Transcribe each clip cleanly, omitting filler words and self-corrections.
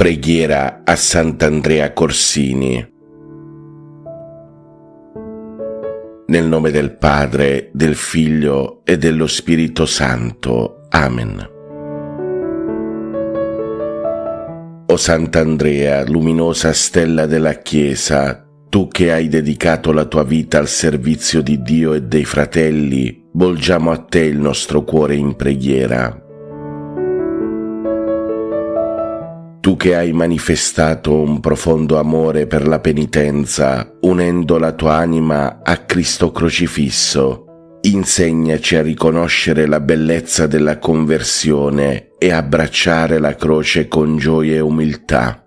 Preghiera a Sant'Andrea Corsini. Nel nome del Padre, del Figlio e dello Spirito Santo. Amen. O Sant'Andrea, luminosa stella della Chiesa, tu che hai dedicato la tua vita al servizio di Dio e dei fratelli, volgiamo a te il nostro cuore in preghiera. Tu che hai manifestato un profondo amore per la penitenza, unendo la tua anima a Cristo crocifisso, insegnaci a riconoscere la bellezza della conversione e abbracciare la croce con gioia e umiltà.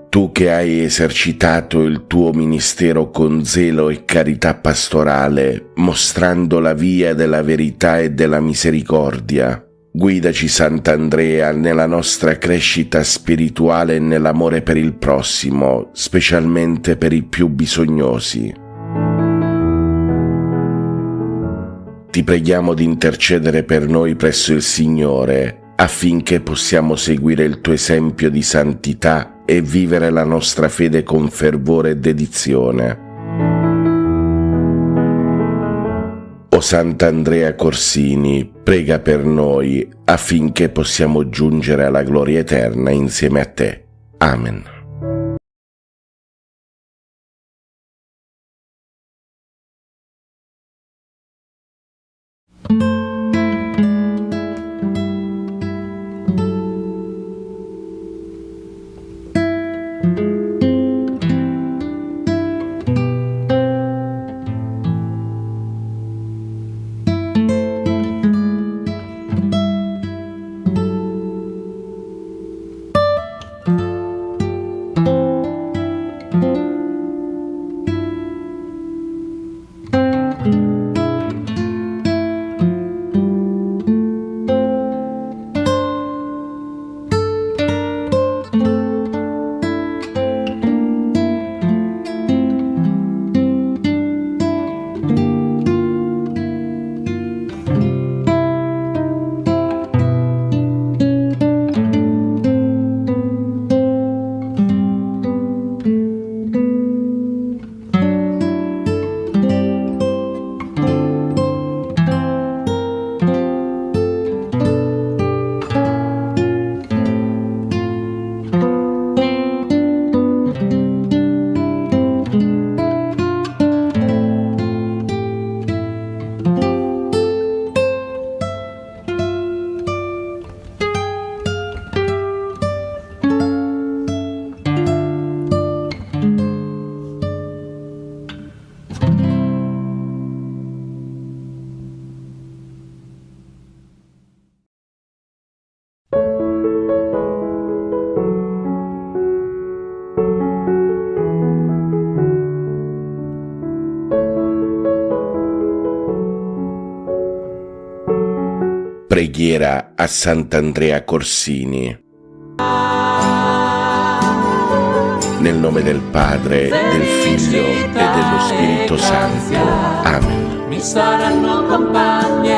Tu che hai esercitato il tuo ministero con zelo e carità pastorale, mostrando la via della verità e della misericordia, guidaci, Sant'Andrea, nella nostra crescita spirituale e nell'amore per il prossimo, specialmente per i più bisognosi. Ti preghiamo di intercedere per noi presso il Signore, affinché possiamo seguire il tuo esempio di santità e vivere la nostra fede con fervore e dedizione. O Sant'Andrea Corsini, prega per noi affinché possiamo giungere alla gloria eterna insieme a te. Amen. Preghiera a Sant'Andrea Corsini. Nel nome del Padre, del Figlio e dello Spirito Santo. Amen. Mi saranno compagne.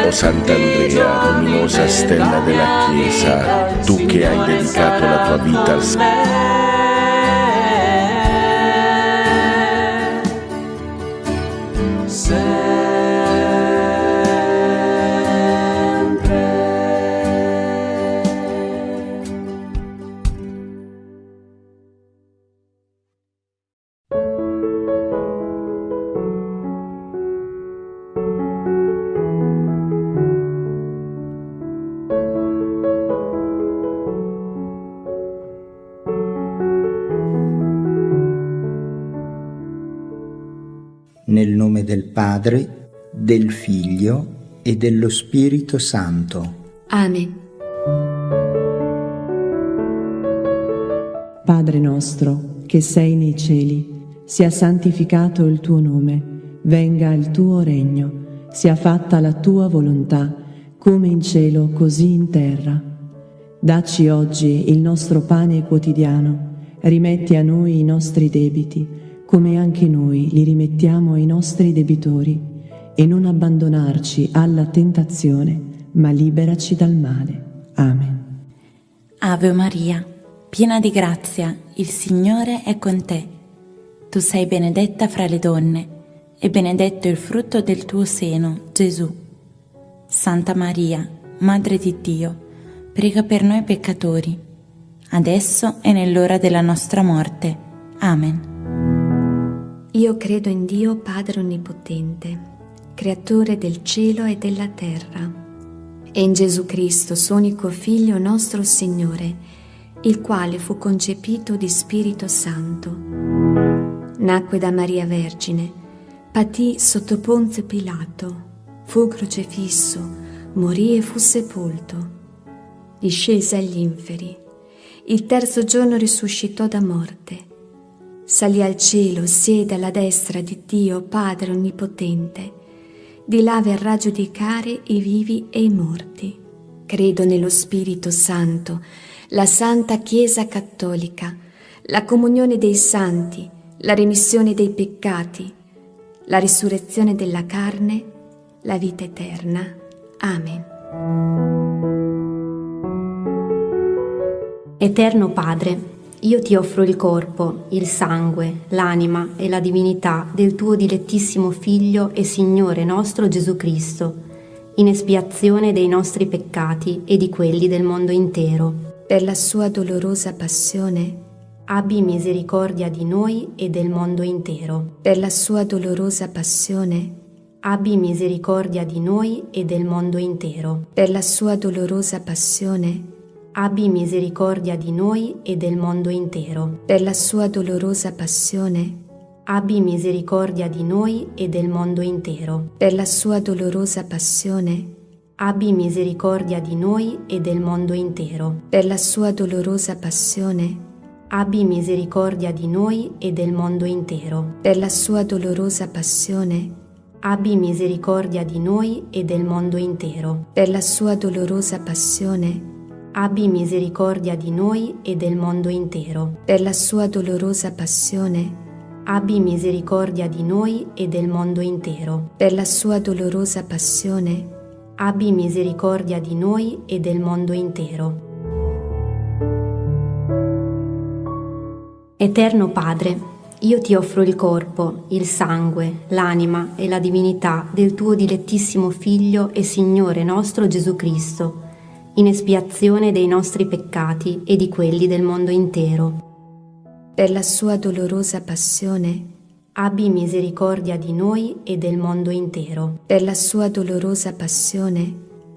O Sant'Andrea, luminosa stella della Chiesa, tu che hai dedicato la tua vita al servizio. Nel nome del Padre, del Figlio e dello Spirito Santo. Amen. Padre nostro, che sei nei cieli, sia santificato il tuo nome, venga il tuo regno, sia fatta la tua volontà, come in cielo così in terra. Dacci oggi il nostro pane quotidiano, rimetti a noi i nostri debiti, come anche noi li rimettiamo ai nostri debitori, e non abbandonarci alla tentazione, ma liberaci dal male. Amen. Ave Maria, piena di grazia, il Signore è con te. Tu sei benedetta fra le donne, e benedetto il frutto del tuo seno, Gesù. Santa Maria, Madre di Dio, prega per noi peccatori, adesso e nell'ora della nostra morte. Amen. Io credo in Dio Padre Onnipotente, Creatore del cielo e della terra, e in Gesù Cristo, suo unico Figlio, nostro Signore, il quale fu concepito di Spirito Santo. Nacque da Maria Vergine, patì sotto Ponzio Pilato, fu crocifisso, morì e fu sepolto. Discese agli inferi, il terzo giorno risuscitò da morte, salì al cielo, siede alla destra di Dio Padre Onnipotente, di là verrà a giudicare i vivi e i morti. Credo nello Spirito Santo, la Santa Chiesa Cattolica, la comunione dei santi, la remissione dei peccati, la risurrezione della carne, la vita eterna. Amen. Eterno Padre, io ti offro il corpo, il sangue, l'anima e la divinità del tuo dilettissimo Figlio e Signore nostro Gesù Cristo, in espiazione dei nostri peccati e di quelli del mondo intero. Per la sua dolorosa passione, abbi misericordia di noi e del mondo intero. Per la sua dolorosa passione, abbi misericordia di noi e del mondo intero. Per la sua dolorosa passione, abbi misericordia di noi e del mondo intero. Per la sua dolorosa passione, abbi misericordia di noi e del mondo intero. Per la sua dolorosa passione, abbi misericordia di noi e del mondo intero. Per la sua dolorosa passione, abbi misericordia di noi e del mondo intero. Per la sua dolorosa passione, abbi misericordia di noi e del mondo intero. Per la sua dolorosa passione, abbi misericordia di noi e del mondo intero. Per la sua dolorosa passione, abbi misericordia di noi e del mondo intero. Per la sua dolorosa passione, abbi misericordia di noi e del mondo intero. Eterno Padre, io ti offro il corpo, il sangue, l'anima e la divinità del tuo dilettissimo Figlio e Signore nostro Gesù Cristo, in espiazione dei nostri peccati e di quelli del mondo intero. Per la sua dolorosa passione, abbi misericordia di noi e del mondo intero. Per la sua dolorosa passione,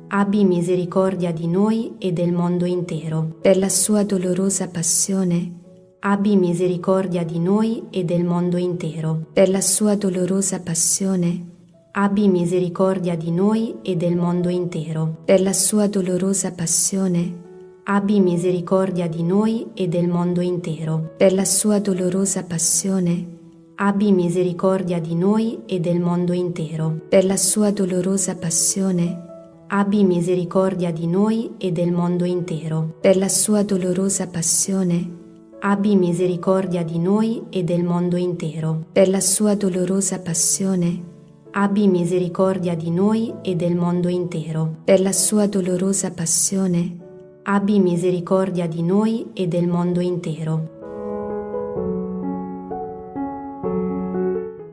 abbi misericordia di noi e del mondo intero. Per la sua dolorosa passione, abbi misericordia di noi e del mondo intero. Per la sua dolorosa passione, abbi misericordia di noi e del mondo intero. Per la sua dolorosa passione, abbi misericordia di noi e del mondo intero. Per la sua dolorosa passione, abbi misericordia di noi e del mondo intero. Per la sua dolorosa passione, abbi misericordia di noi e del mondo intero. Per la sua dolorosa passione, abbi misericordia di noi e del mondo intero. Per la sua dolorosa passione, abbi misericordia di noi e del mondo intero. Per la sua dolorosa passione, abbi misericordia di noi e del mondo intero.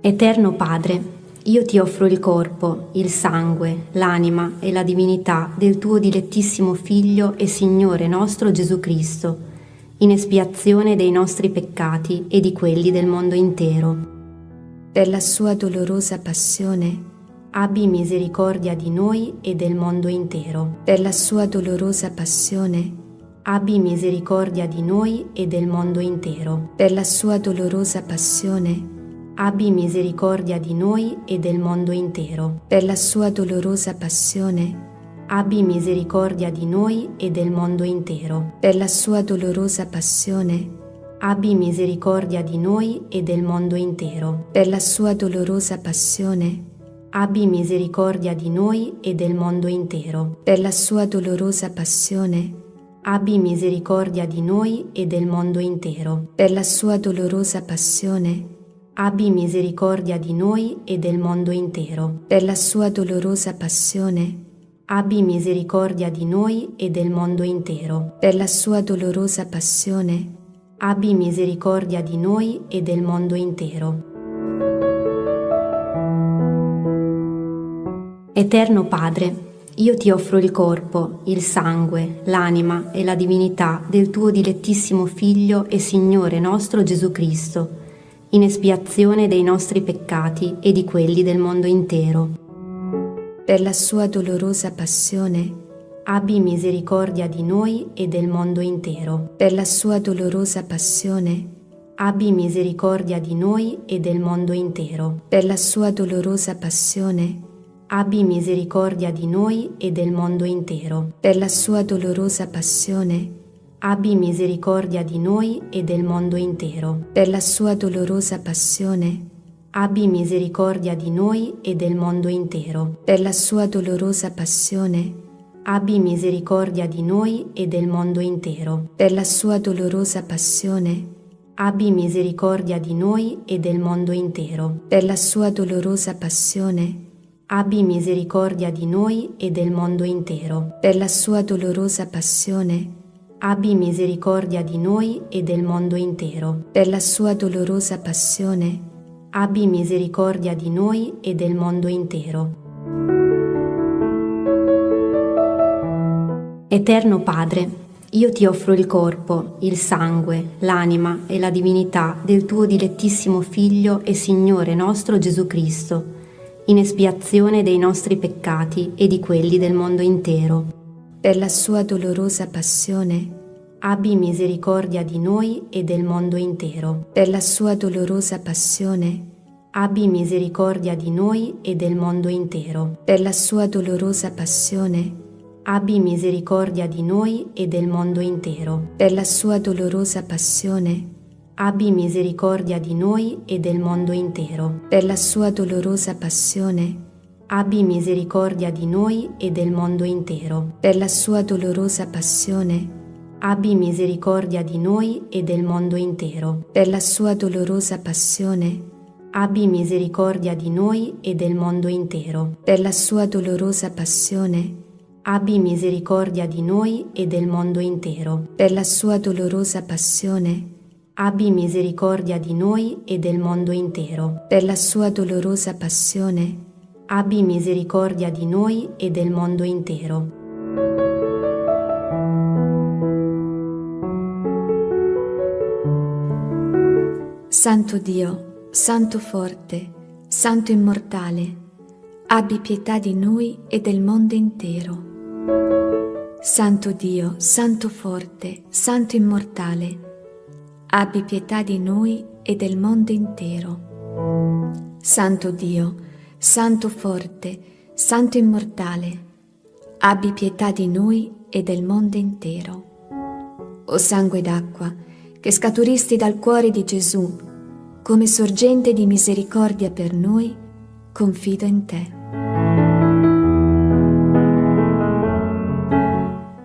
Eterno Padre, io ti offro il corpo, il sangue, l'anima e la divinità del tuo dilettissimo Figlio e Signore nostro Gesù Cristo, in espiazione dei nostri peccati e di quelli del mondo intero. Per la sua dolorosa passione, abbi misericordia di noi e del mondo intero. Per la sua dolorosa passione, abbi misericordia di noi e del mondo intero. Per la sua dolorosa passione, abbi misericordia di noi e del mondo intero. Per la sua dolorosa passione, abbi misericordia di noi e del mondo intero. Per la sua dolorosa passione, abbi misericordia di noi e del mondo intero. Per la sua dolorosa passione, abbi misericordia di noi e del mondo intero. Per la sua dolorosa passione, abbi misericordia di noi e del mondo intero. Per la sua dolorosa passione, abbi misericordia di noi e del mondo intero. Per la sua dolorosa passione, abbi misericordia di noi e del mondo intero. Per la sua dolorosa passione, abbi misericordia di noi e del mondo intero. Eterno Padre, io ti offro il corpo, il sangue, l'anima e la divinità del tuo dilettissimo Figlio e Signore nostro Gesù Cristo, in espiazione dei nostri peccati e di quelli del mondo intero. per la sua dolorosa passione, abbi misericordia di noi e del mondo intero. per la sua dolorosa passione, abbi misericordia di noi e del mondo intero. per la sua dolorosa passione, abbi misericordia di noi e del mondo intero. per la sua dolorosa passione, abbi misericordia di noi e del mondo intero. per la sua dolorosa passione, abbi misericordia di noi e del mondo intero. per la sua dolorosa passione, abbi misericordia di noi e del mondo intero. per la sua dolorosa passione, abbi misericordia di noi e del mondo intero. per la sua dolorosa passione, abbi misericordia di noi e del mondo intero. per la sua dolorosa passione, abbi misericordia di noi e del mondo intero. per la sua dolorosa passione, abbi misericordia di noi e del mondo intero. Eterno Padre, io ti offro il corpo, il sangue, l'anima e la divinità del tuo dilettissimo Figlio e Signore nostro Gesù Cristo, in espiazione dei nostri peccati e di quelli del mondo intero. per la sua dolorosa passione, abbi misericordia di noi e del mondo intero. per la sua dolorosa passione, abbi misericordia di noi e del mondo intero. per la sua dolorosa passione, abbi misericordia di noi e del mondo intero. per la sua dolorosa passione, abbi misericordia di noi e del mondo intero. per la sua dolorosa passione, abbi misericordia di noi e del mondo intero. per la sua dolorosa passione, abbi misericordia di noi e del mondo intero. per la sua dolorosa passione, abbi misericordia di noi e del mondo intero. per la sua dolorosa passione, abbi misericordia di noi e del mondo intero. per la sua dolorosa passione, abbi misericordia di noi e del mondo intero. per la sua dolorosa passione, abbi misericordia di noi e del mondo intero. Santo Dio, Santo forte, Santo immortale, abbi pietà di noi e del mondo intero. Santo Dio, Santo forte, Santo immortale, abbi pietà di noi e del mondo intero. Santo Dio, Santo forte, Santo immortale, abbi pietà di noi e del mondo intero. O sangue d'acqua, che scaturisti dal cuore di Gesù, come sorgente di misericordia per noi, confido in te.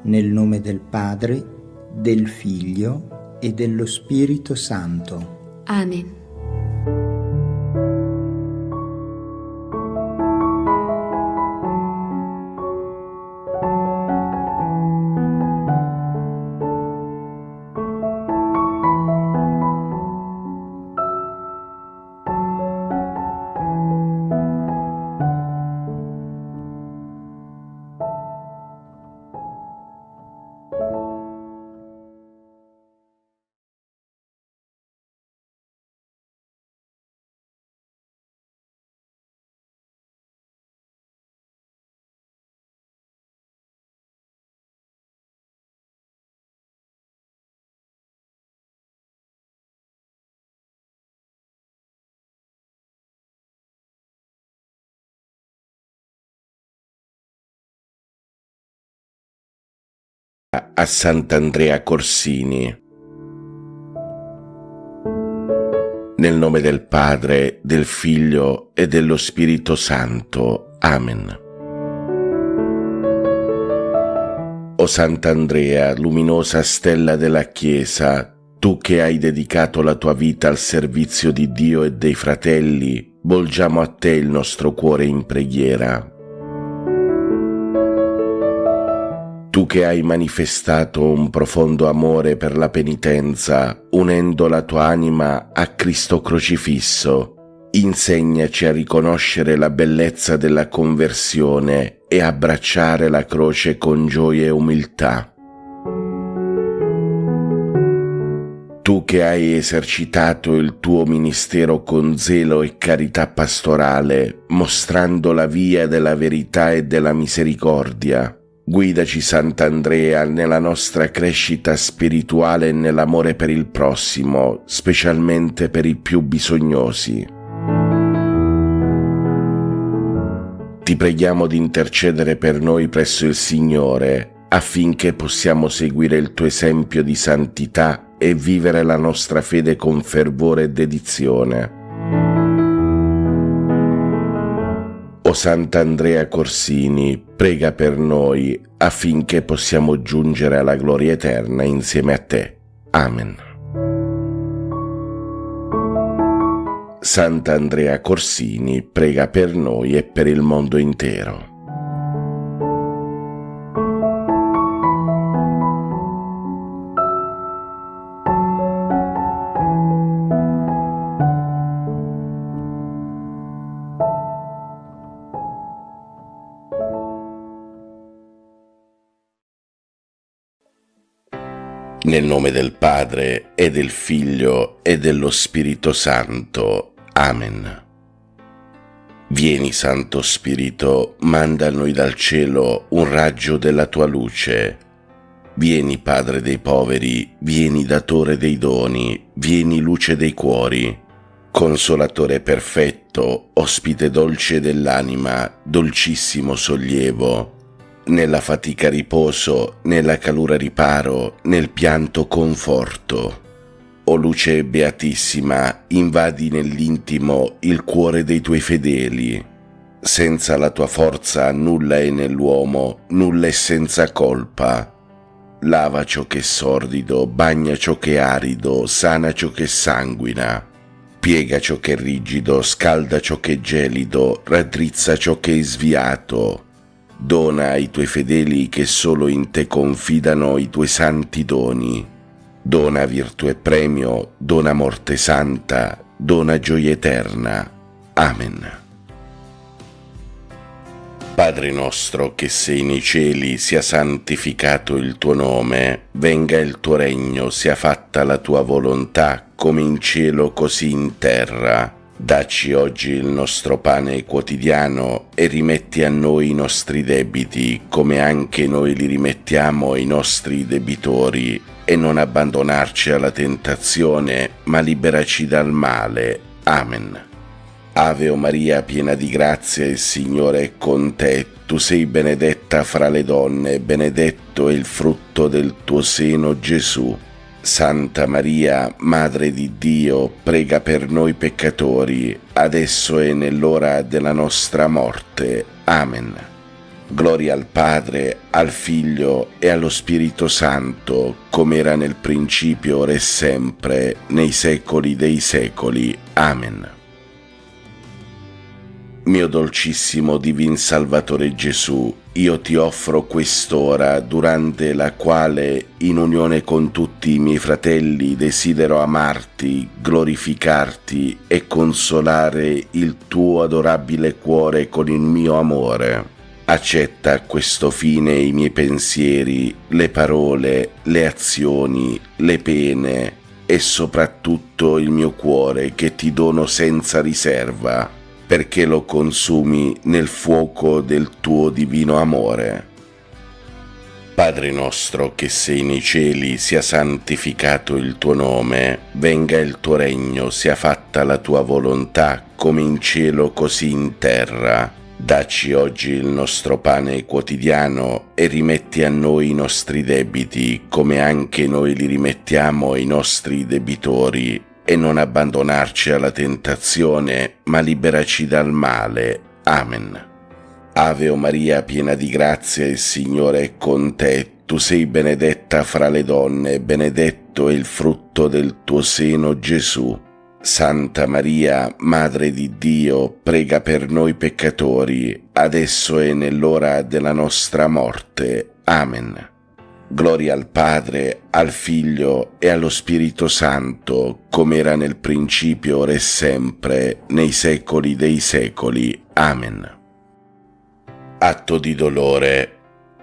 Nel nome del Padre, del Figlio e dello Spirito Santo. Amen. A Sant'Andrea Corsini. Nel nome del Padre, del Figlio e dello Spirito Santo. Amen. O Sant'Andrea, luminosa stella della Chiesa, tu che hai dedicato la tua vita al servizio di Dio e dei fratelli, volgiamo a te il nostro cuore in preghiera. Tu che hai manifestato un profondo amore per la penitenza, unendo la tua anima a Cristo crocifisso, insegnaci a riconoscere la bellezza della conversione e abbracciare la croce con gioia e umiltà. Tu che hai esercitato il tuo ministero con zelo e carità pastorale, mostrando la via della verità e della misericordia, guidaci, Sant'Andrea, nella nostra crescita spirituale e nell'amore per il prossimo, specialmente per i più bisognosi. Ti preghiamo di intercedere per noi presso il Signore, affinché possiamo seguire il tuo esempio di santità e vivere la nostra fede con fervore e dedizione. O Sant'Andrea Corsini, prega per noi affinché possiamo giungere alla gloria eterna insieme a te. Amen. Sant'Andrea Corsini, prega per noi e per il mondo intero. Nel nome del Padre, e del Figlio, e dello Spirito Santo. Amen. Vieni, Santo Spirito, manda a noi dal cielo un raggio della tua luce. Vieni, Padre dei poveri, vieni, Datore dei doni, vieni, luce dei cuori. Consolatore perfetto, ospite dolce dell'anima, dolcissimo sollievo. Nella fatica riposo, nella calura riparo, nel pianto conforto. O luce beatissima, invadi nell'intimo il cuore dei tuoi fedeli. Senza la tua forza nulla è nell'uomo, nulla è senza colpa. Lava ciò che è sordido, bagna ciò che è arido, sana ciò che sanguina. Piega ciò che è rigido, scalda ciò che è gelido, raddrizza ciò che è sviato. Dona ai tuoi fedeli che solo in te confidano i tuoi santi doni. Dona virtù e premio, dona morte santa, dona gioia eterna. Amen. Padre nostro che sei nei cieli, sia santificato il tuo nome, venga il tuo regno, sia fatta la tua volontà, come in cielo così in terra. Dacci oggi il nostro pane quotidiano e rimetti a noi i nostri debiti, come anche noi li rimettiamo ai nostri debitori, e non abbandonarci alla tentazione, ma liberaci dal male. Amen. Ave o Maria, piena di grazia, il Signore è con te. Tu sei benedetta fra le donne, e benedetto è il frutto del tuo seno, Gesù. Santa Maria, Madre di Dio, prega per noi peccatori, adesso e nell'ora della nostra morte. Amen. Gloria al Padre, al Figlio e allo Spirito Santo, come era nel principio, ora e sempre, nei secoli dei secoli. Amen. Mio dolcissimo Divin Salvatore Gesù, io ti offro quest'ora, durante la quale, in unione con tutti i miei fratelli, desidero amarti, glorificarti e consolare il tuo adorabile cuore con il mio amore. Accetta a questo fine i miei pensieri, le parole, le azioni, le pene e soprattutto il mio cuore che ti dono senza riserva, perché lo consumi nel fuoco del tuo divino amore. Padre nostro che sei nei cieli, sia santificato il tuo nome, venga il tuo regno, sia fatta la tua volontà, come in cielo così in terra. Dacci oggi il nostro pane quotidiano e rimetti a noi i nostri debiti, come anche noi li rimettiamo ai nostri debitori, e non abbandonarci alla tentazione, ma liberaci dal male. Amen. Ave o Maria, piena di grazia, il Signore è con te. Tu sei benedetta fra le donne, e benedetto è il frutto del tuo seno, Gesù. Santa Maria, Madre di Dio, prega per noi peccatori, adesso e nell'ora della nostra morte. Amen. Gloria al Padre, al Figlio e allo Spirito Santo, come era nel principio, ora e sempre, nei secoli dei secoli. Amen. Atto di dolore.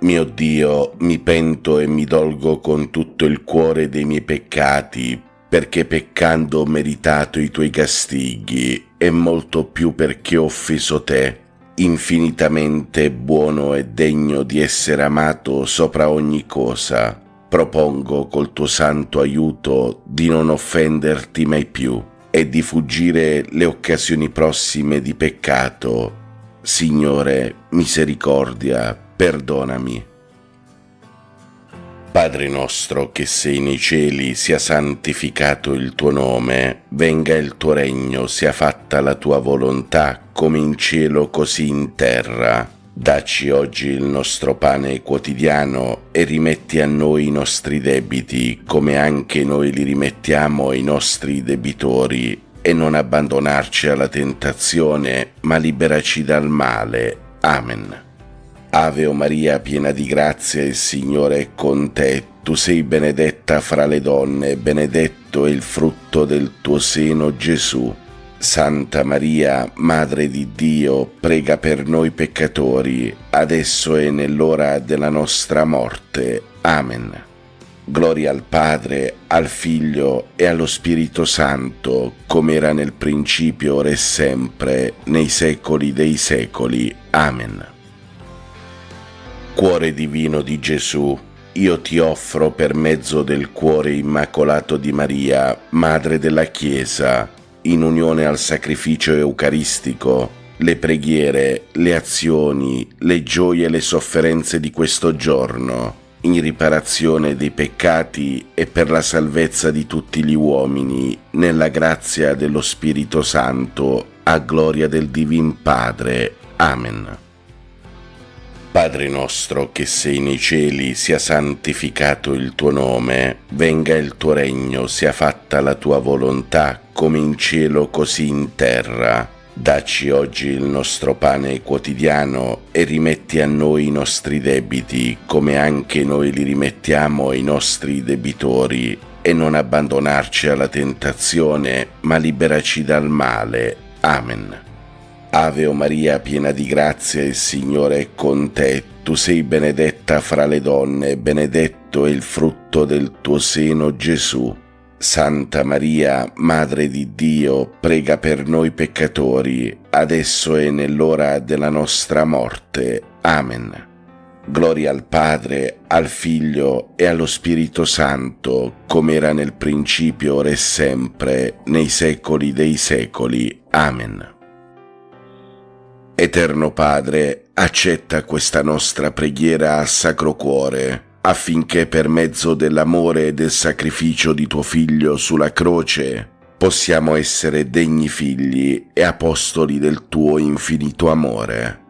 Mio Dio, mi pento e mi dolgo con tutto il cuore dei miei peccati, perché peccando ho meritato i tuoi castighi, e molto più perché ho offeso te, infinitamente buono e degno di essere amato sopra ogni cosa. Propongo col tuo santo aiuto di non offenderti mai più e di fuggire le occasioni prossime di peccato. Signore, misericordia, perdonami. Padre nostro che sei nei cieli, sia santificato il tuo nome, venga il tuo regno, sia fatta la tua volontà, come in cielo così in terra. Dacci oggi il nostro pane quotidiano e rimetti a noi i nostri debiti, come anche noi li rimettiamo ai nostri debitori, e non abbandonarci alla tentazione, ma liberaci dal male. Amen. Ave o Maria, piena di grazia, il Signore è con te. Tu sei benedetta fra le donne, e benedetto è il frutto del tuo seno, Gesù. Santa Maria, Madre di Dio, prega per noi peccatori, adesso e nell'ora della nostra morte. Amen. Gloria al Padre, al Figlio e allo Spirito Santo, come era nel principio, ora e sempre, nei secoli dei secoli. Amen. Cuore divino di Gesù, io ti offro per mezzo del cuore immacolato di Maria, Madre della Chiesa, in unione al sacrificio eucaristico, le preghiere, le azioni, le gioie e le sofferenze di questo giorno, in riparazione dei peccati e per la salvezza di tutti gli uomini, nella grazia dello Spirito Santo, a gloria del Divin Padre. Amen. Padre nostro che sei nei cieli, sia santificato il tuo nome, venga il tuo regno, sia fatta la tua volontà, come in cielo così in terra. Dacci oggi il nostro pane quotidiano e rimetti a noi i nostri debiti, come anche noi li rimettiamo ai nostri debitori, e non abbandonarci alla tentazione, ma liberaci dal male. Amen. Ave o Maria, piena di grazia, il Signore è con te. Tu sei benedetta fra le donne, e benedetto è il frutto del tuo seno, Gesù. Santa Maria, Madre di Dio, prega per noi peccatori, adesso e nell'ora della nostra morte. Amen. Gloria al Padre, al Figlio e allo Spirito Santo, come era nel principio, ora e sempre, nei secoli dei secoli. Amen. Eterno Padre, accetta questa nostra preghiera al Sacro Cuore, affinché per mezzo dell'amore e del sacrificio di tuo Figlio sulla croce possiamo essere degni figli e apostoli del tuo infinito amore.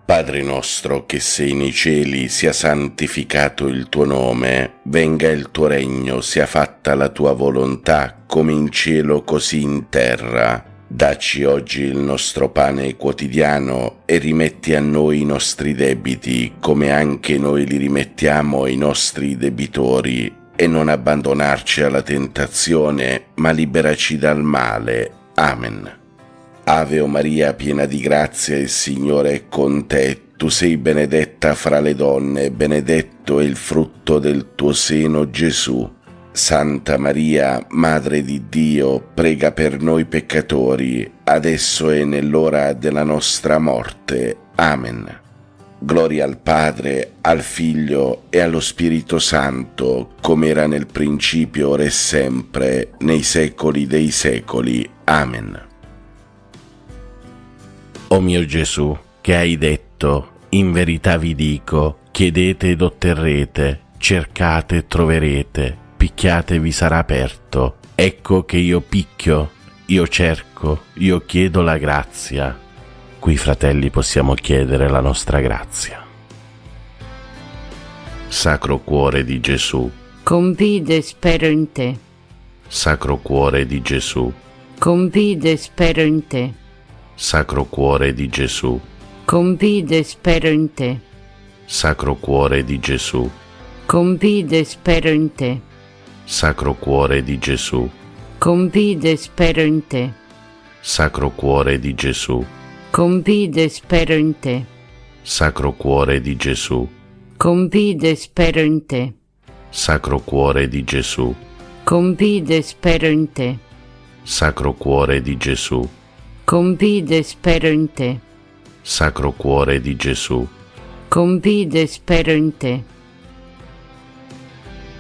Padre nostro che sei nei cieli, sia santificato il tuo nome, venga il tuo regno, sia fatta la tua volontà, come in cielo così in terra. Dacci oggi il nostro pane quotidiano e rimetti a noi i nostri debiti, come anche noi li rimettiamo ai nostri debitori, e non abbandonarci alla tentazione, ma liberaci dal male. Amen. Ave o Maria, piena di grazia, il Signore è con te. Tu sei benedetta fra le donne, e benedetto è il frutto del tuo seno, Gesù. Santa Maria, Madre di Dio, prega per noi peccatori, adesso e nell'ora della nostra morte. Amen. Gloria al Padre, al Figlio e allo Spirito Santo, come era nel principio, ora e sempre, nei secoli dei secoli. Amen. O mio Gesù, che hai detto, in verità vi dico, chiedete ed otterrete, cercate e troverete, picchiate e vi sarà aperto. Ecco che io picchio, io cerco, io chiedo la grazia. Qui, fratelli, possiamo chiedere la nostra grazia. Sacro Cuore di Gesù, confido e spero in te. Sacro Cuore di Gesù, confido e spero in te. Sacro Cuore di Gesù, Confido e spero in te. Sacro Cuore di Gesù, Confido e spero in te. Sacro Cuore di Gesù, Confido e spero in te. Sacro Cuore di Gesù, Confido e spero in te. Sacro Cuore di Gesù, Confido e spero in te. Sacro Cuore di Gesù, Confido e spero in te. Sacro Cuore di Gesù, Confido e spero in te. Sacro Cuore di Gesù. Confido e spero in te.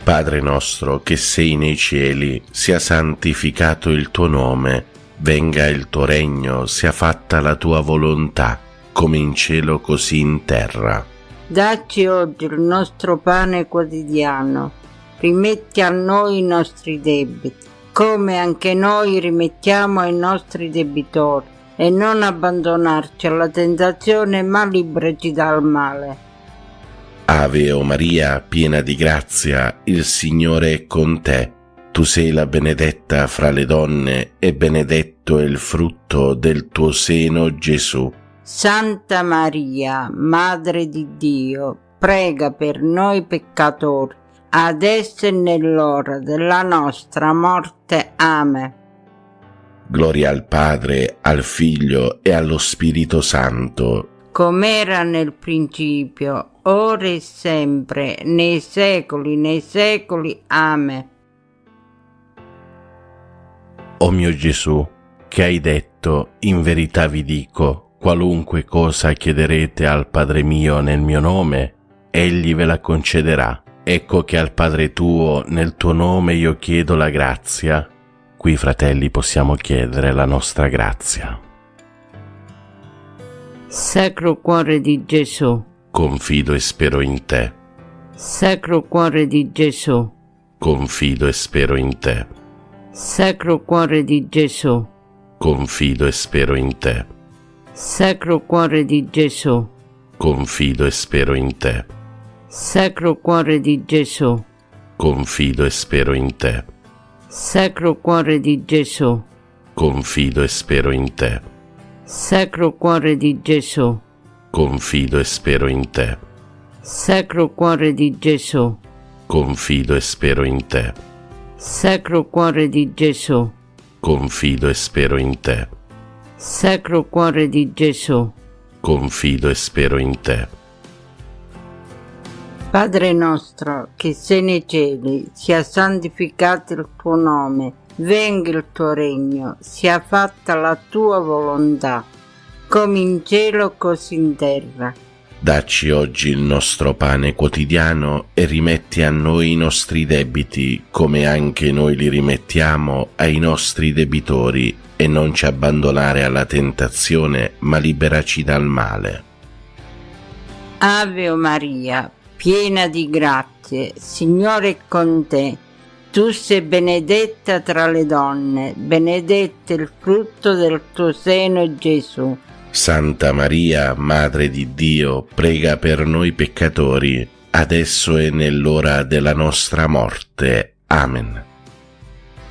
Padre nostro che sei nei cieli, sia santificato il tuo nome, venga il tuo regno, sia fatta la tua volontà, come in cielo così in terra. Dacci oggi il nostro pane quotidiano. Rimetti a noi i nostri debiti, come anche noi rimettiamo ai nostri debitori, e non abbandonarci alla tentazione, ma liberaci dal male. Ave o Maria, piena di grazia, il Signore è con te. Tu sei la benedetta fra le donne e benedetto è il frutto del tuo seno, Gesù. Santa Maria, Madre di Dio, prega per noi peccatori, adesso e nell'ora della nostra morte. Amen. Gloria al Padre, al Figlio e allo Spirito Santo, Com'era nel principio, ora e sempre, nei secoli. Amen. O mio Gesù, che hai detto, in verità vi dico, qualunque cosa chiederete al Padre mio nel mio nome, egli ve la concederà. Ecco che al Padre tuo, nel tuo nome io chiedo la grazia. Qui, fratelli, possiamo chiedere la nostra grazia. Sacro Cuore di Gesù, Confido e spero in te. Sacro Cuore di Gesù, Confido e spero in te. Sacro Cuore di Gesù, Confido e spero in te. Sacro Cuore di Gesù, Confido e spero in te. Sacro Cuore di Gesù, Confido e spero in te. Sacro Cuore di Gesù, Confido e spero in te. Sacro Cuore di Gesù, Confido e spero in te. Sacro Cuore di Gesù, Confido e spero in te. Sacro Cuore di Gesù, Confido e spero in te. Sacro Cuore di Gesù. Confido e spero in te. Padre nostro che sei nei cieli, sia santificato il tuo nome, venga il tuo regno, sia fatta la tua volontà, come in cielo così in terra. Dacci oggi il nostro pane quotidiano e rimetti a noi i nostri debiti, come anche noi li rimettiamo ai nostri debitori, e non ci abbandonare alla tentazione, ma liberaci dal male. Ave o Maria, piena di grazie, Signore è con te. Tu sei benedetta tra le donne, benedetto il frutto del tuo seno, Gesù. Santa Maria, Madre di Dio, prega per noi peccatori, adesso e nell'ora della nostra morte. Amen.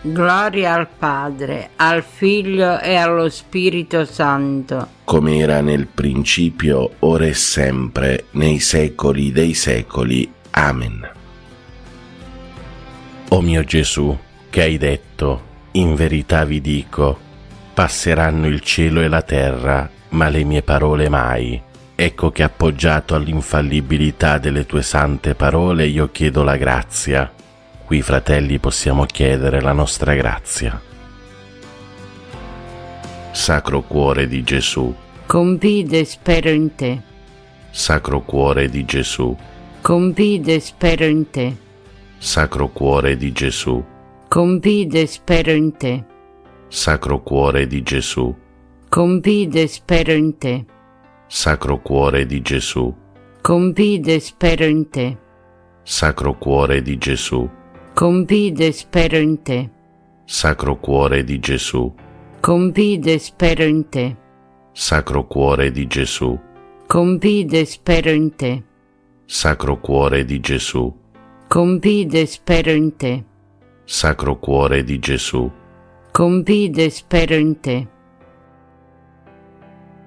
Gloria al Padre, al Figlio e allo Spirito Santo, come era nel principio, ora e sempre, nei secoli dei secoli. Amen. O mio Gesù, che hai detto, in verità vi dico, passeranno il cielo e la terra, ma le mie parole mai. Ecco che appoggiato all'infallibilità delle tue sante parole io chiedo la grazia. Qui, fratelli, possiamo chiedere la nostra grazia. Sacro Cuore di Gesù, confido e spero in te. Sacro Cuore di Gesù, Confido e spero in te. Sacro Cuore di Gesù, Confido e spero in te. Sacro Cuore di Gesù, Confido e spero in te. Sacro Cuore di Gesù, Confido e spero in te. Sacro Cuore di Gesù, Confido e spero in te. Sacro Cuore di Gesù, Confido e spero in te. Sacro Cuore di Gesù, Confido e spero in te. Sacro Cuore di Gesù, Confido e spero in te. Sacro Cuore di Gesù, Confido e spero in te.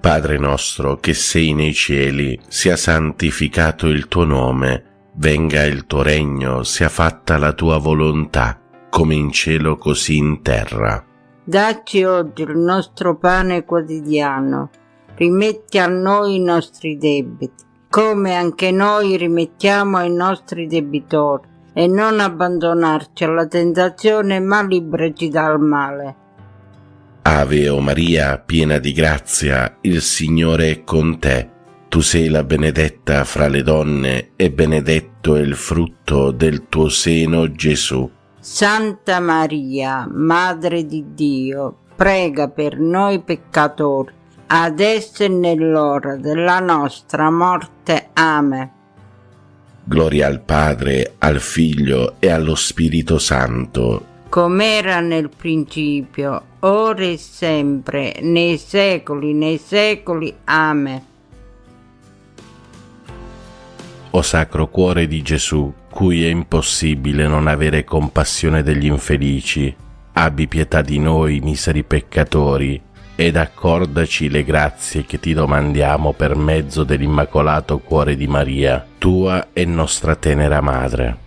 Padre nostro che sei nei cieli, sia santificato il tuo nome, venga il tuo regno, sia fatta la tua volontà, come in cielo così in terra. Dacci oggi il nostro pane quotidiano, rimetti a noi i nostri debiti, come anche noi rimettiamo ai nostri debitori, e non abbandonarci alla tentazione, ma liberaci dal male. Ave o Maria, piena di grazia, il Signore è con te. Tu sei la benedetta fra le donne e benedetto è il frutto del tuo seno, Gesù. Santa Maria, Madre di Dio, prega per noi peccatori, adesso e nell'ora della nostra morte. Amen. Gloria al Padre, al Figlio e allo Spirito Santo, com'era nel principio, ora e sempre, nei secoli. Amen. O Sacro Cuore di Gesù, cui è impossibile non avere compassione degli infelici, abbi pietà di noi, miseri peccatori, ed accordaci le grazie che ti domandiamo per mezzo dell'Immacolato Cuore di Maria, tua e nostra tenera Madre.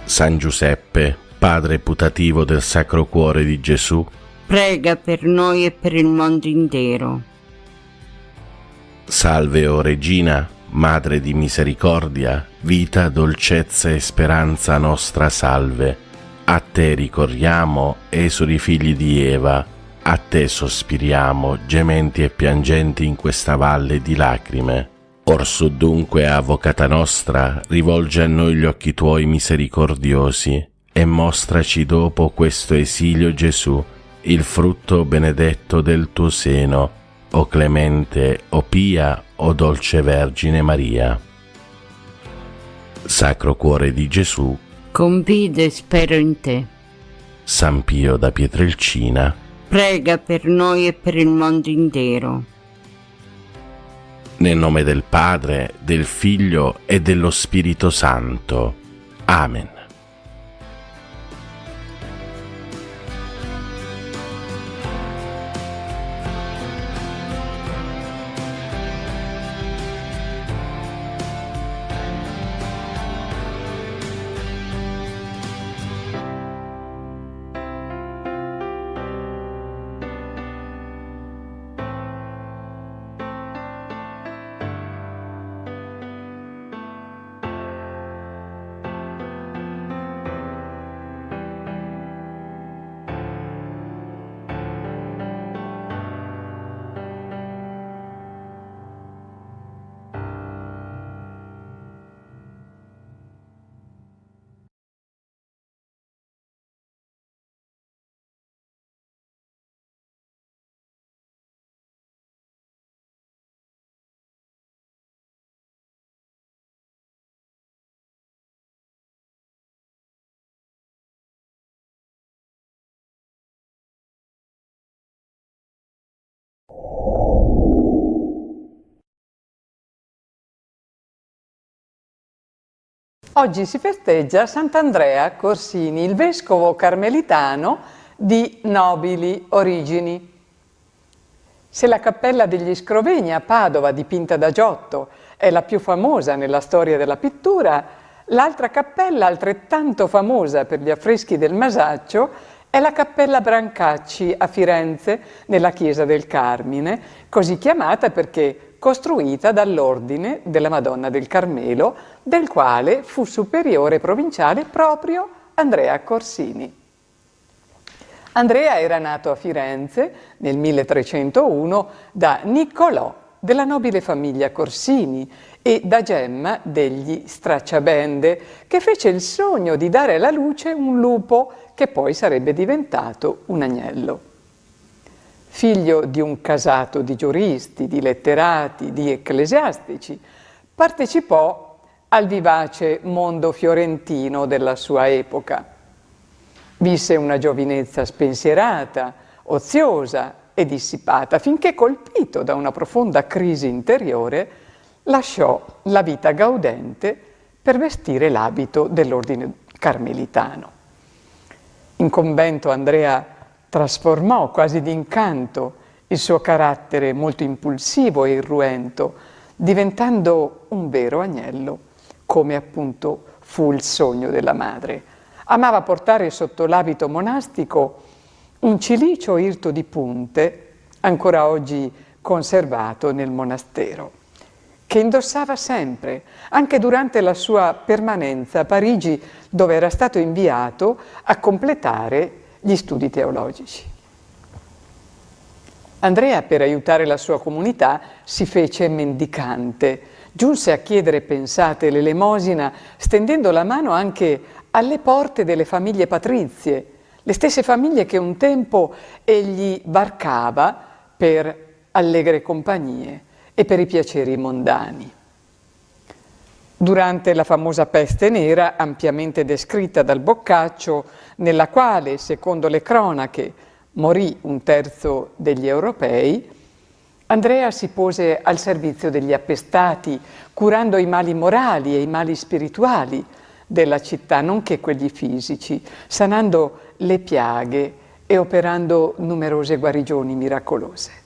San Giuseppe, Padre putativo del Sacro Cuore di Gesù, prega per noi e per il mondo intero. Salve, o Regina, Madre di misericordia, vita, dolcezza e speranza nostra, salve. A te ricorriamo, esuli figli di Eva, a te sospiriamo, gementi e piangenti in questa valle di lacrime. Orsù dunque, Avvocata nostra, rivolge a noi gli occhi tuoi misericordiosi, e mostraci dopo questo esilio Gesù, il frutto benedetto del tuo seno, o clemente, o pia, o dolce Vergine Maria. Sacro Cuore di Gesù, confido e spero in te. San Pio da Pietrelcina, prega per noi e per il mondo intero. Nel nome del Padre, del Figlio e dello Spirito Santo. Amen. Oggi si festeggia Sant'Andrea Corsini, il vescovo carmelitano di nobili origini. Se la Cappella degli Scrovegni a Padova, dipinta da Giotto, è la più famosa nella storia della pittura, l'altra cappella, altrettanto famosa per gli affreschi del Masaccio, è la Cappella Brancacci a Firenze, nella chiesa del Carmine, così chiamata perché costruita dall'Ordine della Madonna del Carmelo, del quale fu superiore provinciale proprio Andrea Corsini. Andrea era nato a Firenze nel 1301 da Niccolò della nobile famiglia Corsini e da Gemma degli Stracciabende, che fece il sogno di dare alla luce un lupo che poi sarebbe diventato un agnello. Figlio di un casato di giuristi, di letterati, di ecclesiastici, partecipò al vivace mondo fiorentino della sua epoca. Visse una giovinezza spensierata, oziosa e dissipata, finché, colpito da una profonda crisi interiore, lasciò la vita gaudente per vestire l'abito dell'ordine carmelitano. In convento Andrea trasformò quasi d'incanto il suo carattere molto impulsivo e irruento, diventando un vero agnello, come appunto fu il sogno della madre. Amava portare sotto l'abito monastico un cilicio irto di punte, ancora oggi conservato nel monastero, che indossava sempre, anche durante la sua permanenza a Parigi, dove era stato inviato a completare gli studi teologici. Andrea, per aiutare la sua comunità, si fece mendicante. Giunse a chiedere, pensate, l'elemosina, stendendo la mano anche alle porte delle famiglie patrizie, le stesse famiglie che un tempo egli varcava per allegre compagnie e per i piaceri mondani. Durante la famosa peste nera, ampiamente descritta dal Boccaccio, nella quale, secondo le cronache, morì 1/3 degli europei, Andrea si pose al servizio degli appestati, curando i mali morali e i mali spirituali della città, nonché quelli fisici, sanando le piaghe e operando numerose guarigioni miracolose.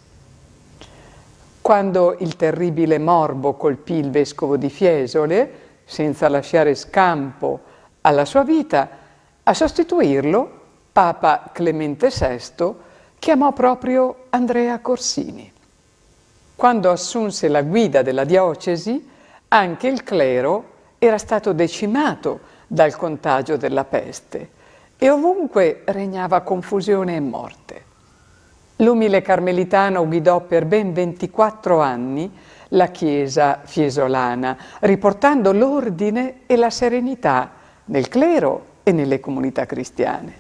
Quando il terribile morbo colpì il vescovo di Fiesole, senza lasciare scampo alla sua vita, a sostituirlo Papa Clemente VI chiamò proprio Andrea Corsini. Quando assunse la guida della diocesi, anche il clero era stato decimato dal contagio della peste e ovunque regnava confusione e morte. L'umile carmelitano guidò per ben 24 anni la Chiesa fiesolana, riportando l'ordine e la serenità nel clero e nelle comunità cristiane.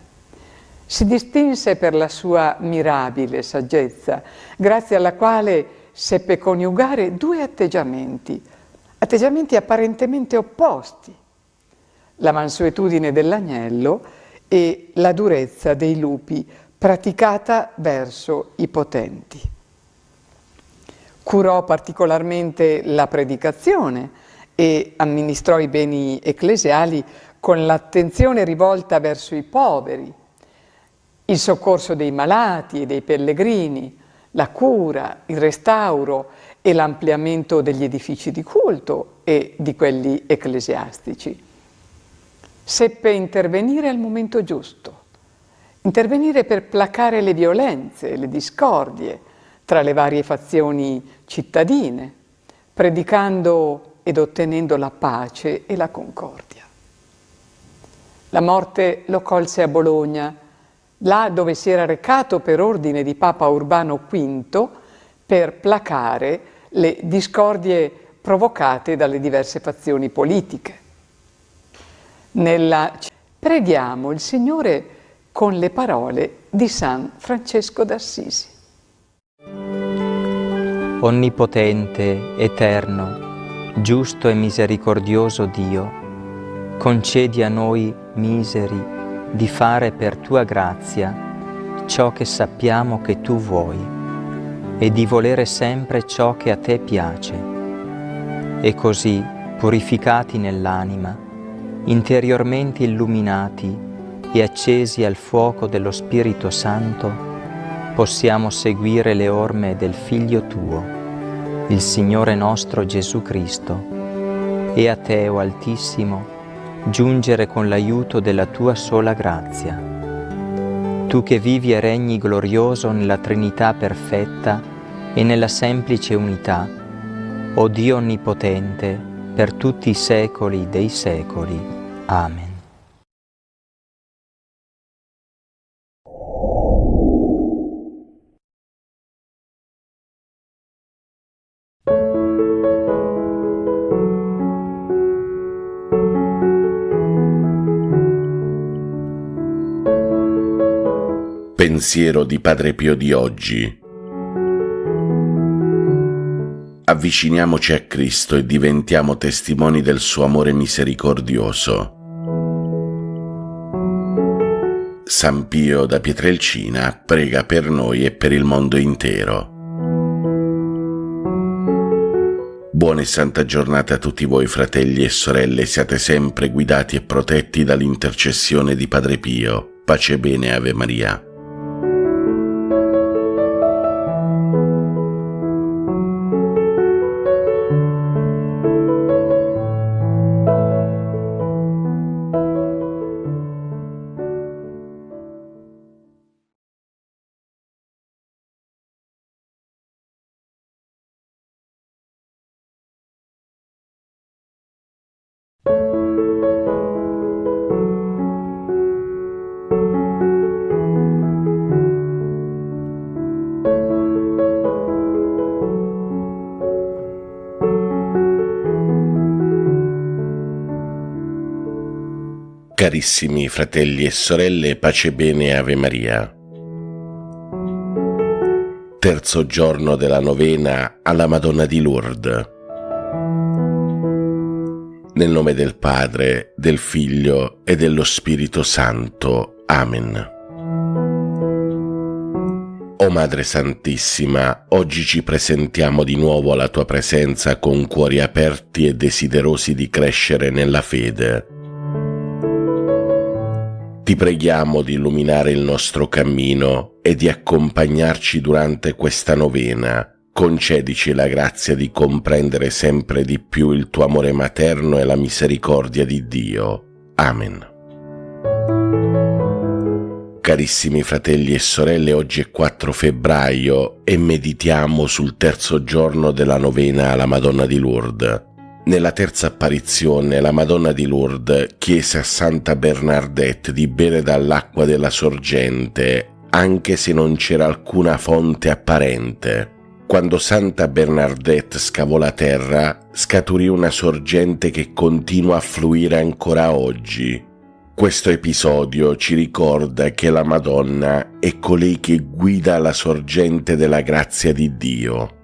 Si distinse per la sua mirabile saggezza, grazie alla quale seppe coniugare due atteggiamenti apparentemente opposti: la mansuetudine dell'agnello e la durezza dei lupi praticata verso i potenti. Curò particolarmente la predicazione e amministrò i beni ecclesiali con l'attenzione rivolta verso i poveri, il soccorso dei malati e dei pellegrini, la cura, il restauro e l'ampliamento degli edifici di culto e di quelli ecclesiastici. Seppe intervenire al momento giusto, intervenire per placare le violenze e le discordie tra le varie fazioni cittadine, predicando ed ottenendo la pace e la concordia. La morte lo colse a Bologna, là dove si era recato per ordine di Papa Urbano V per placare le discordie provocate dalle diverse fazioni politiche. Preghiamo il Signore con le parole di San Francesco d'Assisi. Onnipotente, eterno, giusto e misericordioso Dio, concedi a noi miseri di fare per tua grazia ciò che sappiamo che tu vuoi e di volere sempre ciò che a te piace. E così, purificati nell'anima, interiormente illuminati e accesi al fuoco dello Spirito Santo, possiamo seguire le orme del Figlio tuo, il Signore nostro Gesù Cristo, e a te, o Altissimo, giungere con l'aiuto della tua sola grazia. Tu che vivi e regni glorioso nella Trinità perfetta e nella semplice unità, o Dio onnipotente, per tutti i secoli dei secoli. Amen. Pensiero di Padre Pio di oggi. Avviciniamoci a Cristo e diventiamo testimoni del suo amore misericordioso. San Pio da Pietrelcina prega per noi e per il mondo intero. Buona e santa giornata a tutti voi, fratelli e sorelle, siate sempre guidati e protetti dall'intercessione di Padre Pio. pace e bene, Ave Maria. Carissimi fratelli e sorelle, pace e bene, Ave Maria. Terzo giorno della novena alla Madonna di Lourdes. Nel nome del Padre, del Figlio e dello Spirito Santo. Amen. O Madre Santissima, oggi ci presentiamo di nuovo alla tua presenza con cuori aperti e desiderosi di crescere nella fede. Ti preghiamo di illuminare il nostro cammino e di accompagnarci durante questa novena. Concedici la grazia di comprendere sempre di più il tuo amore materno e la misericordia di Dio. Amen. Carissimi fratelli e sorelle, oggi è 4 febbraio e meditiamo sul terzo giorno della novena alla Madonna di Lourdes. Nella terza apparizione la Madonna di Lourdes chiese a Santa Bernadette di bere dall'acqua della sorgente, anche se non c'era alcuna fonte apparente. Quando Santa Bernadette scavò la terra, scaturì una sorgente che continua a fluire ancora oggi. Questo episodio ci ricorda che la Madonna è colei che guida la sorgente della grazia di Dio.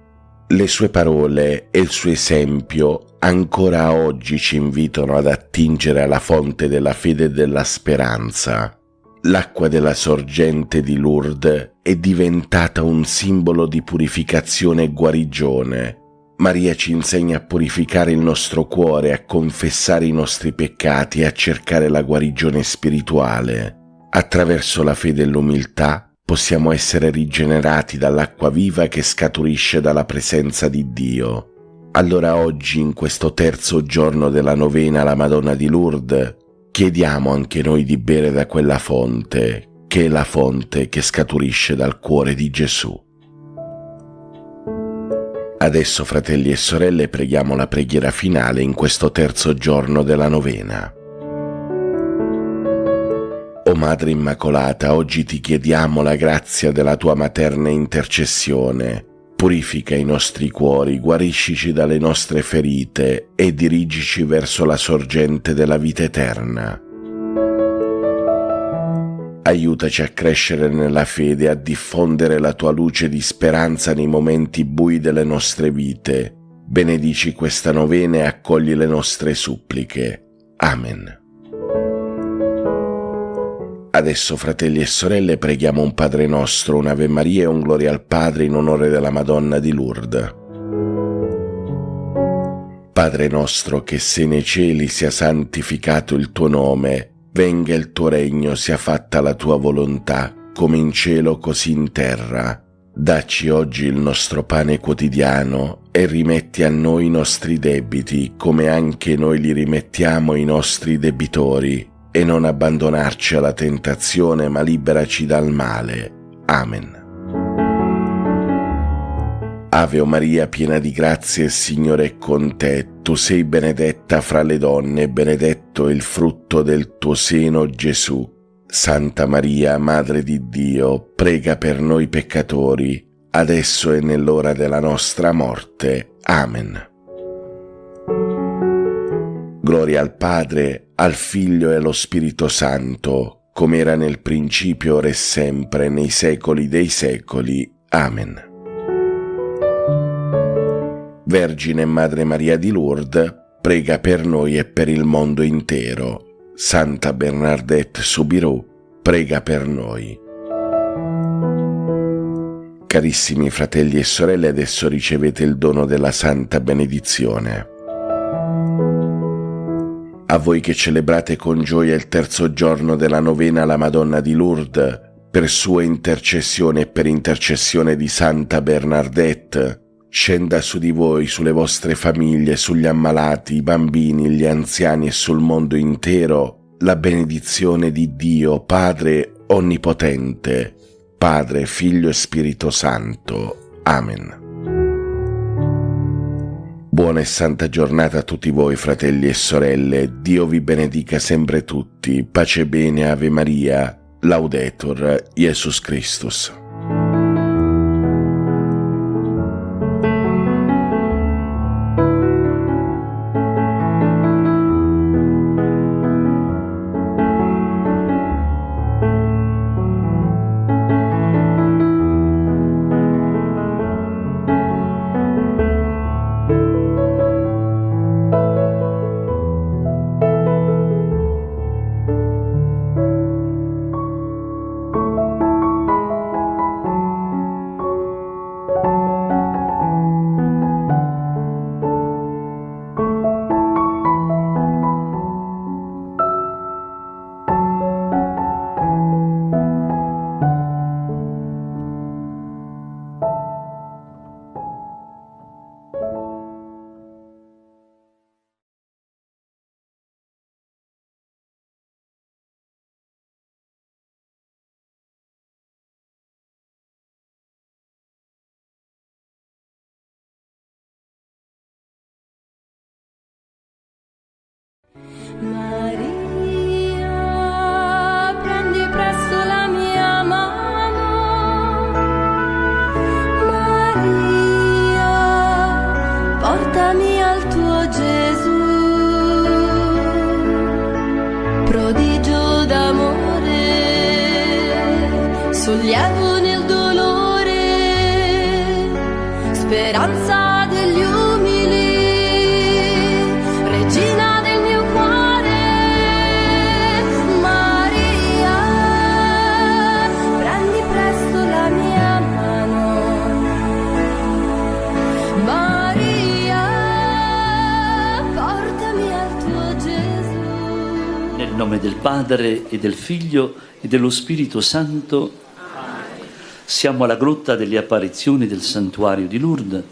Le sue parole e il suo esempio ancora oggi ci invitano ad attingere alla fonte della fede e della speranza. L'acqua della sorgente di Lourdes è diventata un simbolo di purificazione e guarigione. Maria ci insegna a purificare il nostro cuore, a confessare i nostri peccati e a cercare la guarigione spirituale. Attraverso la fede e l'umiltà possiamo essere rigenerati dall'acqua viva che scaturisce dalla presenza di Dio. Allora oggi, in questo terzo giorno della novena alla Madonna di Lourdes, chiediamo anche noi di bere da quella fonte, che è la fonte che scaturisce dal cuore di Gesù. Adesso, fratelli e sorelle, preghiamo la preghiera finale in questo terzo giorno della novena. O Madre Immacolata, oggi ti chiediamo la grazia della tua materna intercessione. Purifica i nostri cuori, guariscici dalle nostre ferite e dirigici verso la sorgente della vita eterna. Aiutaci a crescere nella fede e a diffondere la tua luce di speranza nei momenti bui delle nostre vite. Benedici questa novena e accogli le nostre suppliche. Amen. Adesso, fratelli e sorelle, preghiamo un Padre nostro, un Ave Maria e un Gloria al Padre in onore della Madonna di Lourdes. Padre nostro che sei nei cieli, sia santificato il tuo nome, venga il tuo regno, sia fatta la tua volontà, come in cielo così in terra. Dacci oggi il nostro pane quotidiano e rimetti a noi i nostri debiti, come anche noi li rimettiamo ai nostri debitori. E non abbandonarci alla tentazione, ma liberaci dal male. Amen. Ave Maria, piena di grazia, il Signore è con te. Tu sei benedetta fra le donne, e benedetto è il frutto del tuo seno, Gesù. Santa Maria, Madre di Dio, prega per noi peccatori, adesso e nell'ora della nostra morte. Amen. Gloria al Padre, al Figlio e allo Spirito Santo, come era nel principio, ora e sempre, nei secoli dei secoli. Amen. Vergine Madre Maria di Lourdes, prega per noi e per il mondo intero. Santa Bernadette Soubirous, prega per noi. Carissimi fratelli e sorelle, adesso ricevete il dono della Santa Benedizione. A voi che celebrate con gioia il terzo giorno della novena alla Madonna di Lourdes, per sua intercessione e per intercessione di Santa Bernadette, scenda su di voi, sulle vostre famiglie, sugli ammalati, i bambini, gli anziani e sul mondo intero, la benedizione di Dio, Padre Onnipotente, Padre, Figlio e Spirito Santo. Amen. Buona e santa giornata a tutti voi, fratelli e sorelle. Dio vi benedica sempre tutti. Pace e bene, Ave Maria. Laudetur Jesus Christus. Maria, prendi presto la mia mano. Maria, portami al tuo Gesù. Prodigio d'amore, sollievo nel dolore, speranza degli umili, regina. Nel nome del Padre e del Figlio e dello Spirito Santo. Siamo alla grotta delle apparizioni del santuario di Lourdes.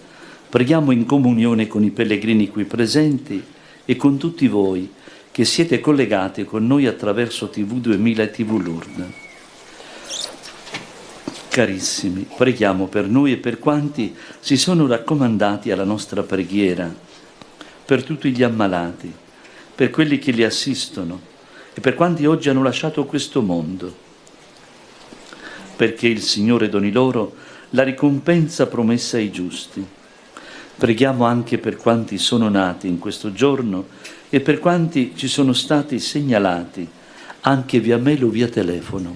Preghiamo in comunione con i pellegrini qui presenti e con tutti voi che siete collegati con noi attraverso TV 2000 e TV Lourdes. Carissimi, preghiamo per noi e per quanti si sono raccomandati alla nostra preghiera, per tutti gli ammalati, per quelli che li assistono e per quanti oggi hanno lasciato questo mondo, perché il Signore doni loro la ricompensa promessa ai giusti. Preghiamo anche per quanti sono nati in questo giorno e per quanti ci sono stati segnalati anche via mail o via telefono.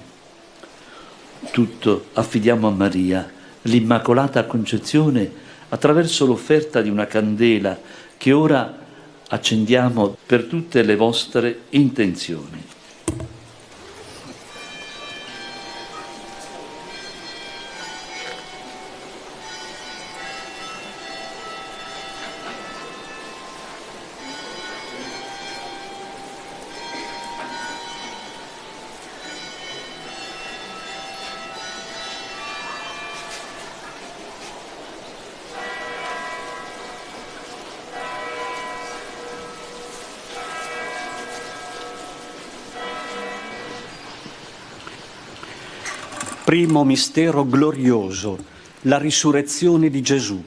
Tutto affidiamo a Maria, l'Immacolata Concezione, attraverso l'offerta di una candela che ora accendiamo per tutte le vostre intenzioni. Primo mistero glorioso, la risurrezione di Gesù.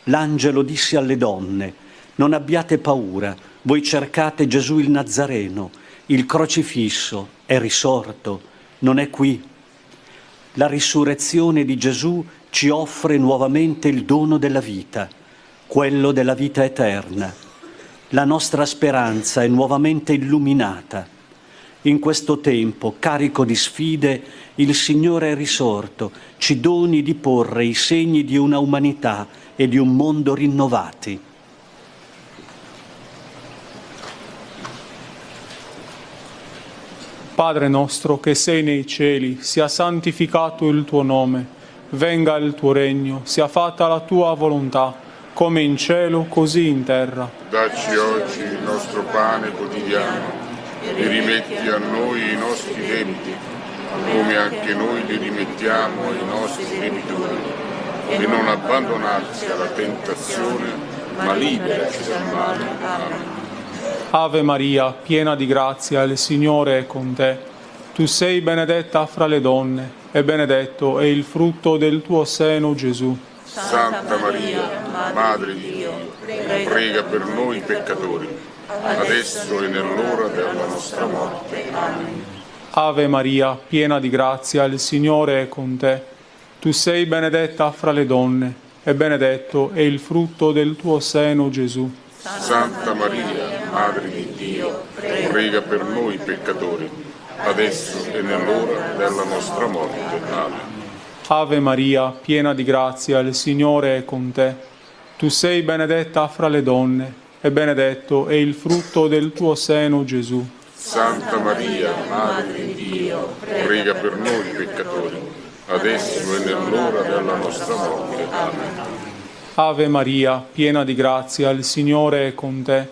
L'angelo disse alle donne: non abbiate paura, voi cercate Gesù il Nazareno, il crocifisso, è risorto, non è qui. La risurrezione di Gesù ci offre nuovamente il dono della vita, quello della vita eterna. La nostra speranza è nuovamente illuminata. In questo tempo, carico di sfide, il Signore è risorto, ci doni di porre i segni di una umanità e di un mondo rinnovati. Padre nostro che sei nei cieli, sia santificato il tuo nome, venga il tuo regno, sia fatta la tua volontà, come in cielo così in terra. Dacci oggi il nostro pane quotidiano e rimetti a noi i nostri debiti, come anche noi li rimettiamo ai nostri debitori, e non abbandonarci alla tentazione, ma liberaci dal male. Amen. Ave Maria, piena di grazia, il Signore è con te. Tu sei benedetta fra le donne, e benedetto è il frutto del tuo seno, Gesù. Santa Maria, Madre di Dio, prega per noi peccatori, adesso e nell'ora della nostra morte. Amen. Ave Maria, piena di grazia, il Signore è con te. Tu sei benedetta fra le donne, e benedetto è il frutto del tuo seno, Gesù. Santa Maria, Madre di Dio, prega per noi peccatori, adesso e nell'ora della nostra morte. Amen. Ave Maria, piena di grazia, il Signore è con te. Tu sei benedetta fra le donne, e benedetto è il frutto del tuo seno, Gesù. Santa Maria, Madre di Dio, prega per noi peccatori, adesso e nell'ora della nostra morte. Amen. Ave Maria, piena di grazia, il Signore è con te.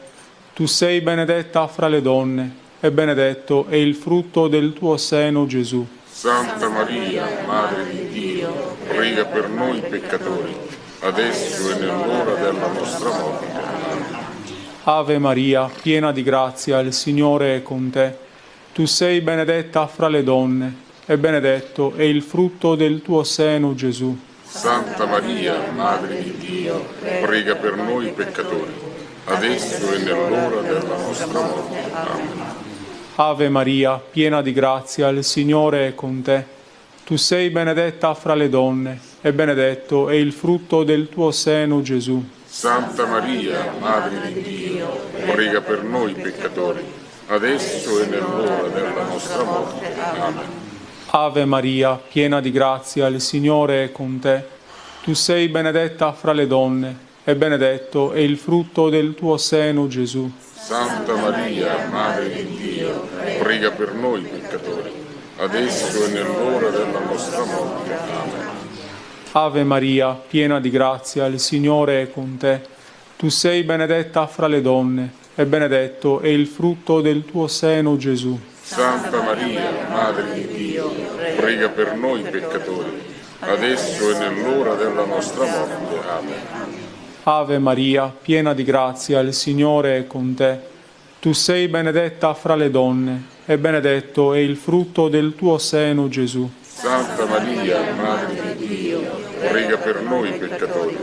Tu sei benedetta fra le donne, e benedetto è il frutto del tuo seno, Gesù. Santa Maria, Madre di Dio, prega per noi peccatori, adesso e nell'ora della nostra morte. Amen. Ave Maria, piena di grazia, il Signore è con te. Tu sei benedetta fra le donne, e benedetto è il frutto del tuo seno, Gesù. Santa Maria, Madre di Dio, prega per noi peccatori, adesso e nell'ora della nostra morte. Amen. Ave Maria, piena di grazia, il Signore è con te. Tu sei benedetta fra le donne, e benedetto è il frutto del tuo seno, Gesù. Santa Maria, Madre di Dio, prega per noi peccatori, adesso e nell'ora della nostra morte. Amen. Ave Maria, piena di grazia, il Signore è con te. Tu sei benedetta fra le donne, e benedetto è il frutto del tuo seno, Gesù. Santa Maria, Madre di Dio, prega per noi peccatori, adesso e nell'ora della nostra morte. Amen. Ave Maria, piena di grazia, il Signore è con te. Tu sei benedetta fra le donne, e benedetto è il frutto del tuo seno, Gesù. Santa Maria, Madre di Dio, prega per noi peccatori, adesso e nell'ora della nostra morte. Amen. Ave Maria, piena di grazia, il Signore è con te. Tu sei benedetta fra le donne, e benedetto è il frutto del tuo seno, Gesù. Santa Maria, Madre di Dio, prega per noi peccatori,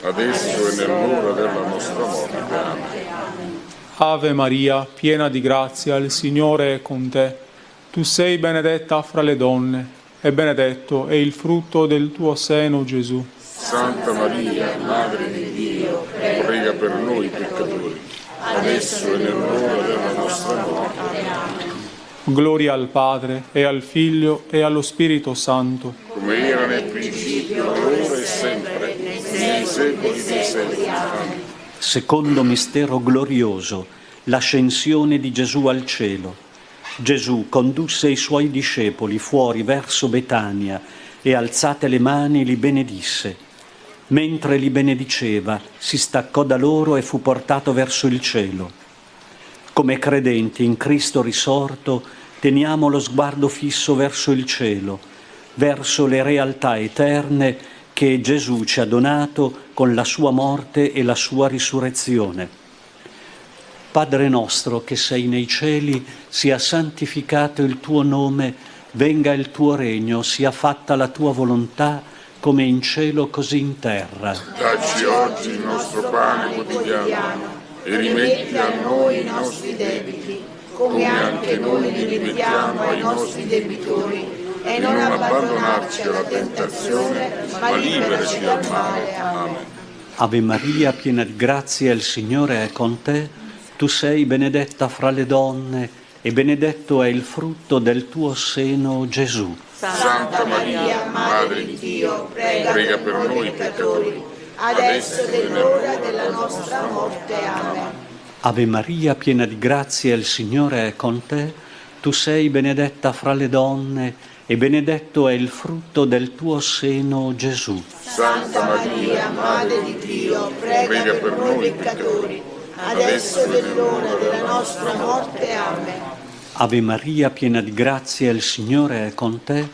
adesso e nell'ora della nostra morte. Amen. Ave Maria, piena di grazia, il Signore è con te. Tu sei benedetta fra le donne, e benedetto è il frutto del tuo seno, Gesù. Santa Maria, Madre di Dio, prega per noi peccatori, adesso e nell'ora della nostra morte. Amen. Gloria al Padre, e al Figlio, e allo Spirito Santo. Come era nel principio, ora e sempre, nei secoli dei secoli. Amen. Secondo mistero glorioso, l'ascensione di Gesù al cielo. Gesù condusse i suoi discepoli fuori verso Betania e alzate le mani li benedisse. Mentre li benediceva, si staccò da loro e fu portato verso il cielo. Come credenti in Cristo risorto, teniamo lo sguardo fisso verso il cielo, verso le realtà eterne che Gesù ci ha donato con la sua morte e la sua risurrezione. Padre nostro che sei nei cieli, sia santificato il tuo nome, venga il tuo regno, sia fatta la tua volontà, come in cielo così in terra. Dacci oggi il nostro pane quotidiano e rimetti a noi i nostri debiti, come anche noi li rimettiamo ai nostri debitori, e non abbandonarci alla tentazione, ma liberaci dal male. Amen. Ave Maria, piena di grazia, il Signore è con te. Tu sei benedetta fra le donne, e benedetto è il frutto del tuo seno, Gesù. Santa Maria, Madre di Dio, prega per noi peccatori, adesso e nell'ora della nostra morte. Amen. Ave Maria, piena di grazia, il Signore è con te. Tu sei benedetta fra le donne, e benedetto è il frutto del tuo seno, Gesù. Santa Maria, Madre di Dio, prega per noi peccatori, adesso è l'ora della nostra morte. Amen. Ave Maria, piena di grazia, il Signore è con te.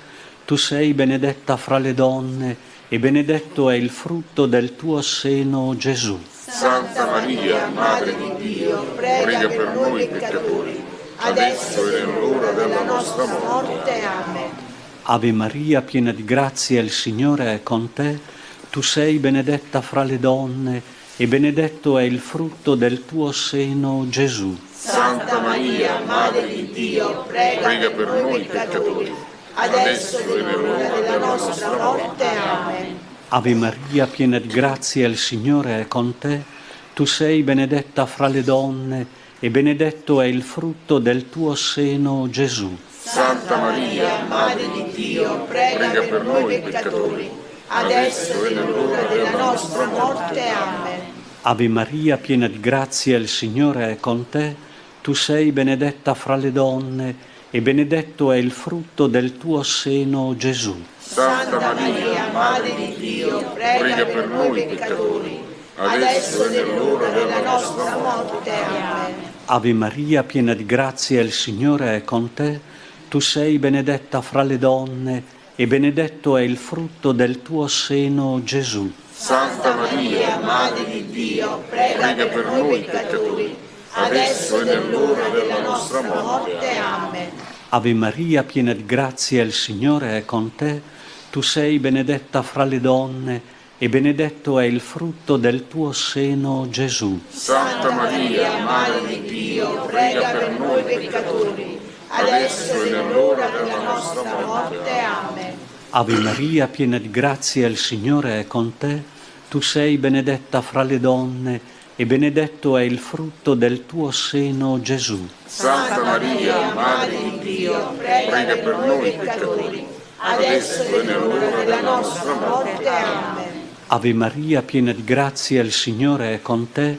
Tu sei benedetta fra le donne e benedetto è il frutto del tuo seno, Gesù. Santa Maria, Madre di Dio, prega per noi peccatori, adesso è l'ora della nostra morte. Amen. Ave Maria, piena di grazia, il Signore è con te. Tu sei benedetta fra le donne e benedetto è il frutto del tuo seno, Gesù. Santa Maria, Madre di Dio, prega per noi peccatori, adesso è l'ora della nostra morte. Amen. Ave Maria, piena di grazia, il Signore è con te. Tu sei benedetta fra le donne e benedetto è il frutto del tuo seno, Gesù. Santa Maria, Madre di Dio, prega per noi peccatori, adesso è l'ora della nostra morte. Amen. Ave Maria, piena di grazia, il Signore è con te. Tu sei benedetta fra le donne e benedetto è il frutto del tuo seno, Gesù. Santa Maria, Madre di Dio, prega per noi peccatori, adesso è l'ora della nostra morte. Amen. Ave Maria, piena di grazia, il Signore è con te. Tu sei benedetta fra le donne e benedetto è il frutto del tuo seno, Gesù. Santa Maria, Madre di Dio, prega per noi peccatori, adesso è l'ora della nostra morte. Amen. Ave Maria, piena di grazia, il Signore è con te. Tu sei benedetta fra le donne e benedetto è il frutto del tuo seno, Gesù. Santa Maria, Madre di Dio, prega per noi peccatori, adesso è l'ora della nostra morte. Amen. Ave Maria, piena di grazia, il Signore è con te. Tu sei benedetta fra le donne e benedetto è il frutto del tuo seno, Gesù. Santa Maria, Madre di Dio, prega per noi peccatori, adesso è l'ora della nostra morte. Amen. Ave Maria, piena di grazia, il Signore è con te.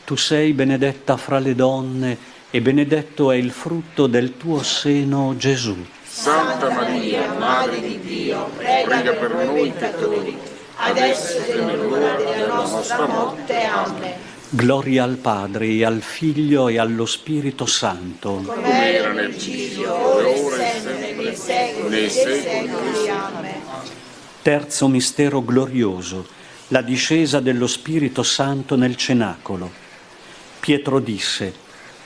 Tu sei benedetta fra le donne e benedetto è il frutto del tuo seno, Gesù. Santa Maria, Madre di Dio, prega per noi peccatori, adesso è l'ora della nostra morte. Amen. Gloria al Padre, e al Figlio e allo Spirito Santo. Come era nel principio, ora e sempre, nei secoli dei secoli. Amen. Terzo mistero glorioso, la discesa dello Spirito Santo nel cenacolo. Pietro disse: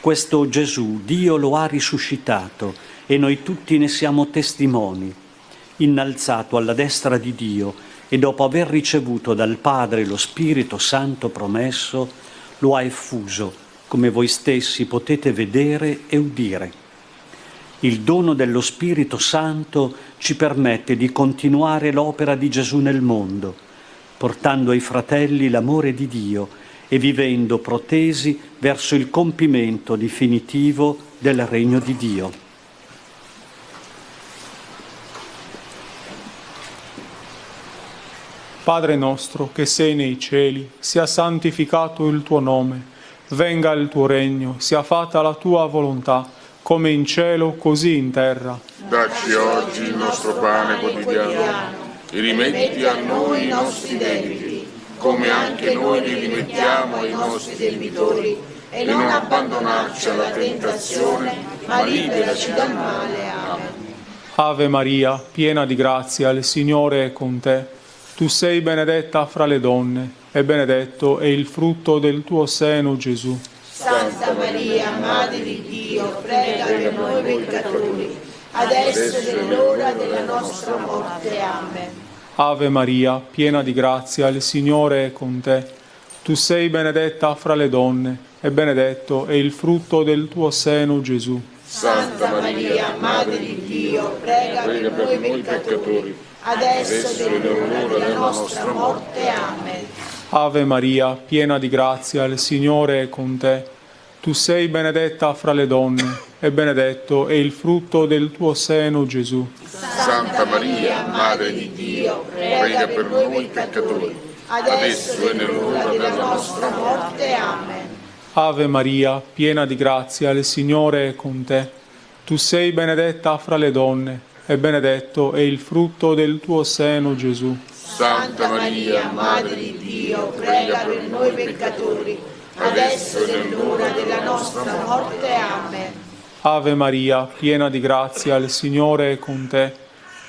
questo Gesù Dio lo ha risuscitato e noi tutti ne siamo testimoni. Innalzato alla destra di Dio e dopo aver ricevuto dal Padre lo Spirito Santo promesso, lo ha effuso, come voi stessi potete vedere e udire. Il dono dello Spirito Santo ci permette di continuare l'opera di Gesù nel mondo, portando ai fratelli l'amore di Dio e vivendo protesi verso il compimento definitivo del regno di Dio. Padre nostro che sei nei cieli, sia santificato il tuo nome, venga il tuo regno, sia fatta la tua volontà, come in cielo così in terra. Dacci oggi il nostro pane quotidiano e rimetti a noi i nostri debiti, come anche noi li rimettiamo ai nostri debitori, e non abbandonarci alla tentazione, ma liberaci dal male. Amen. Ave Maria, piena di grazia, il Signore è con te. Tu sei benedetta fra le donne, e benedetto è il frutto del tuo seno, Gesù. Santa Maria, Madre di Dio, prega per noi peccatori, adesso è l'ora della nostra morte. Amen. Ave Maria, piena di grazia, il Signore è con te. Tu sei benedetta fra le donne, e benedetto è il frutto del tuo seno, Gesù. Santa Maria, Madre di Dio, prega per noi peccatori, adesso è l'ora della nostra morte. Amen. Ave Maria, piena di grazia, il Signore è con te. Tu sei benedetta fra le donne, e benedetto è il frutto del tuo seno, Gesù. Santa Maria, Madre di Dio, prega per noi peccatori, adesso è l'ora della nostra morte. Amen. Ave Maria, piena di grazia, il Signore è con te. Tu sei benedetta fra le donne, e benedetto è il frutto del tuo seno, Gesù. Santa Maria, Madre di Dio, prega per noi peccatori, adesso e nell'ora della nostra morte. Amen. Ave Maria, piena di grazia, il Signore è con te.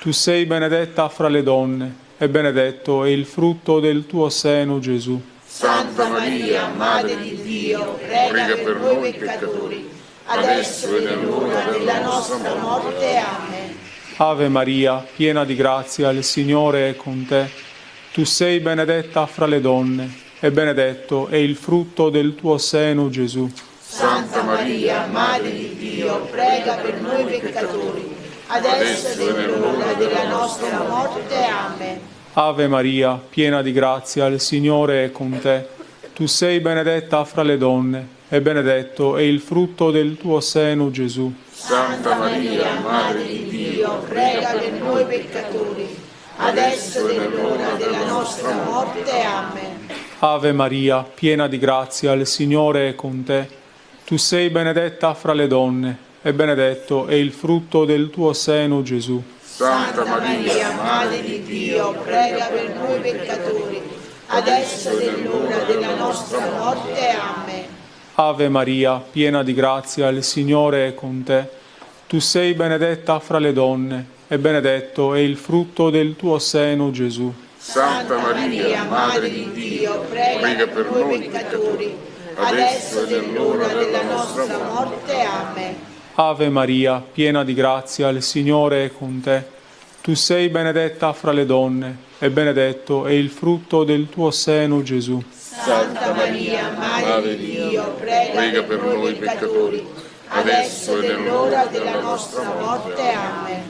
Tu sei benedetta fra le donne, e benedetto è il frutto del tuo seno, Gesù. Santa Maria, Madre di Dio, prega per noi peccatori, adesso e nell'ora della nostra morte. Amen. Ave Maria, piena di grazia, il Signore è con te. Tu sei benedetta fra le donne, e benedetto è il frutto del tuo seno, Gesù. Santa Maria, Madre di Dio, prega per noi peccatori, adesso e nell'ora della nostra morte. Amen. Ave Maria, piena di grazia, il Signore è con te. Tu sei benedetta fra le donne, e benedetto è il frutto del tuo seno, Gesù. Santa Maria, Madre di Dio, prega per noi peccatori, adesso e nell'ora della nostra morte. Amen. Ave Maria, piena di grazia, il Signore è con te. Tu sei benedetta fra le donne, e benedetto è il frutto del tuo seno, Gesù. Santa Maria, Madre di Dio, prega per noi peccatori, adesso e nell'ora della nostra morte. Amen. Ave Maria, piena di grazia, il Signore è con te. Tu sei benedetta fra le donne, e benedetto è il frutto del tuo seno, Gesù. Santa Maria, Madre di Dio, prega per noi peccatori, adesso e nell'ora della nostra morte. Amen. Ave Maria, piena di grazia, il Signore è con te. Tu sei benedetta fra le donne, e benedetto è il frutto del tuo seno, Gesù. Santa Maria, Madre di Dio, prega per noi peccatori, adesso e nell'ora della nostra morte. Amen.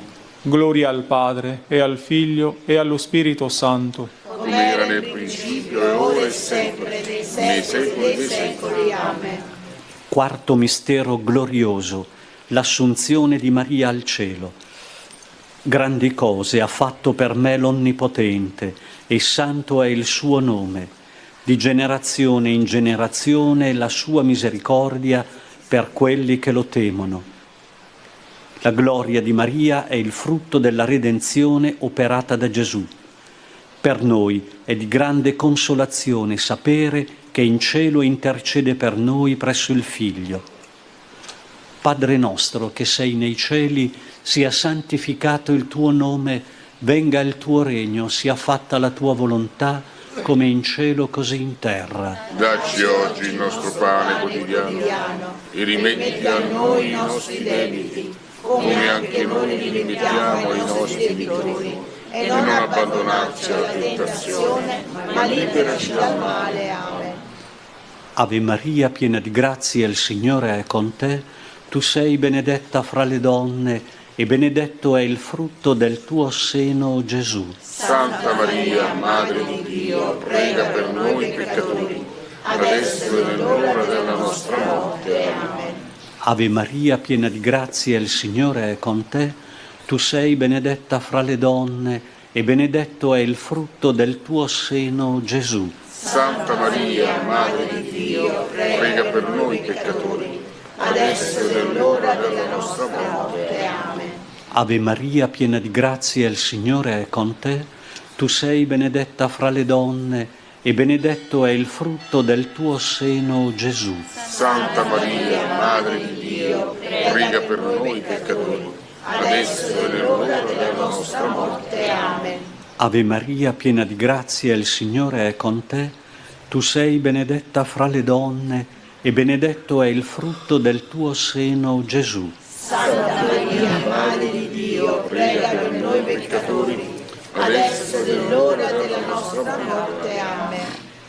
Gloria al Padre, e al Figlio, e allo Spirito Santo. Come era nel principio, e ora e sempre, nei secoli dei secoli. Amen. Quarto mistero glorioso, l'Assunzione di Maria al cielo. Grandi cose ha fatto per me l'Onnipotente, e santo è il suo nome. Di generazione in generazione la sua misericordia per quelli che lo temono. La gloria di Maria è il frutto della redenzione operata da Gesù. Per noi è di grande consolazione sapere che in cielo intercede per noi presso il Figlio. Padre nostro che sei nei cieli, sia santificato il tuo nome, venga il tuo regno, sia fatta la tua volontà, come in cielo così in terra. Dacci oggi il nostro pane quotidiano e rimetti a noi i nostri debiti, come anche noi li rimettiamo ai nostri debitori, e non abbandonarci alla tentazione, ma liberaci dal male. Amen. Ave Maria, piena di grazia, il Signore è con te. Tu sei benedetta fra le donne, e benedetto è il frutto del tuo seno, Gesù. Santa Maria, Madre di Dio, prega per noi peccatori, adesso e nell'ora della nostra morte. Amen. Ave Maria, piena di grazia, il Signore è con te. Tu sei benedetta fra le donne, e benedetto è il frutto del tuo seno, Gesù. Santa Maria, Madre di Dio, prega per noi peccatori, adesso e nell'ora della nostra morte. Amen. Ave Maria, piena di grazia, il Signore è con te. Tu sei benedetta fra le donne, e benedetto è il frutto del tuo seno, Gesù. Santa Maria, Madre di Dio, prega per noi peccatori, adesso e nell'ora della nostra morte. Amen. Ave Maria, piena di grazia, il Signore è con te. Tu sei benedetta fra le donne, e benedetto è il frutto del tuo seno, Gesù. Santa Maria, Madre di Dio, prega per noi peccatori, adesso e nell'ora della nostra morte. Amen.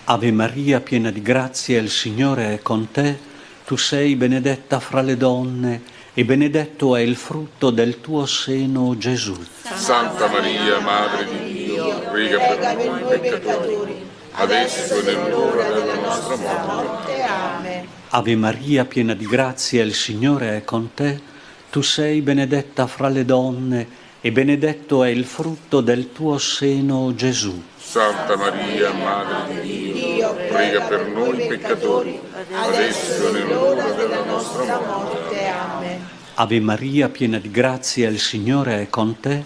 Ave Maria, piena di grazia, il Signore è con te. Tu sei benedetta fra le donne, e benedetto è il frutto del tuo seno, Gesù. Santa Maria, Madre di Dio, prega per noi peccatori, adesso e nell'ora della nostra morte. Amen. Ave Maria, piena di grazia, il Signore è con te. Tu sei benedetta fra le donne, e benedetto è il frutto del tuo seno, Gesù. Santa Maria, Madre di Dio, prega per noi peccatori, adesso e nell'ora della nostra morte. Amen. Ave Maria, piena di grazia, il Signore è con te.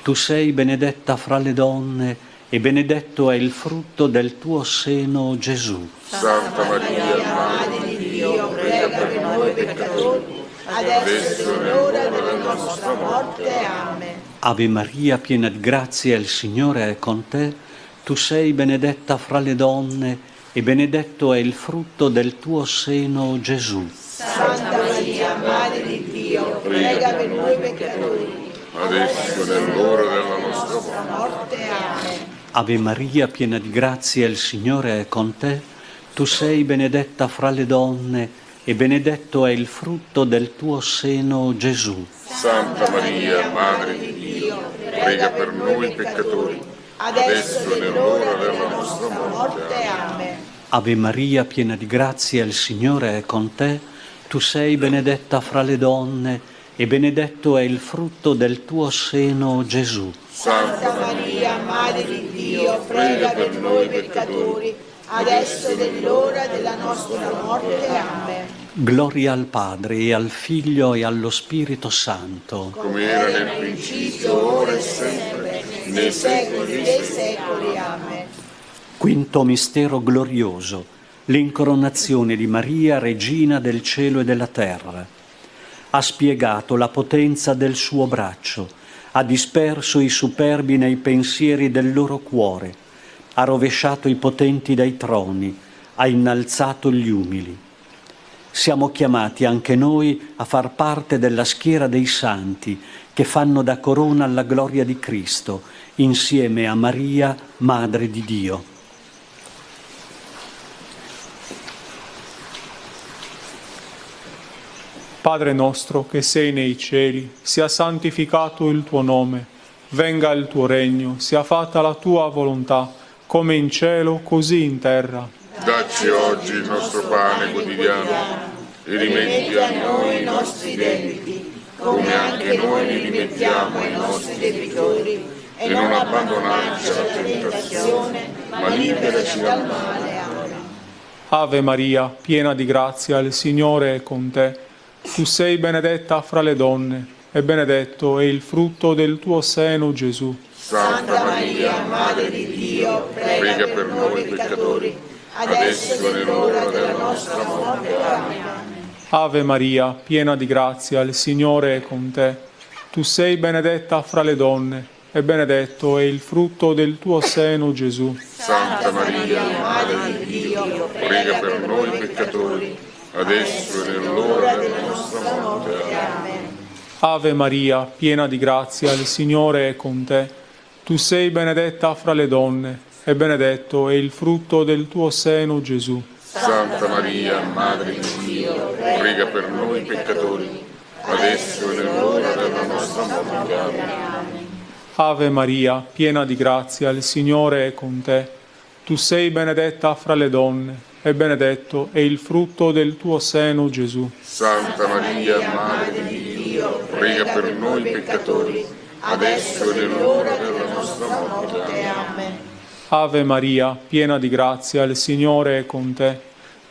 Tu sei benedetta fra le donne e benedetto è il frutto del tuo seno, Gesù. Santa Maria, Madre di Dio, prega per noi peccatori, adesso è l'ora della nostra morte. Amen. Ave Maria, piena di grazia, il Signore è con te. Tu sei benedetta fra le donne e benedetto è il frutto del tuo seno, Gesù. Santa Maria, Madre di Dio, prega per noi peccatori, adesso è l'ora della nostra morte. Amen. Ave Maria, piena di grazia, il Signore è con te. Tu sei benedetta fra le donne e benedetto è il frutto del tuo seno, Gesù. Santa Maria, Madre di Dio, prega per noi peccatori, adesso è l'ora della nostra morte. Amen. Ave Maria, piena di grazia, il Signore è con te. Tu sei benedetta fra le donne e benedetto è il frutto del tuo seno, Gesù. Santa Maria, Madre di Dio, prega per noi peccatori, adesso è l'ora della nostra morte. Amen. Gloria al Padre e al Figlio e allo Spirito Santo. Come era nel principio, ora e sempre, nei secoli dei secoli. Amen. Quinto mistero glorioso, l'incoronazione di Maria, Regina del cielo e della terra. Ha spiegato la potenza del suo braccio, ha disperso i superbi nei pensieri del loro cuore, ha rovesciato i potenti dai troni, ha innalzato gli umili. Siamo chiamati anche noi a far parte della schiera dei santi che fanno da corona alla gloria di Cristo, insieme a Maria, Madre di Dio. Padre nostro che sei nei cieli, sia santificato il tuo nome, venga il tuo regno, sia fatta la tua volontà, come in cielo, così in terra. Dacci oggi il nostro pane quotidiano e rimetti a noi i nostri debiti, come anche noi li rimettiamo ai nostri debitori, e non abbandonarci alla tentazione, ma liberaci dal male. Amen. Ave Maria, piena di grazia, il Signore è con te. Tu sei benedetta fra le donne, e benedetto è il frutto del tuo seno, Gesù. Santa Maria, Madre di Dio, prega per noi peccatori, adesso è l'ora della nostra morte. Amen. Ave Maria, piena di grazia, il Signore è con te. Tu sei benedetta fra le donne, e benedetto è il frutto del tuo seno, Gesù. Santa Maria, Madre di Dio, prega per noi peccatori, adesso è l'ora della nostra morte. Amen. Ave Maria, piena di grazia, il Signore è con te. Tu sei benedetta fra le donne, e benedetto è il frutto del tuo seno, Gesù. Santa Maria, Madre di Dio, prega per noi peccatori, adesso è l'ora della nostra morte. Amen. Ave Maria, piena di grazia, il Signore è con te. Tu sei benedetta fra le donne, e benedetto è il frutto del tuo seno, Gesù. Santa Maria, Madre di Dio, prega per noi peccatori, adesso è l'ora della nostra morte. Amen. Ave Maria, piena di grazia, il Signore è con te.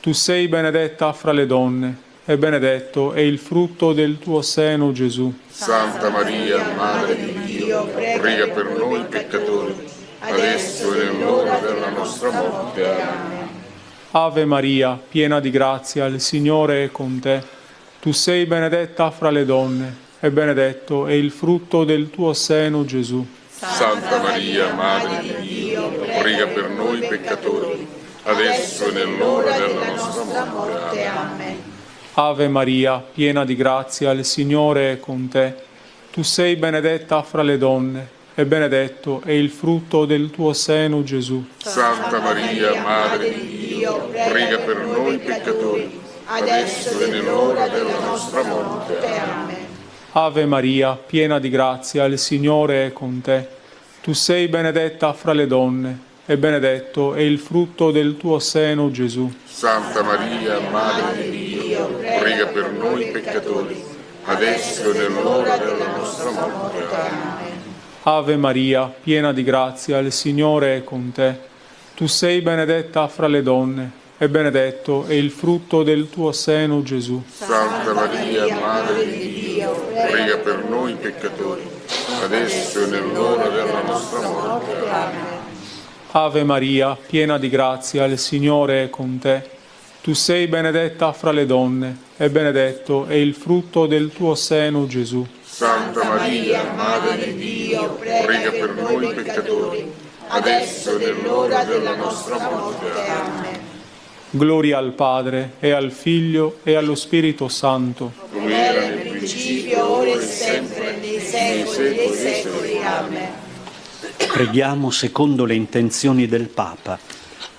Tu sei benedetta fra le donne, e benedetto è il frutto del tuo seno, Gesù. Santa Maria, Madre di Dio, prega per noi peccatori, adesso è l'ora della nostra morte. Amen. Ave Maria, piena di grazia, il Signore è con te. Tu sei benedetta fra le donne, e benedetto è il frutto del tuo seno, Gesù. Santa Maria, Madre di Dio, prega per noi peccatori, adesso è l'ora della nostra morte. Amen. Ave Maria, piena di grazia, il Signore è con te. Tu sei benedetta fra le donne, e benedetto è il frutto del tuo seno, Gesù. Santa Maria, Madre di Dio, prega per noi peccatori, adesso è l'ora della nostra morte. Amen. Ave Maria, piena di grazia, il Signore è con te. Tu sei benedetta fra le donne, e benedetto è il frutto del tuo seno, Gesù. Santa Maria, Madre di Dio, prega per noi peccatori, adesso è l'ora della nostra morte. Amen. Ave Maria, piena di grazia, il Signore è con te. Tu sei benedetta fra le donne, e benedetto è il frutto del tuo seno, Gesù. Santa Maria, Madre di Dio, prega per noi peccatori, adesso e nell'ora della nostra morte. Amen. Ave Maria, piena di grazia, il Signore è con te. Tu sei benedetta fra le donne, e benedetto è il frutto del tuo seno, Gesù. Santa Maria, Madre di Dio, prega per noi peccatori, adesso e nell'ora della nostra morte. Amen. Gloria al Padre, e al Figlio, e allo Spirito Santo. Come era nel principio, ora e sempre, nei secoli dei secoli. Amen. Preghiamo secondo le intenzioni del Papa.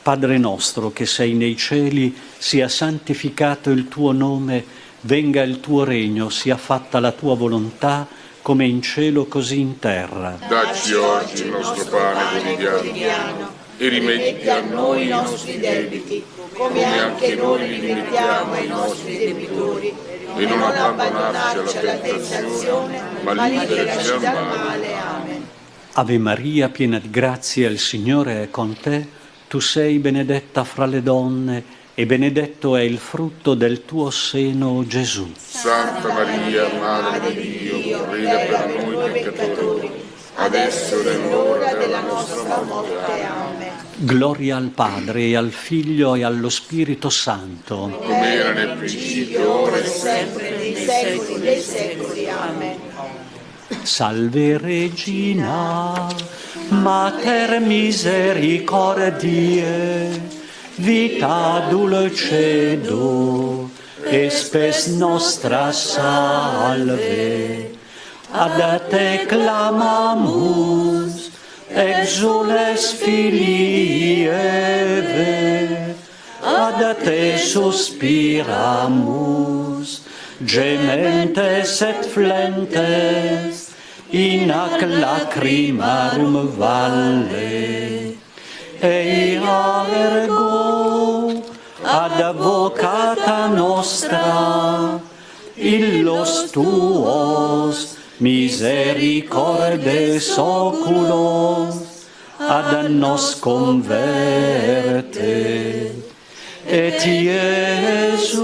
Padre nostro che sei nei cieli, sia santificato il tuo nome, venga il tuo regno, sia fatta la tua volontà, come in cielo così in terra. Dacci oggi il nostro pane quotidiano e rimetti a noi i nostri debiti, come anche noi li rimettiamo ai nostri debitori, e non abbandonarci alla tentazione, ma liberaci dal male. Amen. Ave Maria, piena di grazia, il Signore è con te. Tu sei benedetta fra le donne e benedetto è il frutto del tuo seno, Gesù. Santa Maria, Madre di Dio, prega per noi peccatori, adesso è l'ora della nostra morte. Amen. Gloria al Padre e al Figlio e allo Spirito Santo. Come era nel principio, ora e sempre, nei secoli dei secoli. Amen. Salve Regina, Mater misericordiae, vita dulcedo, e spes nostra salve. Ad te clamamus, exules filii Eve, ad te suspiramus, gementes et flentes, in ac lacrimarum valle. Eia ergo ad advocata nostra, illos tuos misericordes oculos ad nos converte. Et Iesum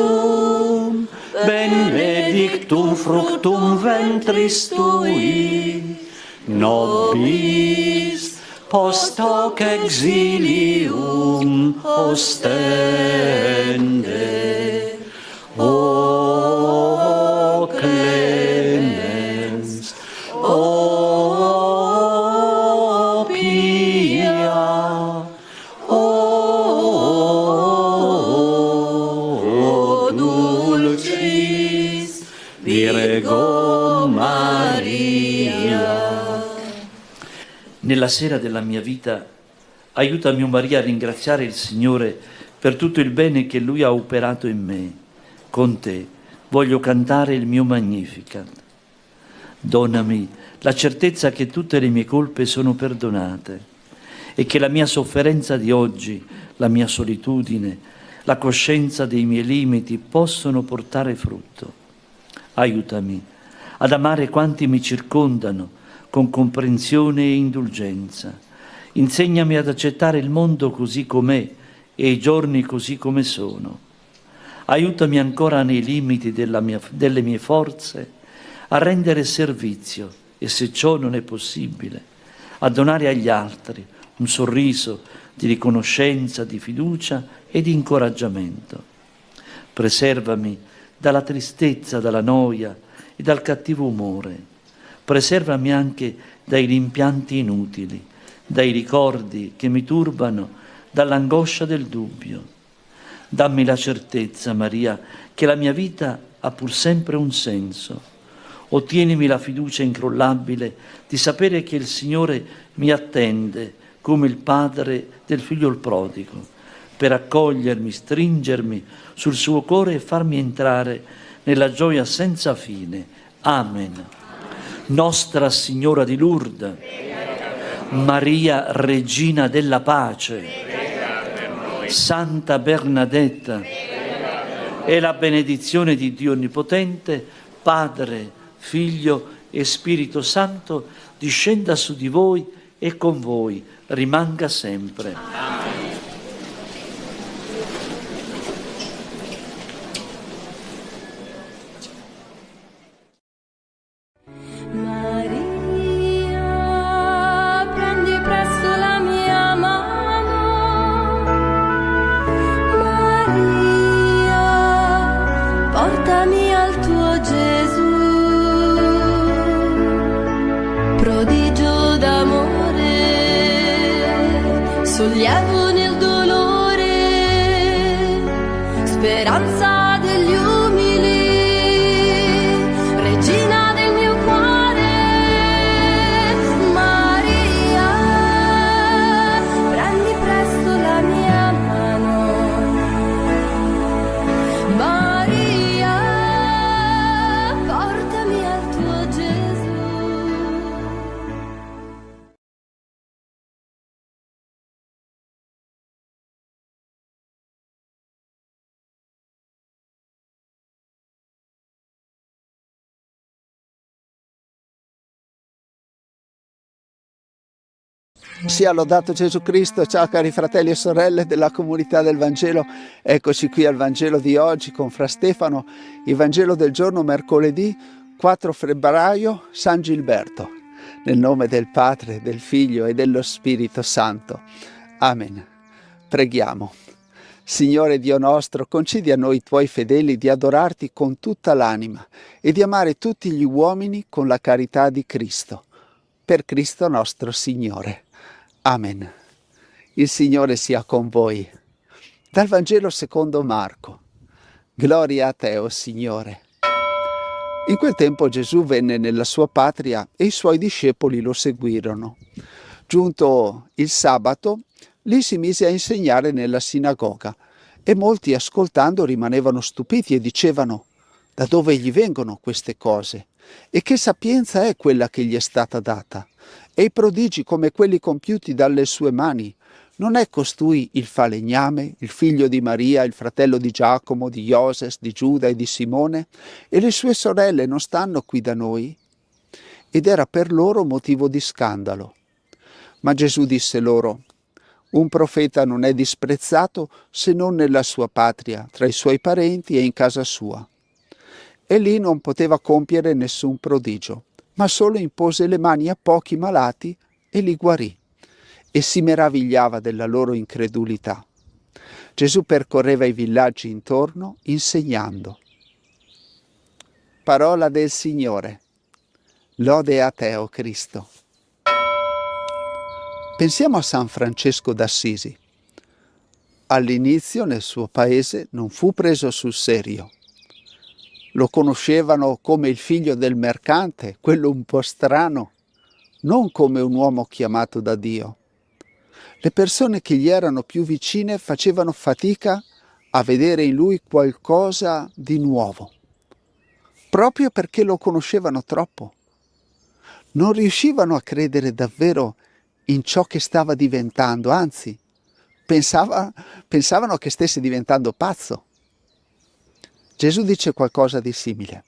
benedictum fructum ventris tui, nobis post hoc exilium ostende. O clemens, o pia, o dulcis Virgo Maria. Nella sera della mia vita, aiutami, o Maria, a ringraziare il Signore per tutto il bene che Lui ha operato in me. Con te voglio cantare il mio Magnificat. Donami la certezza che tutte le mie colpe sono perdonate e che la mia sofferenza di oggi, la mia solitudine, la coscienza dei miei limiti possono portare frutto. Aiutami ad amare quanti mi circondano con comprensione e indulgenza. Insegnami ad accettare il mondo così com'è e i giorni così come sono. Aiutami ancora nei limiti delle mie forze a rendere servizio e, se ciò non è possibile, a donare agli altri un sorriso di riconoscenza, di fiducia e di incoraggiamento. Preservami dalla tristezza, dalla noia e dal cattivo umore. Preservami anche dai rimpianti inutili, dai ricordi che mi turbano, dall'angoscia del dubbio. Dammi la certezza, Maria, che la mia vita ha pur sempre un senso. Ottienimi la fiducia incrollabile di sapere che il Signore mi attende come il padre del figlio prodigo, per accogliermi, stringermi sul suo cuore e farmi entrare nella gioia senza fine. Amen. Nostra Signora di Lourdes, Maria Regina della Pace, Santa Bernadetta, e la benedizione di Dio Onnipotente, Padre, Figlio e Spirito Santo, discenda su di voi e con voi rimanga sempre. Amen. speranza degli umili, regina del mio cuore, Maria, prendi presto la mia mano, Maria, portami al tuo Gesù. Sia lodato Gesù Cristo. Ciao cari fratelli e sorelle della comunità del Vangelo, eccoci qui al Vangelo di oggi con Fra Stefano, il Vangelo del giorno mercoledì 4 febbraio, San Gilberto, nel nome del Padre, del Figlio e dello Spirito Santo. Amen. Preghiamo. Signore Dio nostro, concedi a noi tuoi fedeli di adorarti con tutta l'anima e di amare tutti gli uomini con la carità di Cristo. Per Cristo nostro Signore. Amen. Il Signore sia con voi. Dal Vangelo secondo Marco. Gloria a te, o Signore. In quel tempo Gesù venne nella sua patria e i suoi discepoli lo seguirono. Giunto il sabato, lì si mise a insegnare nella sinagoga e molti ascoltando rimanevano stupiti e dicevano: da dove gli vengono queste cose? E che sapienza è quella che gli è stata data? E i prodigi come quelli compiuti dalle sue mani? Non è costui il falegname, il figlio di Maria, il fratello di Giacomo, di Ioses, di Giuda e di Simone? E le sue sorelle non stanno qui da noi? Ed era per loro motivo di scandalo. Ma Gesù disse loro: un profeta non è disprezzato se non nella sua patria, tra i suoi parenti e in casa sua. E lì non poteva compiere nessun prodigio, ma solo impose le mani a pochi malati e li guarì, e si meravigliava della loro incredulità. Gesù percorreva i villaggi intorno insegnando. Parola del Signore. Lode a te, o Cristo. Pensiamo a San Francesco d'Assisi. All'inizio nel suo paese non fu preso sul serio. Lo conoscevano come il figlio del mercante, quello un po' strano, non come un uomo chiamato da Dio. Le persone che gli erano più vicine facevano fatica a vedere in lui qualcosa di nuovo, proprio perché lo conoscevano troppo. Non riuscivano a credere davvero in ciò che stava diventando, anzi, pensavano che stesse diventando pazzo. Gesù dice qualcosa di simile.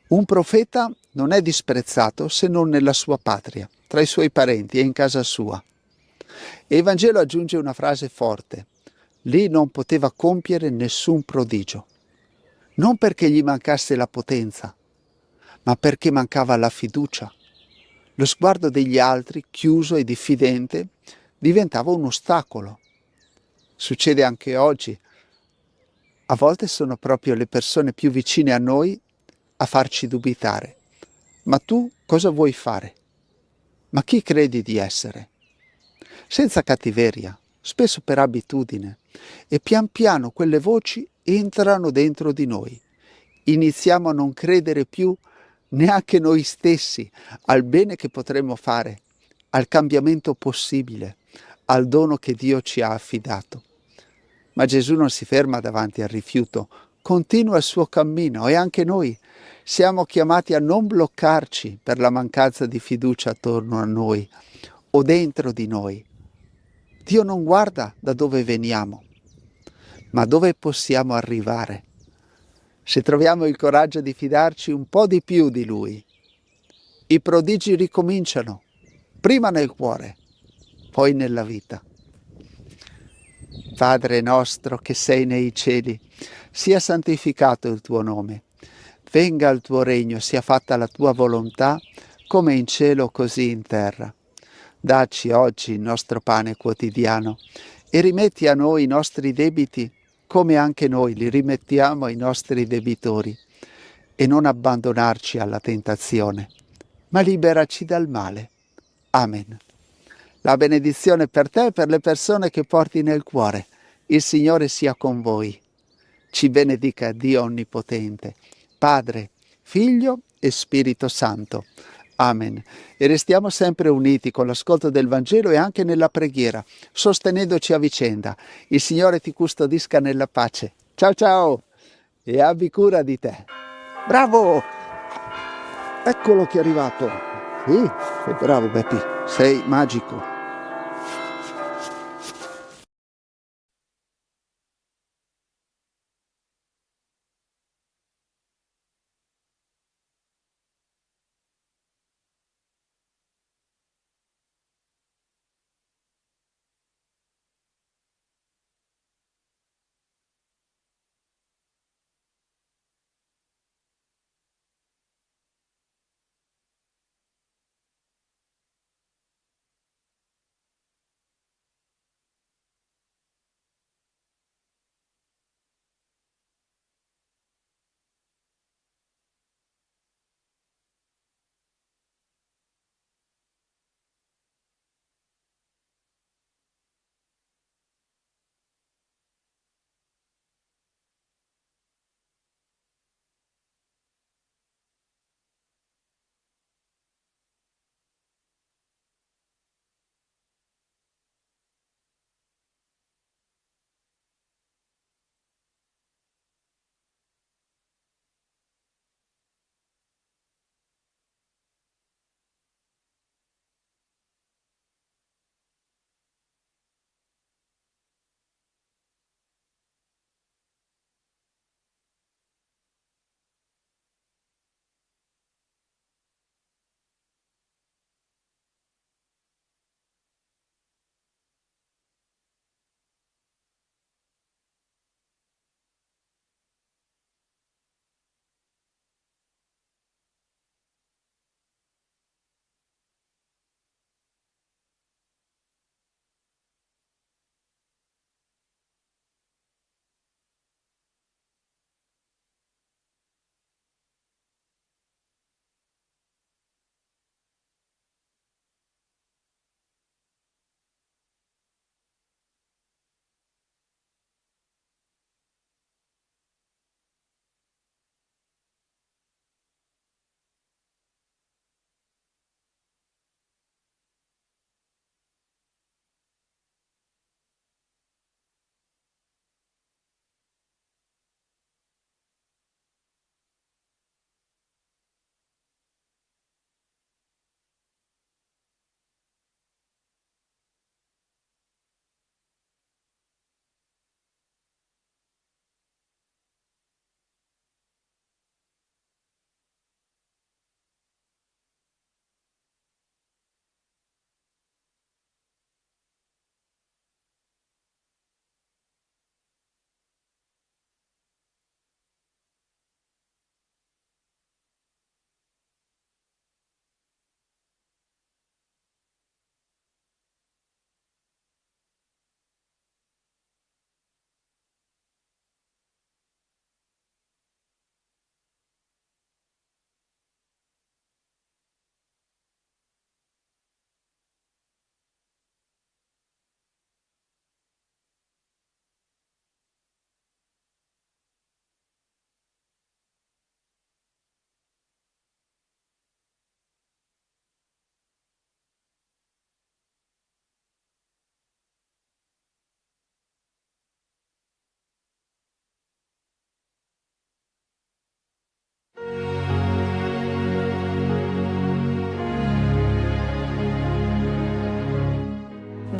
Un profeta non è disprezzato se non nella sua patria, tra i suoi parenti e in casa sua. E il Vangelo aggiunge una frase forte. Lì non poteva compiere nessun prodigio. Non perché gli mancasse la potenza, ma perché mancava la fiducia. Lo sguardo degli altri, chiuso e diffidente, diventava un ostacolo. Succede anche oggi. A volte sono proprio le persone più vicine a noi a farci dubitare. Ma tu cosa vuoi fare? Ma chi credi di essere? Senza cattiveria, spesso per abitudine, e pian piano quelle voci entrano dentro di noi. Iniziamo a non credere più neanche noi stessi al bene che potremmo fare, al cambiamento possibile, al dono che Dio ci ha affidato. Ma Gesù non si ferma davanti al rifiuto, continua il suo cammino e anche noi siamo chiamati a non bloccarci per la mancanza di fiducia attorno a noi o dentro di noi. Dio non guarda da dove veniamo, ma dove possiamo arrivare. Se troviamo il coraggio di fidarci un po' di più di Lui, i prodigi ricominciano, prima nel cuore, poi nella vita. Padre nostro che sei nei cieli, sia santificato il tuo nome. Venga il tuo regno, sia fatta la tua volontà, come in cielo così in terra. Dacci oggi il nostro pane quotidiano e rimetti a noi i nostri debiti, come anche noi li rimettiamo ai nostri debitori. E non abbandonarci alla tentazione, ma liberaci dal male. Amen. La benedizione per te e per le persone che porti nel cuore. Il Signore sia con voi. ci benedica Dio Onnipotente, Padre, Figlio e Spirito Santo. Amen. E restiamo sempre uniti con l'ascolto del Vangelo e anche nella preghiera, sostenendoci a vicenda. Il Signore ti custodisca nella pace. Ciao ciao e abbi cura di te. Bravo! Eccolo che è arrivato. Sì, sei bravo Beppi, sei magico.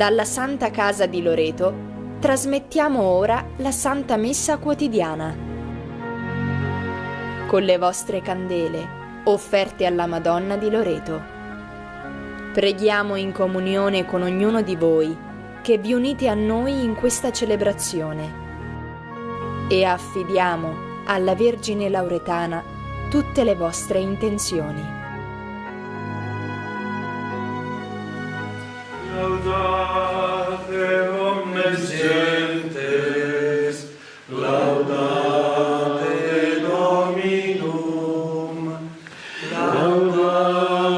Dalla Santa Casa di Loreto trasmettiamo ora la Santa Messa quotidiana. Con le vostre candele offerte alla Madonna di Loreto. Preghiamo in comunione con ognuno di voi che vi unite a noi in questa celebrazione e affidiamo alla Vergine Lauretana tutte le vostre intenzioni. Laudate omnes gentes, laudate Dominum, laudate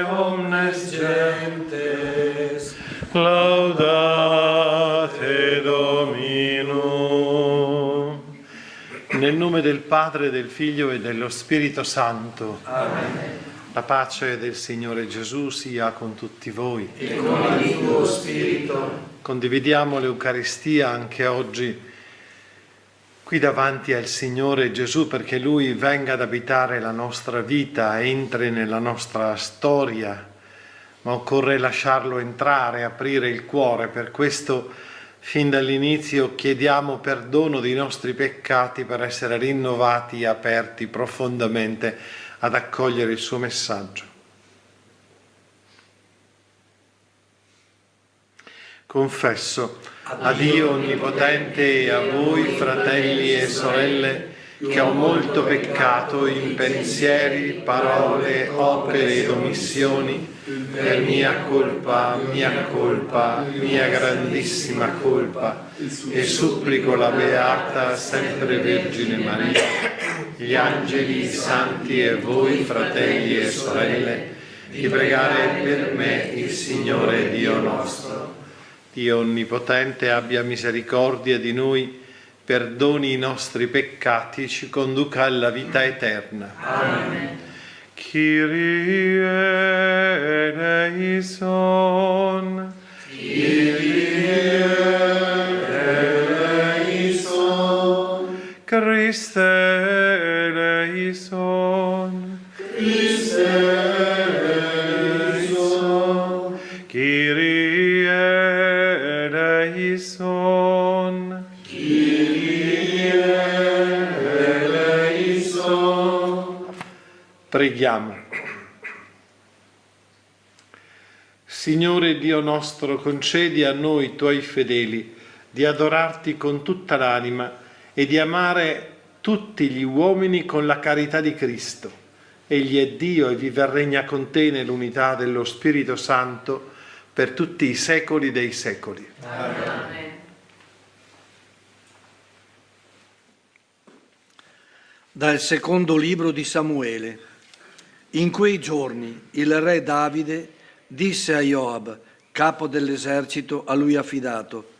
omnes gentes, laudate Dominum. Nel nome del Padre, del Figlio e dello Spirito Santo. Amen. La pace del Signore Gesù sia con tutti voi. E con il tuo spirito. Condividiamo l'Eucaristia anche oggi qui davanti al Signore Gesù, perché Lui venga ad abitare la nostra vita, entri nella nostra storia, ma occorre lasciarlo entrare, aprire il cuore. Per questo fin dall'inizio chiediamo perdono dei nostri peccati per essere rinnovati e aperti profondamente ad accogliere il suo messaggio. Confesso a Dio Onnipotente e a voi, fratelli e sorelle, che ho molto peccato in pensieri, parole, opere ed omissioni, per mia colpa, mia grandissima colpa, e supplico la Beata sempre Vergine Maria, gli angeli, i santi e voi, fratelli e sorelle, di pregare per me il Signore Dio nostro. Dio Onnipotente abbia misericordia di noi, perdoni i nostri peccati, ci conduca alla vita eterna. Amen. Kyrie eleison. Kyrie eleison. Christe eleison. Christe eleison. Kyrie eleison. Preghiamo. Signore Dio nostro, concedi a noi, tuoi fedeli, di adorarti con tutta l'anima e di amare tutti gli uomini con la carità di Cristo. Egli è Dio e vive e regna con te nell'unità dello Spirito Santo per tutti i secoli dei secoli. Amen. Dal secondo libro di Samuele. In quei giorni il re Davide disse a Joab, capo dell'esercito a lui affidato: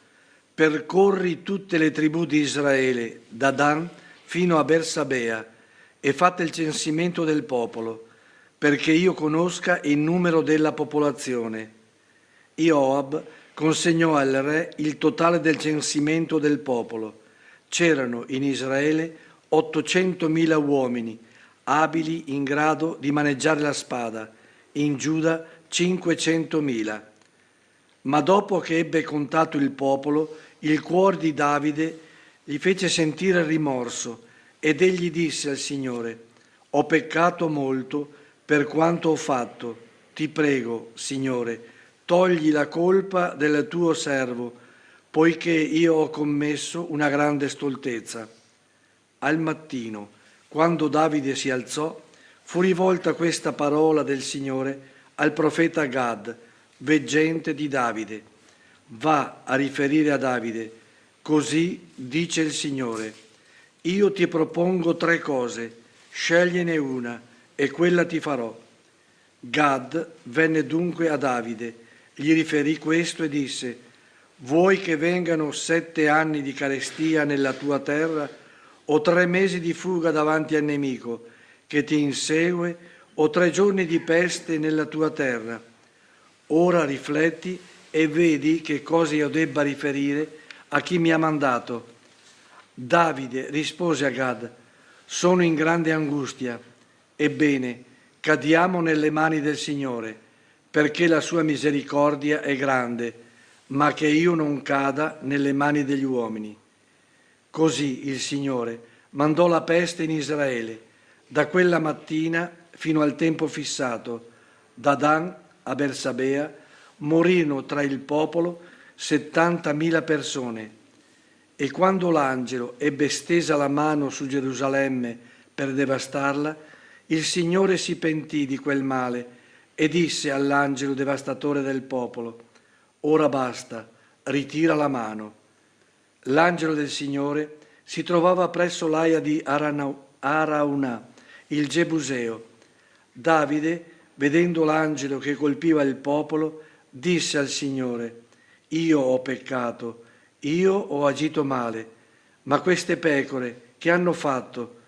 percorri tutte le tribù di Israele, da Dan fino a Bersabea, e fate il censimento del popolo, perché io conosca il numero della popolazione. Joab consegnò al re il totale del censimento del popolo. C'erano in Israele 800.000 uomini, abili in grado di maneggiare la spada, in Giuda 500.000. Ma dopo che ebbe contato il popolo, il cuore di Davide gli fece sentire rimorso, ed egli disse al Signore: ho peccato molto per quanto ho fatto. Ti prego, Signore, togli la colpa del tuo servo, poiché io ho commesso una grande stoltezza. Al mattino, quando Davide si alzò, fu rivolta questa parola del Signore al profeta Gad, veggente di Davide. Va a riferire a Davide: così dice il Signore, io ti propongo 3 cose, scegliene una e quella ti farò. Gad venne dunque a Davide, gli riferì questo e disse: vuoi che vengano 7 anni di carestia nella tua terra, o 3 mesi di fuga davanti al nemico che ti insegue, o 3 giorni di peste nella tua terra? Ora rifletti e vedi che cosa io debba riferire a chi mi ha mandato. Davide rispose a Gad: sono in grande angustia. Ebbene, cadiamo nelle mani del Signore, perché la sua misericordia è grande, ma che io non cada nelle mani degli uomini. Così il Signore mandò la peste in Israele, da quella mattina fino al tempo fissato. Da Dan a Bersabea morirono tra il popolo 70.000 persone. E quando l'angelo ebbe stesa la mano su Gerusalemme per devastarla, il Signore si pentì di quel male e disse all'angelo devastatore del popolo: ora basta, ritira la mano. L'angelo del Signore si trovava presso l'aia di Araunah, il Gebuseo. Davide, vedendo l'angelo che colpiva il popolo, disse al Signore: io ho peccato, io ho agito male. Ma queste pecore che hanno fatto?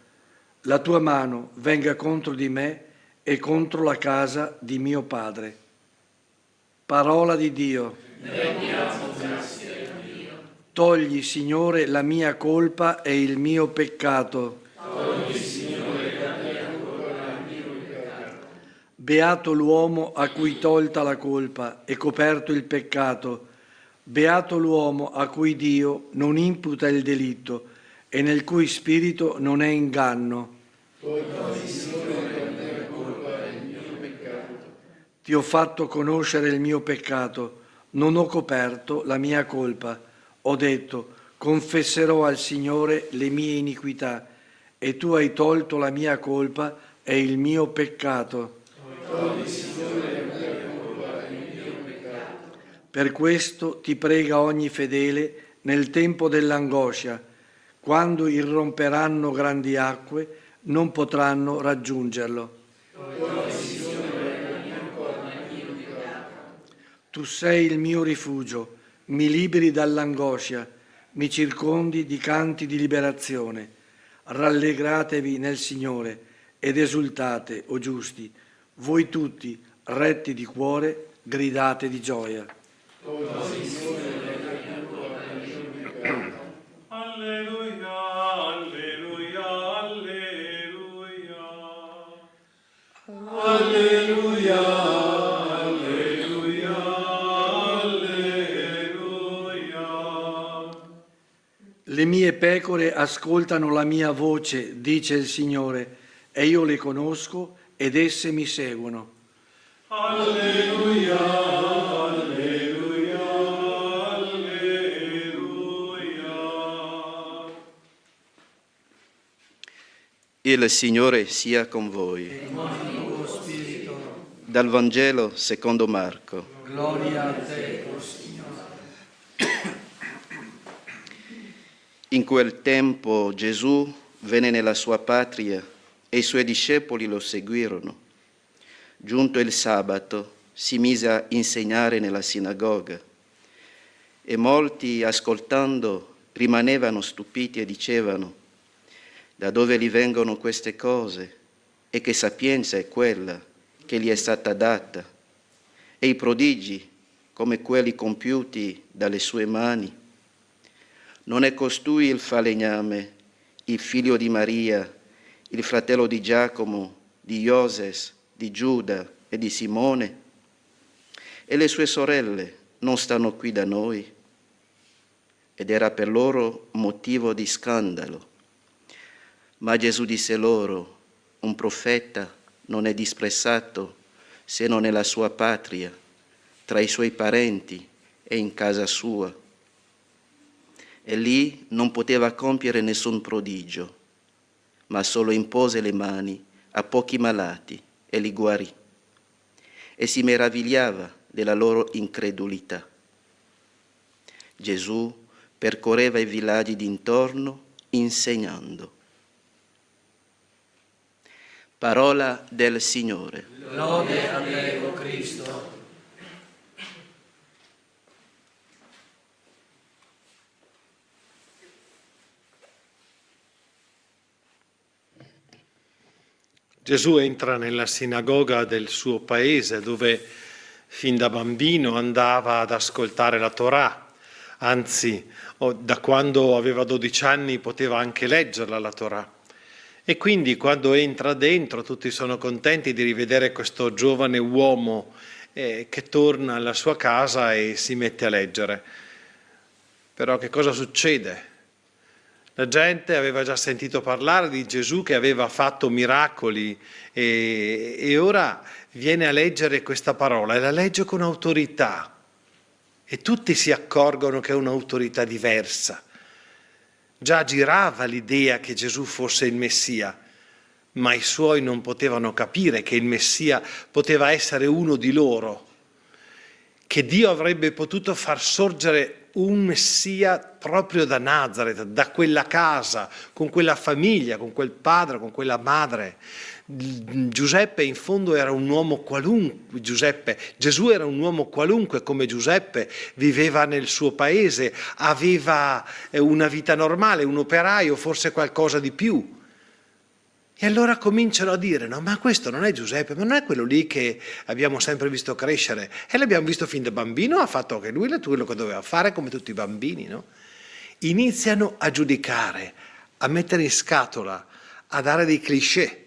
La tua mano venga contro di me e contro la casa di mio padre. Parola di Dio. Togli, Signore, la mia colpa e il mio peccato. Beato l'uomo a cui tolta la colpa e coperto il peccato. Beato l'uomo a cui Dio non imputa il delitto e nel cui spirito non è inganno. Ti ho fatto conoscere il mio peccato, non ho coperto la mia colpa. Ho detto, confesserò al Signore le mie iniquità, e tu hai tolto la mia colpa e il mio peccato. Per questo ti prega ogni fedele nel tempo dell'angoscia, quando irromperanno grandi acque, non potranno raggiungerlo. Tu sei il mio rifugio, mi liberi dall'angoscia, mi circondi di canti di liberazione. Rallegratevi nel Signore ed esultate, o giusti, voi tutti, retti di cuore, gridate di gioia. Alleluia, alleluia, alleluia. Alleluia, alleluia, alleluia. Le mie pecore ascoltano la mia voce, dice il Signore, e io le conosco ed esse mi seguono. Alleluia, alleluia, alleluia. Il Signore sia con voi. E con il tuo spirito. Dal Vangelo secondo Marco. Gloria a te, o Signore. In quel tempo Gesù venne nella sua patria e i suoi discepoli lo seguirono. Giunto il sabato, si mise a insegnare nella sinagoga e molti, ascoltando, rimanevano stupiti e dicevano: da dove gli vengono queste cose e che sapienza è quella che gli è stata data? E i prodigi come quelli compiuti dalle sue mani? Non è costui il falegname, il figlio di Maria, il fratello di Giacomo, di Ioses, di Giuda e di Simone? E le sue sorelle non stanno qui da noi? Ed era per loro motivo di scandalo. Ma Gesù disse loro: un profeta non è disprezzato se non nella sua patria, tra i suoi parenti e in casa sua. E lì non poteva compiere nessun prodigio, ma solo impose le mani a pochi malati e li guarì. E si meravigliava della loro incredulità. Gesù percorreva i villaggi d'intorno insegnando. Parola del Signore. Lode a te, o Cristo. Gesù entra nella sinagoga del suo paese, dove fin da bambino andava ad ascoltare la Torah, anzi, da quando aveva 12 anni poteva anche leggerla la Torah. E quindi quando entra dentro tutti sono contenti di rivedere questo giovane uomo che torna alla sua casa e si mette a leggere. Però che cosa succede? La gente aveva già sentito parlare di Gesù che aveva fatto miracoli e ora viene a leggere questa parola e la legge con autorità. E tutti si accorgono che è un'autorità diversa. Già girava l'idea che Gesù fosse il Messia, ma i suoi non potevano capire che il Messia poteva essere uno di loro, che Dio avrebbe potuto far sorgere un Messia proprio da Nazareth, da quella casa, con quella famiglia, con quel padre, con quella madre. Giuseppe in fondo era un uomo qualunque, Gesù era un uomo qualunque come Giuseppe, viveva nel suo paese, aveva una vita normale, un operaio, forse qualcosa di più. E allora cominciano a dire, no, ma questo non è Giuseppe, ma non è quello lì che abbiamo sempre visto crescere, e l'abbiamo visto fin da bambino, ha fatto anche lui quello che doveva fare come tutti i bambini, no? Iniziano a giudicare, a mettere in scatola, a dare dei cliché.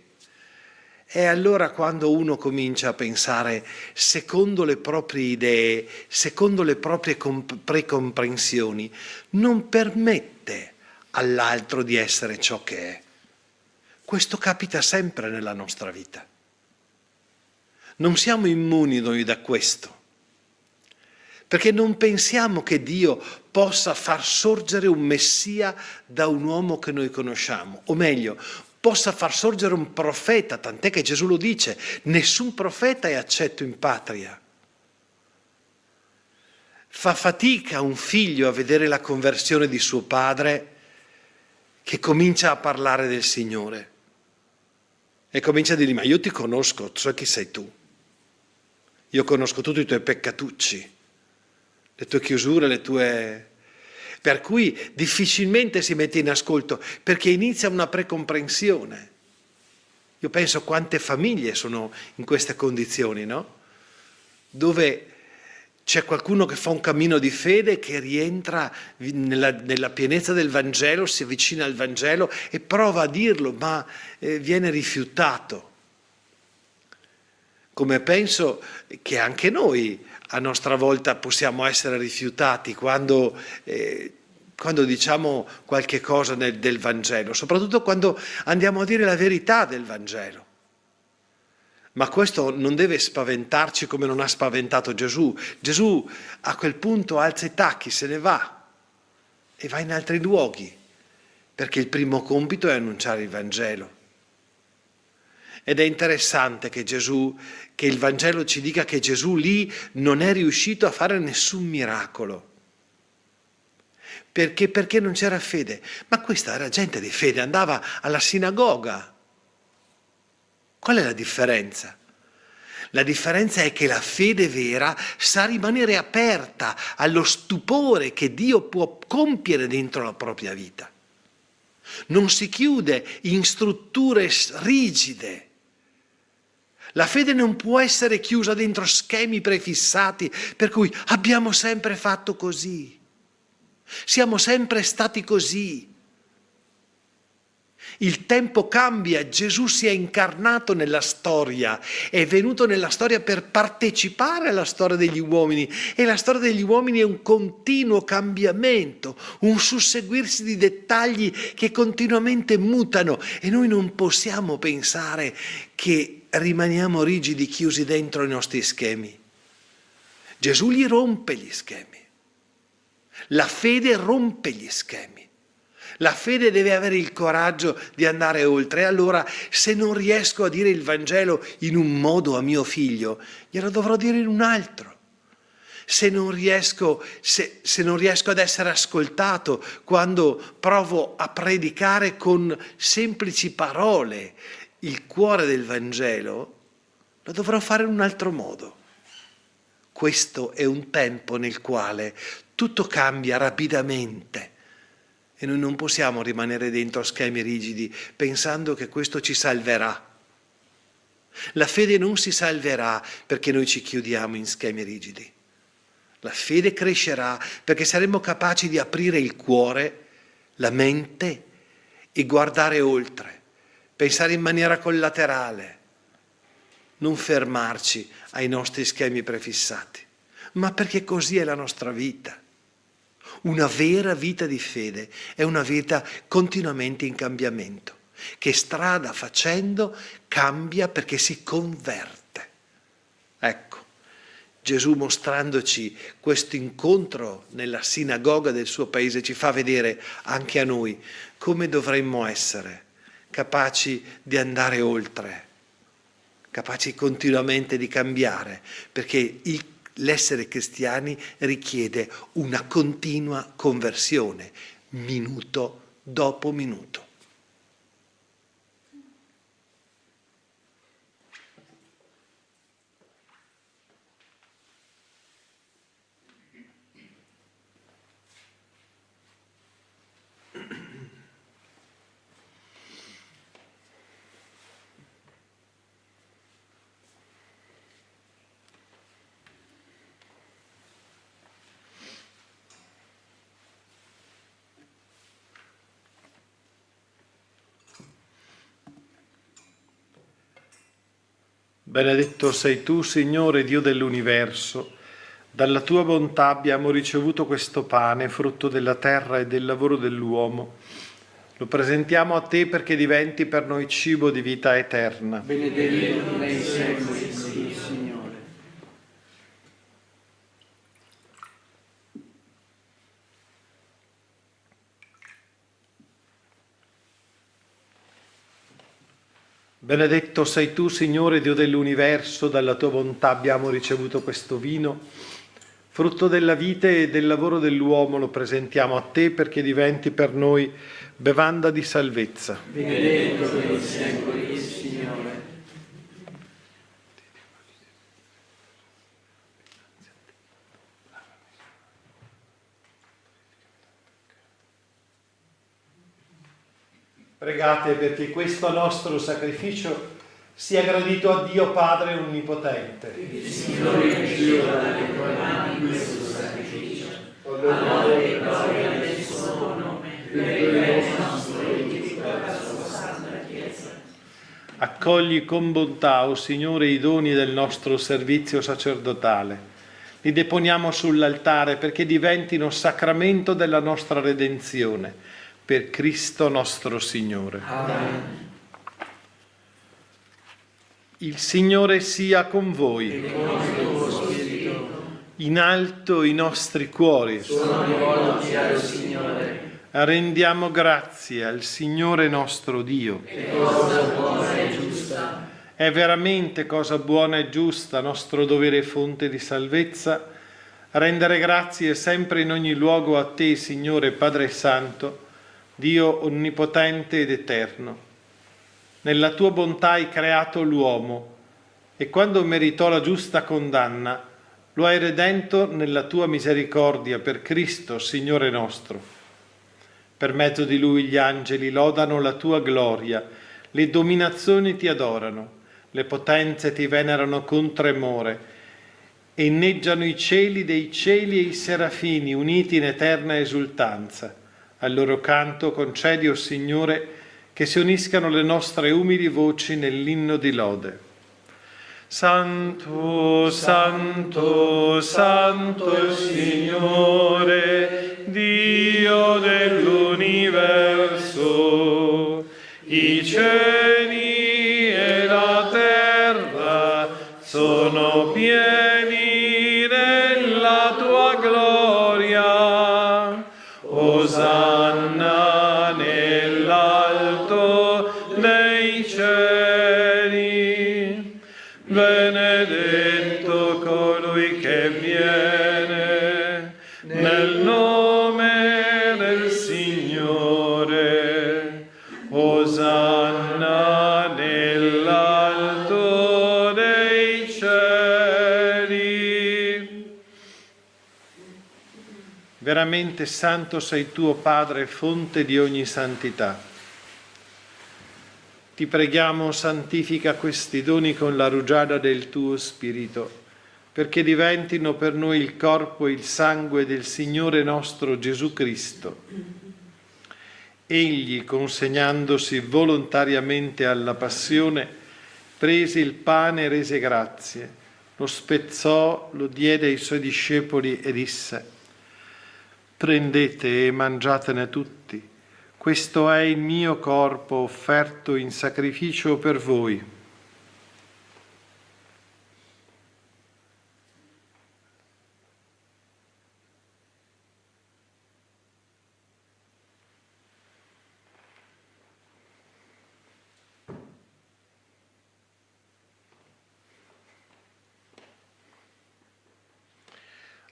E allora quando uno comincia a pensare secondo le proprie idee, secondo le proprie precomprensioni, non permette all'altro di essere ciò che è. Questo capita sempre nella nostra vita. Non siamo immuni noi da questo, perché non pensiamo che Dio possa far sorgere un Messia da un uomo che noi conosciamo, o meglio, possa far sorgere un profeta, tant'è che Gesù lo dice, nessun profeta è accetto in patria. Fa fatica un figlio a vedere la conversione di suo padre che comincia a parlare del Signore. E comincia a dirgli, ma io ti conosco, so chi sei tu. Io conosco tutti i tuoi peccatucci, le tue chiusure, le tue... Per cui difficilmente si mette in ascolto, perché inizia una precomprensione. Io penso quante famiglie sono in queste condizioni, no? Dove c'è qualcuno che fa un cammino di fede, che rientra nella pienezza del Vangelo, si avvicina al Vangelo e prova a dirlo, ma viene rifiutato. Come penso che anche noi a nostra volta possiamo essere rifiutati quando diciamo qualche cosa del Vangelo, soprattutto quando andiamo a dire la verità del Vangelo. Ma questo non deve spaventarci come non ha spaventato Gesù. Gesù a quel punto alza i tacchi, se ne va e va in altri luoghi, perché il primo compito è annunciare il Vangelo. Ed è interessante che il Vangelo ci dica che Gesù lì non è riuscito a fare nessun miracolo. Perché non c'era fede. Ma questa era gente di fede, andava alla sinagoga. Qual è la differenza? La differenza è che la fede vera sa rimanere aperta allo stupore che Dio può compiere dentro la propria vita. Non si chiude in strutture rigide. La fede non può essere chiusa dentro schemi prefissati per cui abbiamo sempre fatto così, siamo sempre stati così. Il tempo cambia, Gesù si è incarnato nella storia, è venuto nella storia per partecipare alla storia degli uomini, e la storia degli uomini è un continuo cambiamento, un susseguirsi di dettagli che continuamente mutano, e noi non possiamo pensare che rimaniamo rigidi, chiusi dentro i nostri schemi. Gesù li rompe gli schemi, la fede rompe gli schemi. La fede deve avere il coraggio di andare oltre. E allora, se non riesco a dire il Vangelo in un modo a mio figlio, glielo dovrò dire in un altro. Se non riesco ad essere ascoltato quando provo a predicare con semplici parole il cuore del Vangelo, lo dovrò fare in un altro modo. Questo è un tempo nel quale tutto cambia rapidamente. E noi non possiamo rimanere dentro schemi rigidi pensando che questo ci salverà. La fede non si salverà perché noi ci chiudiamo in schemi rigidi. La fede crescerà perché saremo capaci di aprire il cuore, la mente e guardare oltre, pensare in maniera collaterale, non fermarci ai nostri schemi prefissati, ma perché così è la nostra vita. Una vera vita di fede è una vita continuamente in cambiamento, che strada facendo cambia perché si converte. Ecco, Gesù, mostrandoci questo incontro nella sinagoga del suo paese, ci fa vedere anche a noi come dovremmo essere, capaci di andare oltre, capaci continuamente di cambiare, perché l'essere cristiani richiede una continua conversione, minuto dopo minuto. Benedetto sei tu, Signore Dio dell'universo. Dalla tua bontà abbiamo ricevuto questo pane, frutto della terra e del lavoro dell'uomo. Lo presentiamo a te perché diventi per noi cibo di vita eterna. Benedetto nei secoli, Signore. Benedetto sei tu, Signore Dio dell'universo, dalla tua bontà abbiamo ricevuto questo vino, frutto della vite e del lavoro dell'uomo, lo presentiamo a te perché diventi per noi bevanda di salvezza. Benedetto nei secoli, Signore. Pregate perché questo nostro sacrificio sia gradito a Dio Padre Onnipotente. Il Signore Dio dalle tue mani questo sacrificio, onore e gloria del suo nome, per il bene nostro e di tutta la sua santa Chiesa. Accogli con bontà, o Signore, i doni del nostro servizio sacerdotale. Li deponiamo sull'altare perché diventino sacramento della nostra redenzione. Per Cristo nostro Signore. Amen. Il Signore sia con voi. E con il tuo spirito. In alto i nostri cuori. Sono rivolti al Signore. Rendiamo grazie al Signore nostro Dio. Che cosa buona e giusta. È veramente cosa buona e giusta, nostro dovere e fonte di salvezza, rendere grazie sempre in ogni luogo a te, Signore Padre Santo, Dio onnipotente ed eterno. Nella tua bontà hai creato l'uomo e quando meritò la giusta condanna lo hai redento nella tua misericordia per Cristo, Signore nostro. Per mezzo di Lui gli angeli lodano la tua gloria, le dominazioni ti adorano, le potenze ti venerano con tremore e inneggiano i cieli dei cieli e i serafini uniti in eterna esultanza. Al loro canto concedi, o Signore, che si uniscano le nostre umili voci nell'inno di lode. Santo, Santo, Santo il Signore, Dio dell'universo, i cieli e la terra sono pieni della tua gloria. Osanna nell'alto dei cieli, benedetto colui che viene nel nome del Signore. Osanna nell'alto dei cieli. Veramente santo sei tu, o Padre, fonte di ogni santità. Ti preghiamo, santifica questi doni con la rugiada del tuo Spirito, perché diventino per noi il corpo e il sangue del Signore nostro Gesù Cristo. Egli, consegnandosi volontariamente alla passione, prese il pane e rese grazie, lo spezzò, lo diede ai suoi discepoli e disse: prendete e mangiatene tutti, questo è il mio corpo offerto in sacrificio per voi.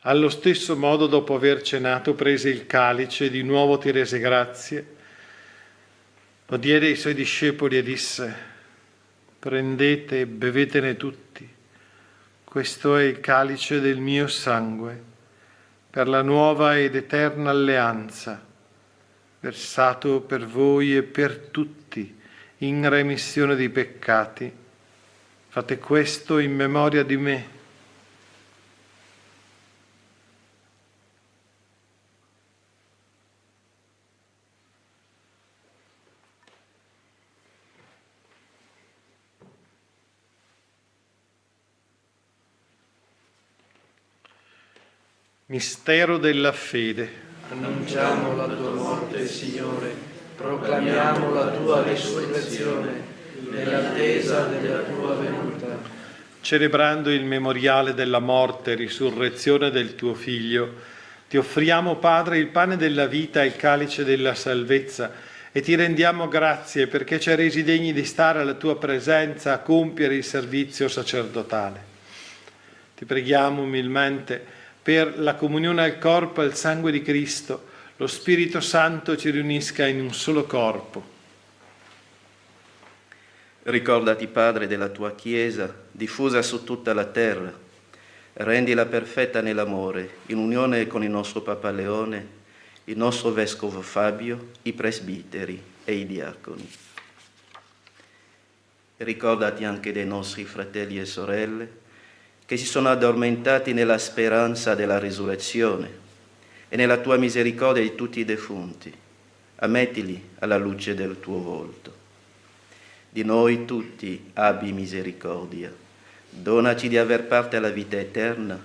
Allo stesso modo, dopo aver cenato, prese il calice e di nuovo ti rese grazie, lo diede ai suoi discepoli e disse: prendete e bevetene tutti, questo è il calice del mio sangue, per la nuova ed eterna alleanza, versato per voi e per tutti in remissione dei peccati. Fate questo in memoria di me. Mistero della fede. Annunciamo la tua morte, Signore, proclamiamo la tua risurrezione, nell'attesa della tua venuta. Celebrando il memoriale della morte e risurrezione del tuo Figlio, ti offriamo, Padre, il pane della vita e il calice della salvezza, e ti rendiamo grazie perché ci hai resi degni di stare alla tua presenza a compiere il servizio sacerdotale. Ti preghiamo umilmente per la comunione al corpo e al sangue di Cristo, lo Spirito Santo ci riunisca in un solo corpo. Ricordati, Padre, della tua Chiesa, diffusa su tutta la terra. Rendila perfetta nell'amore, in unione con il nostro Papa Leone, il nostro Vescovo Fabio, i presbiteri e i diaconi. Ricordati anche dei nostri fratelli e sorelle, che si sono addormentati nella speranza della risurrezione e nella tua misericordia di tutti i defunti. Ammettili alla luce del tuo volto. Di noi tutti abbi misericordia. Donaci di aver parte alla vita eterna,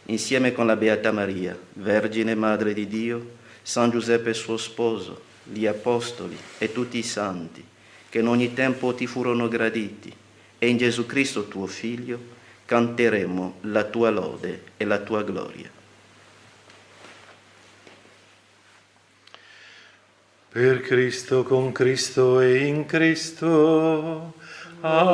insieme con la Beata Maria, Vergine Madre di Dio, San Giuseppe suo sposo, gli Apostoli e tutti i santi, che in ogni tempo ti furono graditi, e in Gesù Cristo tuo Figlio, canteremo la tua lode e la tua gloria. Per Cristo, con Cristo e in Cristo. Amen.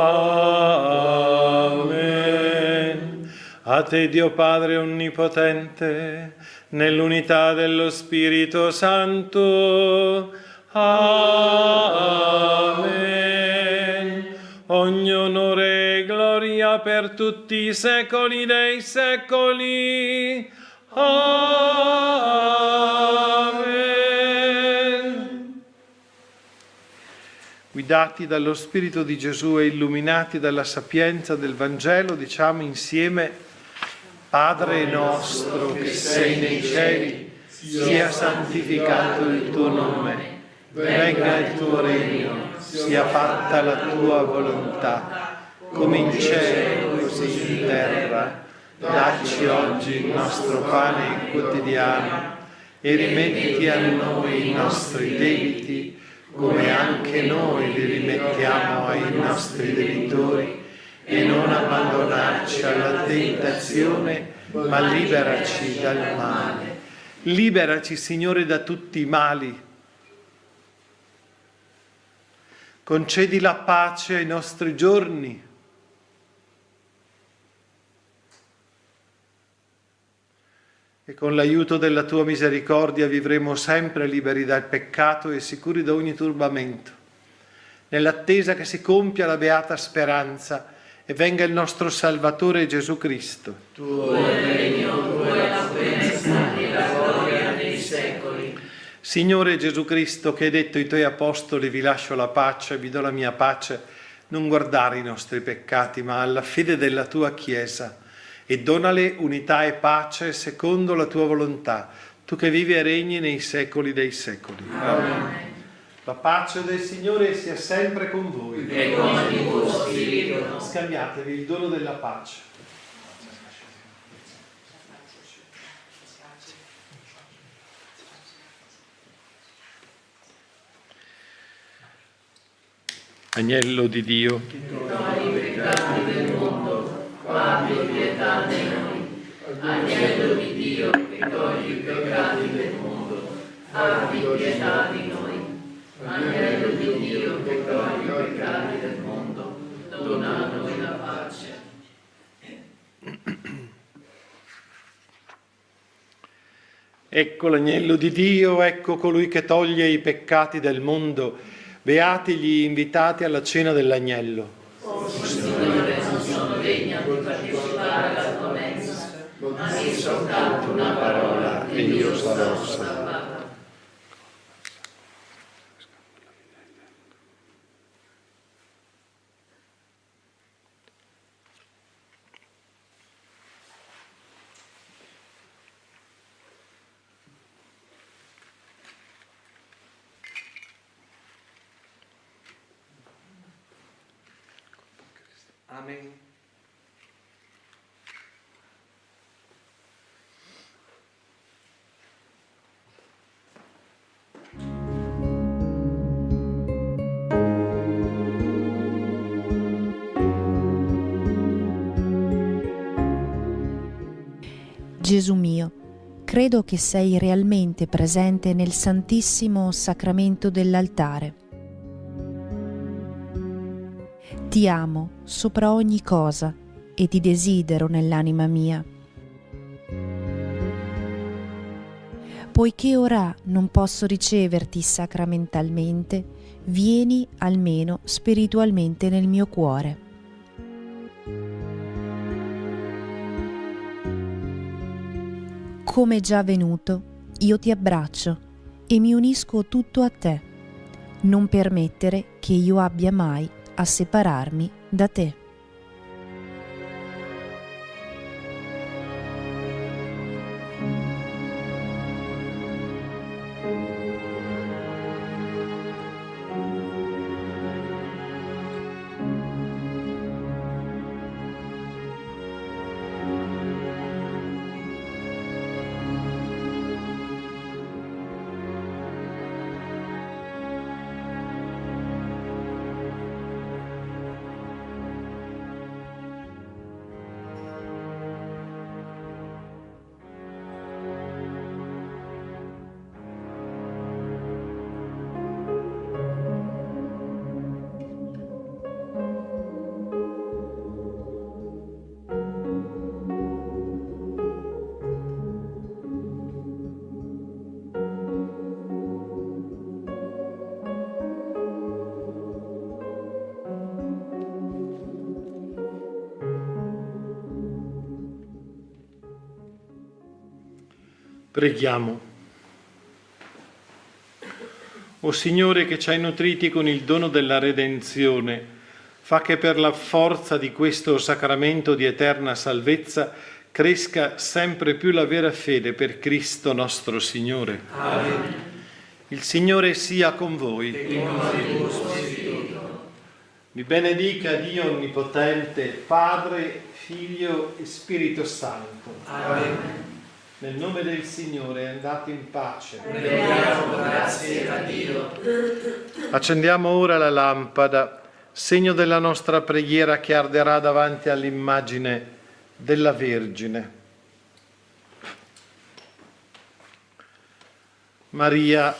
A te, Dio Padre Onnipotente, nell'unità dello Spirito Santo. Amen. Ogni onore e gloria per tutti i secoli dei secoli. Amen. Guidati dallo Spirito di Gesù e illuminati dalla sapienza del Vangelo, diciamo insieme: Padre nostro che sei nei cieli, sia santificato il tuo nome. Venga il tuo regno, sia fatta la tua volontà, come in cielo così in terra. Dacci oggi il nostro pane quotidiano e rimetti a noi i nostri debiti, come anche noi li rimettiamo ai nostri debitori, e non abbandonarci alla tentazione, ma liberaci dal male. Liberaci, Signore, da tutti i mali. Concedi la pace ai nostri giorni. E con l'aiuto della tua misericordia vivremo sempre liberi dal peccato e sicuri da ogni turbamento, nell'attesa che si compia la beata speranza e venga il nostro Salvatore Gesù Cristo. Tuo è il regno, tua è la potenza e la gloria nei secoli. Signore Gesù Cristo, che hai detto ai tuoi apostoli: vi lascio la pace, vi do la mia pace, non guardare i nostri peccati, ma alla fede della tua Chiesa, e donale unità e pace secondo la tua volontà, tu che vivi e regni nei secoli dei secoli. Amen. La pace del Signore sia sempre con voi. E con il tuo spirito. Scambiatevi il dono della pace. Agnello di Dio, che togli i peccati del mondo, abbi pietà di noi. Agnello di Dio, che togli i peccati del mondo, abbi pietà di noi. Agnello di Dio, che togli i peccati del mondo, dona a noi la pace. Ecco l'agnello di Dio, ecco colui che toglie i peccati del mondo. Beati gli invitati alla cena dell'agnello. Oh Signore, non sono degna di partecipare alla tua mensa, ma di soltanto una parola e io sarò salvato. Amen. Gesù mio, credo che sei realmente presente nel Santissimo Sacramento dell'altare. Ti amo sopra ogni cosa e ti desidero nell'anima mia. Poiché ora non posso riceverti sacramentalmente, vieni almeno spiritualmente nel mio cuore. Come già venuto, io ti abbraccio e mi unisco tutto a te. Non permettere che io abbia mai a separarmi da te. Preghiamo. O Signore, che ci hai nutriti con il dono della redenzione, fa che per la forza di questo sacramento di eterna salvezza cresca sempre più la vera fede per Cristo nostro Signore. Amen. Il Signore sia con voi. E con il tuo spirito. Vi benedica Dio Onnipotente, Padre, Figlio e Spirito Santo. Amen. Nel nome del Signore andate in pace. Rendiamo grazie a Dio. Accendiamo ora la lampada, segno della nostra preghiera che arderà davanti all'immagine della Vergine. Maria,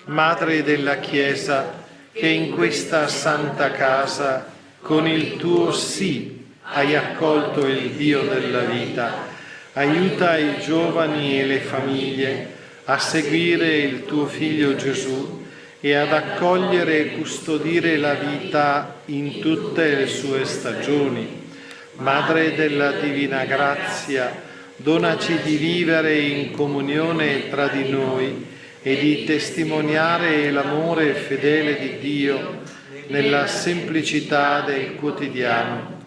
Madre della Chiesa, che in questa santa casa, con il tuo sì, hai accolto il Dio della vita, aiuta i giovani e le famiglie a seguire il tuo Figlio Gesù e ad accogliere e custodire la vita in tutte le sue stagioni. Madre della Divina Grazia, donaci di vivere in comunione tra di noi e di testimoniare l'amore fedele di Dio nella semplicità del quotidiano.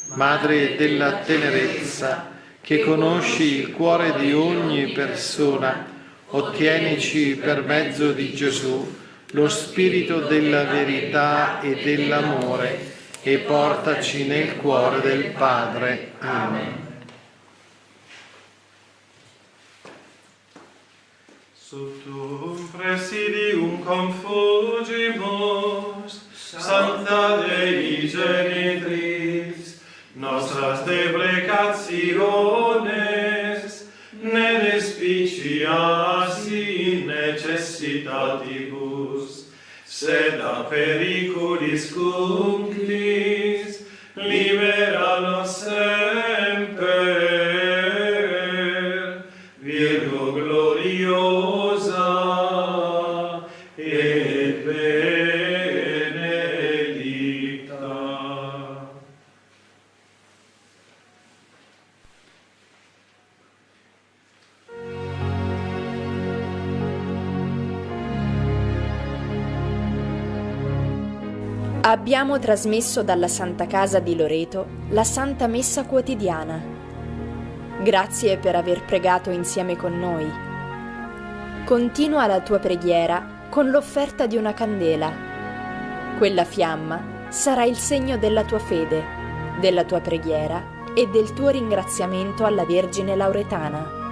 Madre della tenerezza, che conosci il cuore di ogni persona, ottienici per mezzo di Gesù lo spirito della verità e dell'amore e portaci nel cuore del Padre. Amen. Sub tuum presidium confugimus, Sancta Dei Genitris, nostras deprecationes, ne despicias in necessitatibus, sed a periculis cunctis, libera nos semper, Virgo glorioso, Abbiamo trasmesso dalla Santa Casa di Loreto la Santa Messa quotidiana. Grazie per aver pregato insieme con noi. Continua la tua preghiera con l'offerta di una candela. Quella fiamma sarà il segno della tua fede, della tua preghiera e del tuo ringraziamento alla Vergine Lauretana.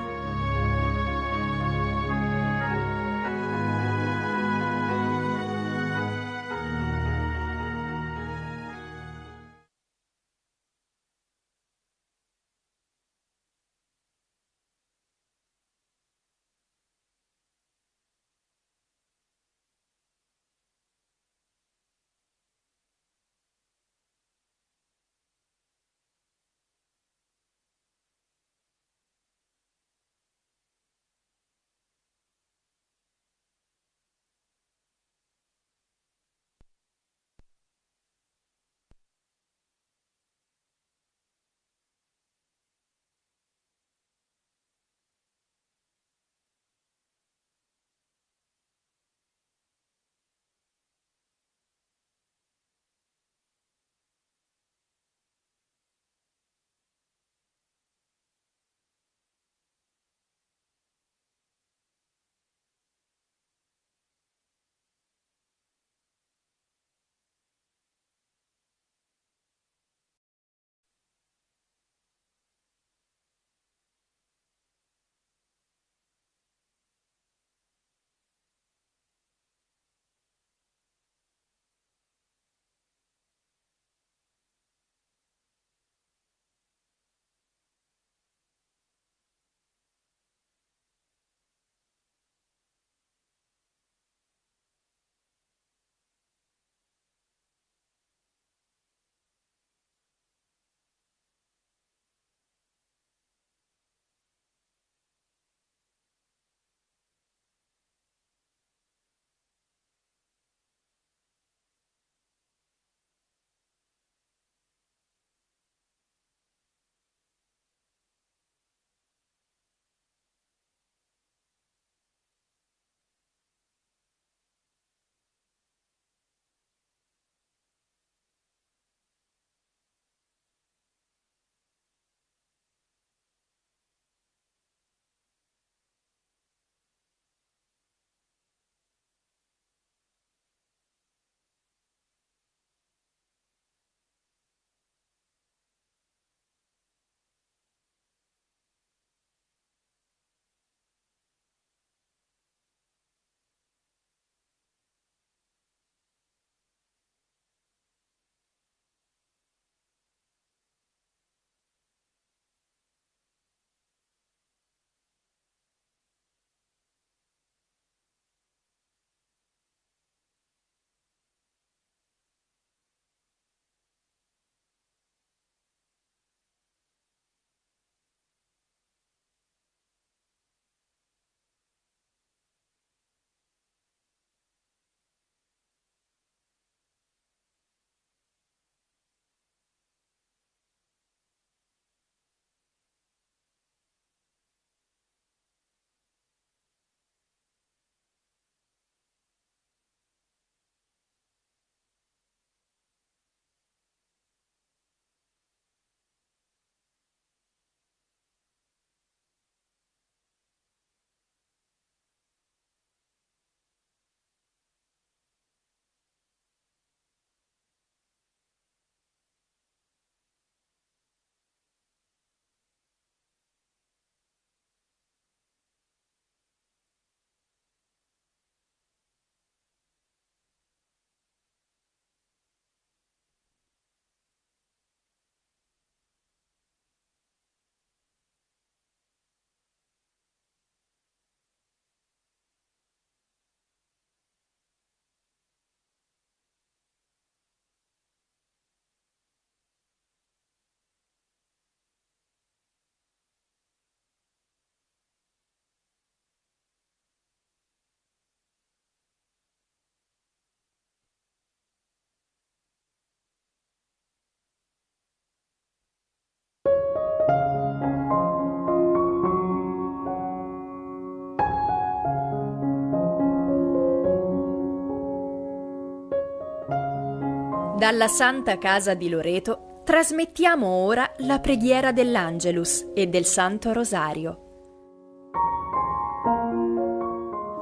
Dalla Santa Casa di Loreto trasmettiamo ora la preghiera dell'Angelus e del Santo Rosario.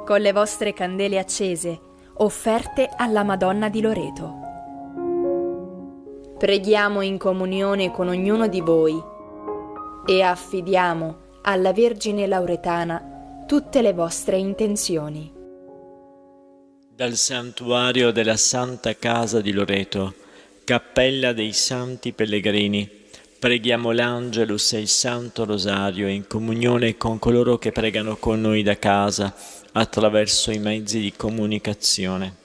Con le vostre candele accese, offerte alla Madonna di Loreto. Preghiamo in comunione con ognuno di voi e affidiamo alla Vergine Lauretana tutte le vostre intenzioni. Dal santuario della Santa Casa di Loreto, Cappella dei Santi Pellegrini, preghiamo l'Angelus e il Santo Rosario in comunione con coloro che pregano con noi da casa attraverso i mezzi di comunicazione.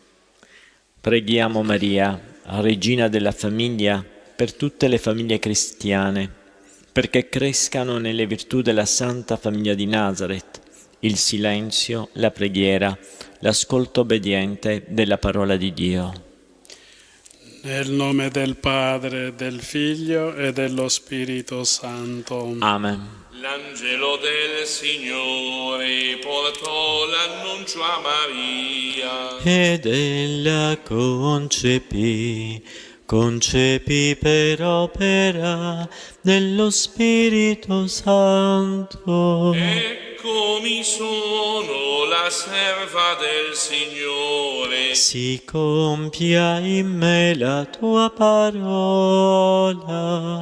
Preghiamo Maria, Regina della famiglia, per tutte le famiglie cristiane, perché crescano nelle virtù della Santa Famiglia di Nazareth, il silenzio, la preghiera, l'ascolto obbediente della parola di Dio. Nel nome del Padre, del Figlio e dello Spirito Santo. Amen. L'angelo del Signore portò l'annuncio a Maria. Ed ella concepì per opera dello Spirito Santo. Eccomi sono la serva del Signore. Si compia in me la tua parola.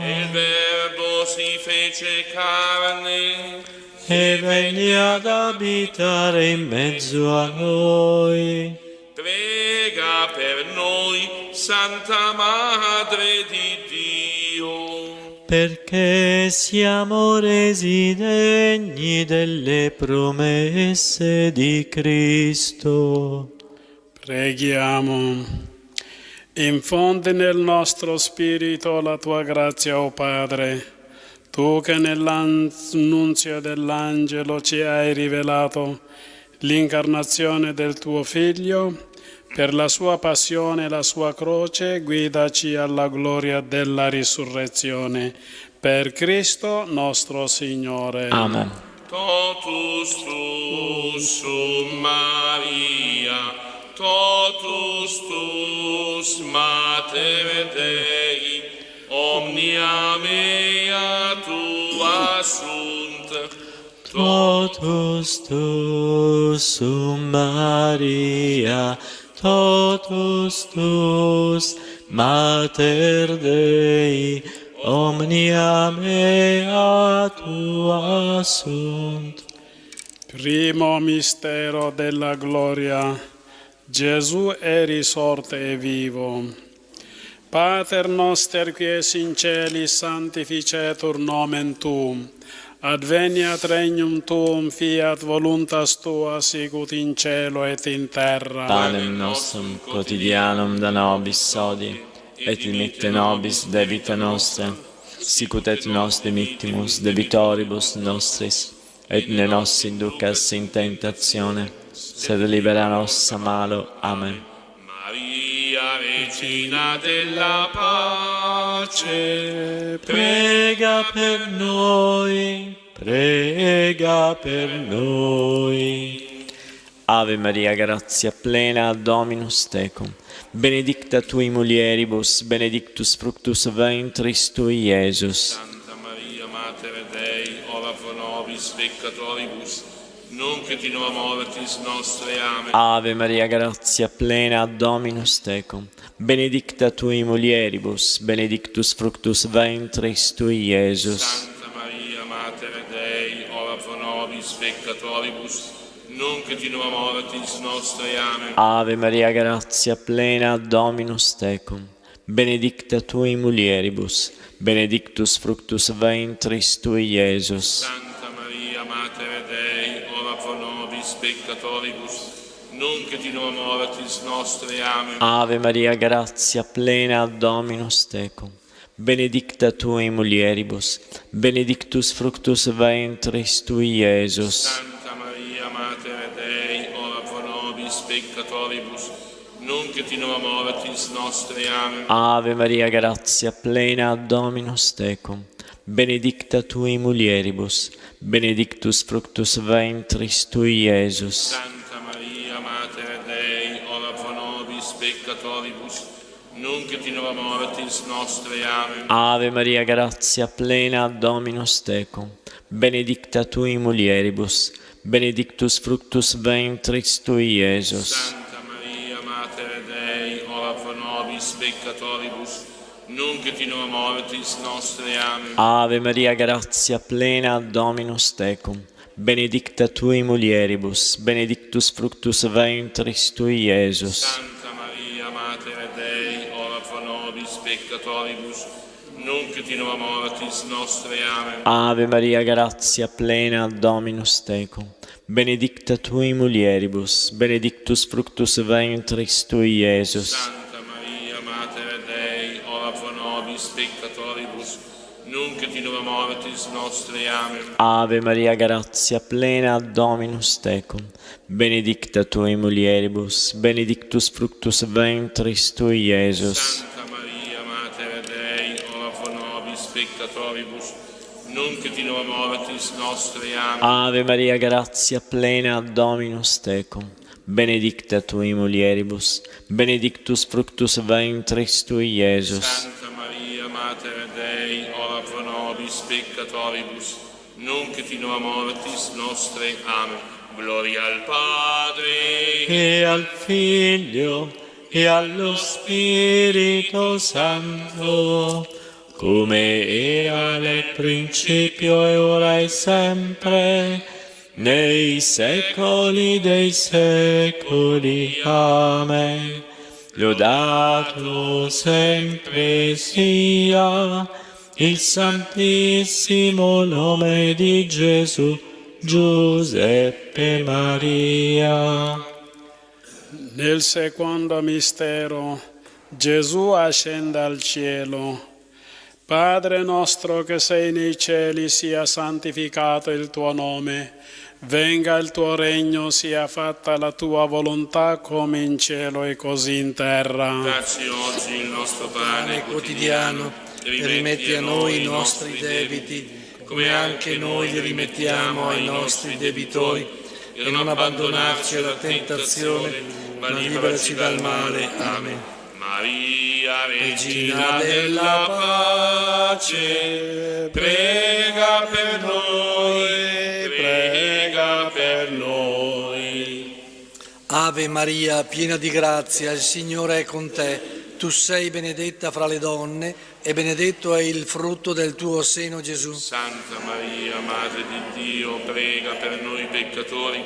Il Verbo si fece carne e venne ad abitare in mezzo a noi. Prega per noi, Santa Madre di Dio, perché siamo resi degni delle promesse di Cristo. Preghiamo. Infondi nel nostro spirito la tua grazia, o Padre, tu che nell'annunzio dell'angelo ci hai rivelato l'incarnazione del tuo Figlio. Per la sua passione e la sua croce, guidaci alla gloria della risurrezione. Per Cristo nostro Signore. Amen. Totus tuus Maria, totus tuus Mater Dei, omnia mea tua sunt. Totus tuus Maria, totus tuus Mater Dei, omnia mea tua sunt. Primo mistero della gloria. Gesù è risorto e vivo. Pater noster qui es in celi, sanctificetur nomen tuum. Adveniat regnum tuum, fiat voluntas tua, sicut in cielo et in terra. Panem nostrum quotidianum da nobis hodie, et dimitte nobis debita nostra, sicut et nos dimittimus debitoribus nostris, et ne nos inducas in tentatione, sed libera nos a malo. Amen. Maria, Regina della pace, prega per noi, prega per noi. Ave Maria, grazia plena, Dominus tecum, benedicta tui mulieribus, benedictus fructus ventris tui, Iesus. Santa Maria, Mater Dei, ora pro nobis peccatoribus, nunc et in hora mortis nostre. Amen. Ave Maria, grazia plena, Dominus tecum, benedicta tui mulieribus, benedictus fructus ventris tui, Iesus. Santa Maria, Mater Dei, ora pro nobis peccatoribus, nunc et in hora mortis nostre. Amen. Ave Maria, grazia plena, Dominus tecum, benedicta tui mulieribus, benedictus fructus ventris tui, Iesus. Santa Maria, Mater Dei, ora pro nobis peccatoribus, nunc et in hora mortis nostre. Amen. Ave Maria, grazia plena, Dominus tecum, benedicta tui mulieribus, benedictus fructus ventris tui, Iesus. Santa Maria, Mater Dei, ora pro nobis peccatoribus, nunc et in hora mortis nostre. Amen. Ave Maria, grazia plena, Dominus tecum, benedicta tui mulieribus, benedictus fructus ventris tui, Iesus. Santa Maria, Mater Dei, ora pro nobis peccatoribus, nunc et in hora mortis nostre. Amen. Ave Maria, grazia plena, Dominus tecum, benedicta tui mulieribus, benedictus fructus ventris tui, Iesus. Santa Maria, Mater Dei, ora pro nobis peccatoribus, nunc et in hora mortis nostre. Amen. Ave Maria, grazia plena, Dominus tecum, benedicta tui mulieribus, benedictus fructus ventris tui, Iesus. Santa Maria, Mater Dei, ora pro nobis peccatoribus, nunc et in hora mortis nostre. Amen. Ave Maria, grazia plena, Dominus tecum, benedicta tui mulieribus, benedictus fructus ventris tui, Iesus. Santa Maria, Mater Dei, ora pro nobis peccatoribus, nunc et in hora mortis nostre. Amen. Ave Maria, grazia plena, Dominus tecum, benedicta tui mulieribus, benedictus fructus ventris tui, Iesus. Santa Maria, Mater Dei, ora pro nobis peccatoribus, nunc et in hora mortis nostre. Amen. Ave Maria, grazia plena, Dominus tecum, benedicta tui mulieribus, benedictus fructus ventris tui, Iesus. Santa Maria, Mater Dei, ora pro nobis peccatoribus, nunc et in hora mortis nostre. Amen. Gloria al Padre, e al Figlio, e allo Spirito Santo, come era nel principio e ora e sempre, nei secoli dei secoli. Amen. Lodato sempre sia il santissimo nome di Gesù, Giuseppe Maria. Nel secondo mistero, Gesù ascende al cielo. Padre nostro che sei nei cieli, sia santificato il tuo nome. Venga il tuo regno, sia fatta la tua volontà come in cielo e così in terra. dacci oggi il nostro pane quotidiano, e rimetti a noi i nostri debiti, come anche noi li rimettiamo ai nostri debitori, e non abbandonarci alla tentazione, ma liberaci dal male. Amen. Maria, Regina della pace, prega per noi, prega per noi. Ave Maria, piena di grazia, il Signore è con te. Tu sei benedetta fra le donne e benedetto è il frutto del tuo seno, Gesù. Santa Maria, Madre di Dio, prega per noi peccatori,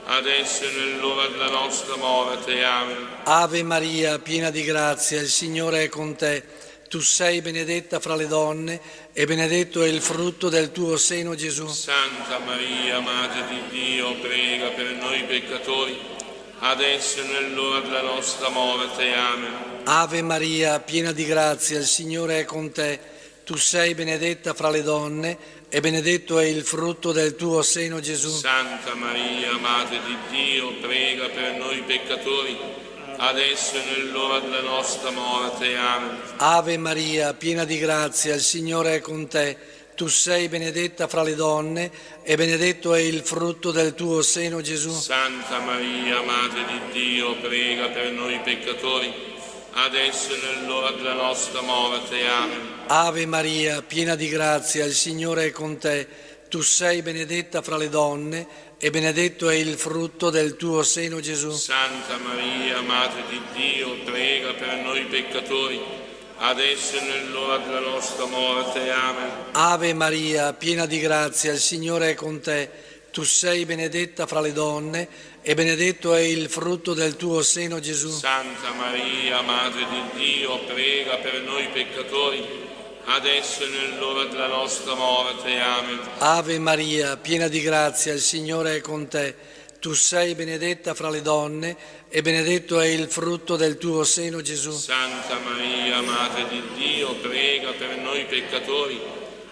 adesso e nell'ora della nostra morte. Amen. Ave Maria, piena di grazia, il Signore è con te. Tu sei benedetta fra le donne e benedetto è il frutto del tuo seno, Gesù. Santa Maria, Madre di Dio, prega per noi peccatori, adesso e nell'ora della nostra morte. Amen. Ave Maria, piena di grazia, il Signore è con te. Tu sei benedetta fra le donne e benedetto è il frutto del tuo seno, Gesù. Santa Maria, Madre di Dio, prega per noi peccatori, adesso e nell'ora della nostra morte. Amen. Ave Maria, piena di grazia, il Signore è con te. Tu sei benedetta fra le donne e benedetto è il frutto del tuo seno, Gesù. Santa Maria, Madre di Dio, prega per noi peccatori, adesso e nell'ora della nostra morte. Amen. Ave Maria, piena di grazia, il Signore è con te. Tu sei benedetta fra le donne e benedetto è il frutto del tuo seno, Gesù. Santa Maria, Madre di Dio, prega per noi peccatori, adesso e nell'ora della nostra morte. Amen. Ave Maria, piena di grazia, il Signore è con te. Tu sei benedetta fra le donne e benedetto è il frutto del tuo seno, Gesù. Santa Maria, Madre di Dio, prega per noi peccatori, adesso e nell'ora della nostra morte. Amen. Ave Maria, piena di grazia, il Signore è con te. Tu sei benedetta fra le donne e benedetto è il frutto del tuo seno, Gesù. Santa Maria, Madre di Dio, prega per noi peccatori,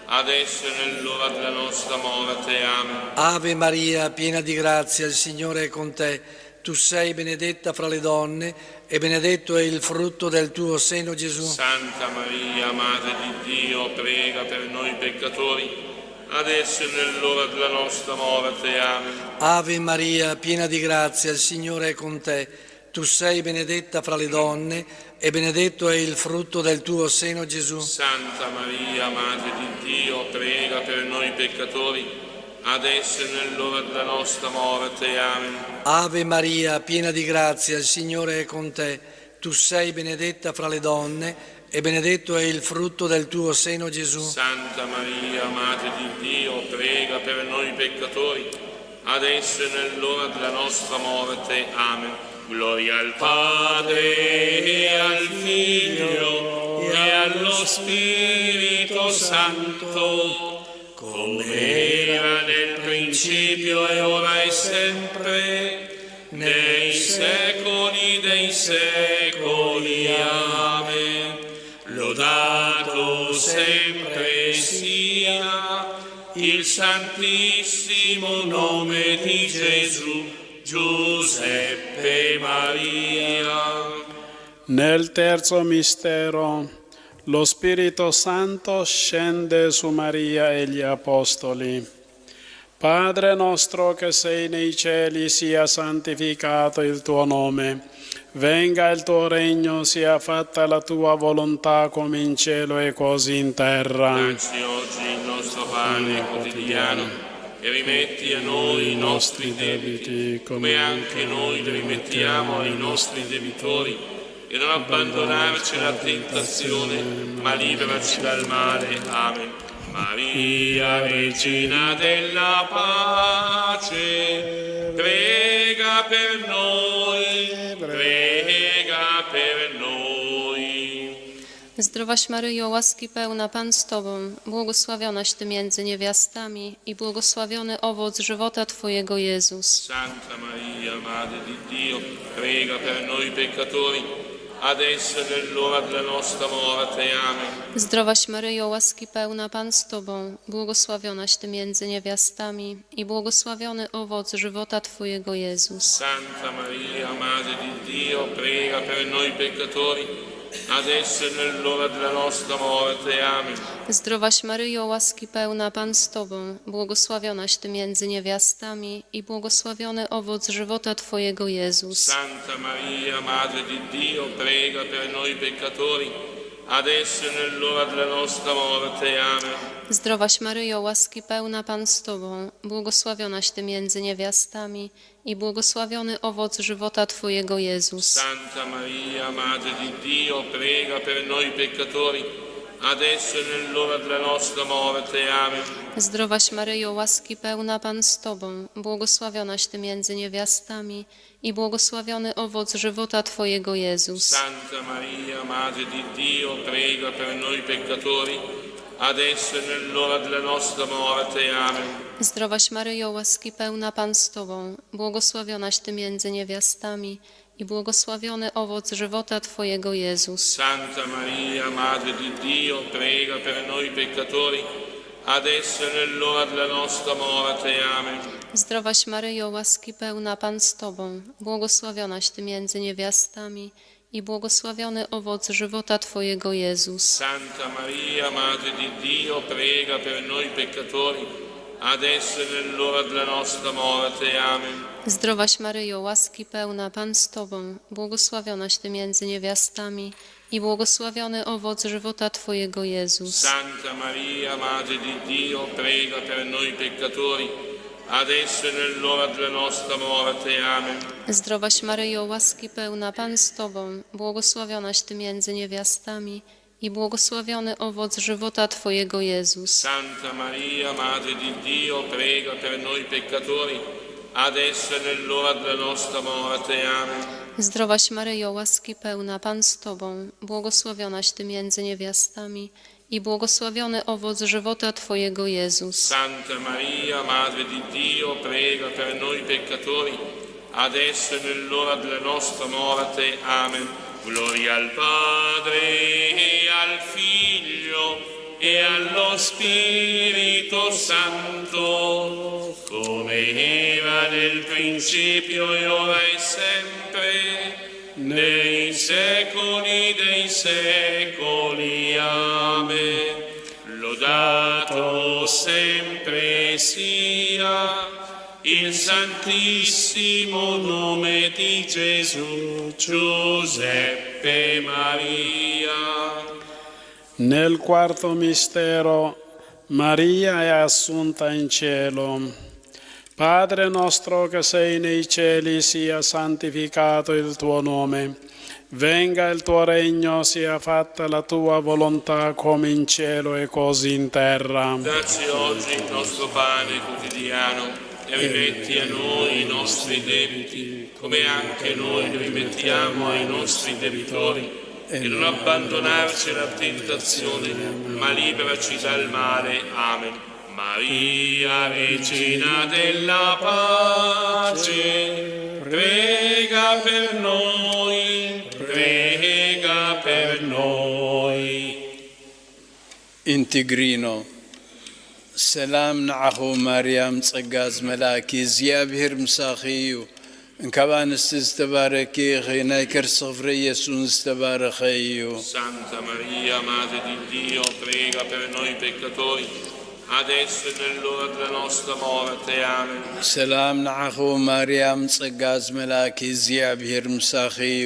adesso e nell'ora della nostra morte. Amen. Ave Maria, piena di grazia, il Signore è con te. Tu sei benedetta fra le donne e benedetto è il frutto del tuo seno, Gesù. Santa Maria, Madre di Dio, prega per noi peccatori, adesso e nell'ora della nostra morte. Amen. Ave Maria, piena di grazia, il Signore è con te. tu sei benedetta fra le donne e benedetto è il frutto del tuo seno, Gesù. Santa Maria, Madre di Dio, prega per noi peccatori, adesso e nell'ora della nostra morte. Amen. Ave Maria, piena di grazia, il Signore è con te. Tu sei benedetta fra le donne e benedetto è il frutto del tuo seno, Gesù. Santa Maria, Madre di Dio, prega per noi peccatori, adesso e nell'ora della nostra morte. Amen. Gloria al Padre e al Figlio e allo Spirito Santo, come era nel principio e ora e sempre, nei secoli dei secoli. Amen. Lodato sempre sia il santissimo nome di Gesù, Giuseppe Maria. Nel terzo mistero, lo Spirito Santo scende su Maria e gli Apostoli. Padre nostro che sei nei cieli, sia santificato il tuo nome. Venga il tuo regno, sia fatta la tua volontà come in cielo e così in terra. Dacci oggi il nostro pane quotidiano e rimetti a noi i nostri debiti, come anche noi li rimettiamo ai nostri debitori, e non abbandonarci alla tentazione, ma liberaci dal male. Amen. Maria, Regina della pace, prega per noi, prega per noi. Zdrowaś Maryjo, łaski pełna, Pan z Tobą, błogosławionaś Ty między niewiastami i błogosławiony owoc żywota Twojego, Jezus. Santa Maria, Madre di Dio, prega per noi peccatori, adesso e nell'ora della nostra morte. Amen. Zdrowaś Maryjo, łaski pełna, Pan z Tobą, błogosławionaś Ty między niewiastami i błogosławiony owoc żywota Twojego, Jezus. Santa Maria, Madre di Dio, prega per noi peccatori, adesso e nell'ora della nostra morte. Amen. Zdrowaś Maryjo, łaski pełna, Pan z Tobą, błogosławionaś Ty między niewiastami i błogosławiony owoc żywota Twojego, Jezus. Santa Maria, Madre di Dio, prega per noi peccatori, adesso e nell'ora della nostra morte. Amen. Zdrowaś Maryjo, łaski pełna, Pan z Tobą, błogosławionaś Ty między niewiastami i błogosławiony owoc żywota Twojego, Jezus. Santa Maria, Madre di Dio, prega per noi peccatori, adesso e nell'ora della nostra morte. Amen. Zdrowaś Maryjo, łaski pełna, Pan z Tobą, błogosławionaś Ty między niewiastami i błogosławiony owoc żywota Twojego, Jezus. Santa Maria, Madre di Dio, prega per noi peccatori, adesso e nell'ora della nostra morte. Amen. Zdrowaś Maryjo, łaski pełna, Pan z Tobą, błogosławionaś Ty między niewiastami i błogosławiony owoc żywota Twojego, Jezus. Santa Maria, Madre di Dio, prega per noi peccatori, adesso e nell'ora della nostra morte. Amen. Zdrowaś Maryjo, łaski pełna, Pan z Tobą, błogosławionaś Ty między niewiastami i błogosławiony owoc żywota Twojego, Jezus. Santa Maria, Madre di Dio, prega per noi peccatori, adesso e nell'ora della nostra morte. Amen. Zdrowaś Maryjo, łaski pełna, Pan z Tobą, błogosławionaś Ty między niewiastami i błogosławiony owoc żywota Twojego, Jezus. Santa Maria, Madre di Dio, prega per noi peccatori, adesso e nell'ora della nostra morte. Amen. Zdrowaś Maryjo, łaski pełna, Pan z Tobą, błogosławionaś Ty między niewiastami i błogosławiony owoc żywota Twojego, Jezus. Santa Maria, Madre di Dio, prega per noi peccatori, adesso e nell'ora della nostra morte. Amen. Zdrowaś Maryjo, łaski pełna, Pan z Tobą, błogosławionaś Ty między niewiastami i błogosławiony owoc żywota Twojego, Jezus. Santa Maria, Madre di Dio, prega per noi peccatori, adesso e nell'ora della nostra morte. Amen. Gloria al Padre e al Figlio e allo Spirito Santo, come era nel principio e ora e sempre, nei secoli dei secoli. Amen. Lodato sempre sia il santissimo nome di Gesù, Giuseppe Maria. Nel quarto mistero, Maria è assunta in cielo. Padre nostro che sei nei cieli, sia santificato il tuo nome. Venga il tuo regno, sia fatta la tua volontà come in cielo e così in terra. Dacci oggi il nostro pane quotidiano e rimetti a noi i nostri debiti, come anche noi li rimettiamo ai nostri debitori. E non abbandonarci alla tentazione, ma liberaci dal male. Amen. Maria, Regina della pace, prega per noi, prega per noi. In Tigrino, selam na'ahu Maryam ጸጋዝ መላኪ እግዚአብሔር ምሳኺዩ እንከባንስ ዝተባረኪ ኸናይ ከርስ ፍሬ ኢየሱስ ዝተባረኸዩ Santa Maria, Madre di Dio, prega per noi peccatori, adesso e nell'ora della nostra morte. Amen. ሰላም ንዓኹ ማርያም ጸጋዝ መላኪ እግዚአብሔር ምሳኺዩ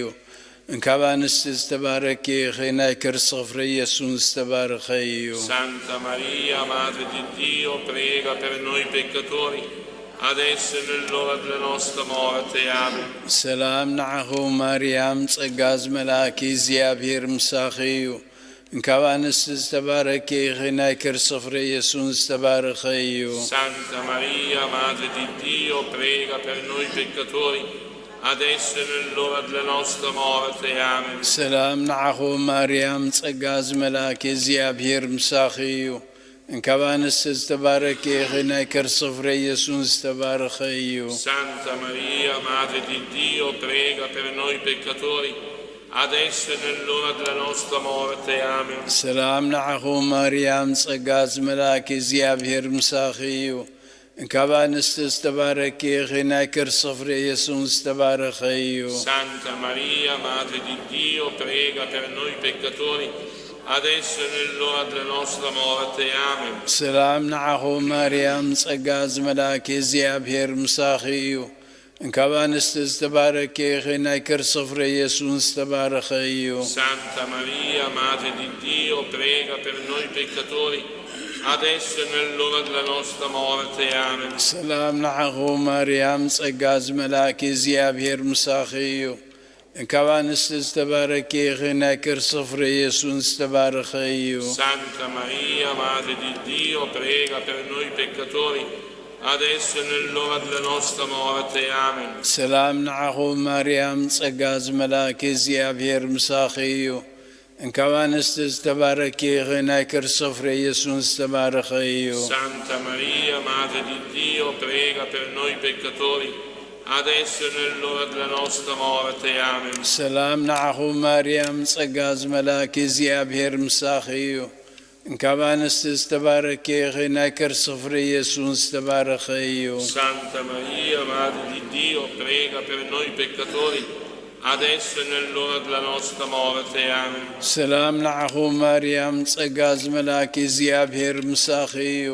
እንከባንስ ዝተባረኪ ኸናይ ከርስ ፍሬ ኢየሱስ ዝተባረኸዩ Santa Maria, Madre di Dio, prega per noi peccatori, adesso e nell'ora della nostra morte. Amen. ሰላም ንዓኹ ማርያም ጸጋዝ መላኪ እግዚአብሔር ምሳኺዩ እንከባንስ ዝተባረኪ ኸናይ ከርስ ፍሬ ኢየሱስ ዝተባረኸዩ Santa Maria, Madre di Dio, prega per noi peccatori, adesso e nell'ora della nostra morte. Amen. ሰላም ንዓኹ ማርያም ጸጋዝ መላኪ እግዚአብሔር ምሳኺዩ እንከባንስ ዝተባረኪ ኸናይ ከርስ ፍሬ ኢየሱስ ዝተባረኸዩ Santa Maria, Madre di Dio, prega per noi peccatori, adesso e nell'ora della nostra morte. Amen. ሰላም ንዓኹ ማርያም ጸጋዝ መላኪ እግዚአብሔር ምሳኺዩ እንከባንስ ዝተባረኪ ኸናይ ከርስ ፍሬ ኢየሱስ ዝተባረኸዩ Santa Maria, Madre di Dio, prega per noi peccatori, adesso e nell'ora della nostra morte. Amen. ሰላም ንዓኹ ማርያም ጸጋዝ መላኪ እግዚአብሔር ምሳኺዩ እንከባንስ ዝተባረኪ ኸናይ ከርስ ፍሬ ኢየሱስ ዝተባረኸዩ Santa Maria, Madre di Dio, prega per noi peccatori, adesso e nell'ora della nostra morte. Amen. ሰላም ንዓኹ ማርያም ጸጋዝ መላኪ እግዚአብሔር ምሳኺዩ እንከባንስ ዝተባረኪ ኸናይ ከርስ ፍሬ ኢየሱስ ዝተባረኸዩ Santa Maria, Madre di Dio, prega per noi peccatori, adesso e nell'ora della nostra morte. Amen. ሰላም ንዓኹ ማርያም ጸጋዝ መላኪ እግዚአብሔር ምሳኺዩ እንከባንስ ዝተባረኪ ኸናይ ከርስ ፍሬ ኢየሱስ ዝተባረኸዩ Santa Maria, Madre di Dio, prega per noi peccatori, adesso e nell'ora della nostra morte. Amen. ሰላም ንዓኹ ማርያም ጸጋዝ መላኪ እግዚአብሔር ምሳኺዩ እንከባንስ ዝተባረኪ ኸናይ ከርስ ፍሬ ኢየሱስ ዝተባረኸዩ Santa Maria, Madre di Dio, prega per noi peccatori, adesso e nell'ora della nostra morte. Amen. ሰላም ንዓኹ ማርያም ጸጋዝ መላኪ እግዚአብሔር ምሳኺዩ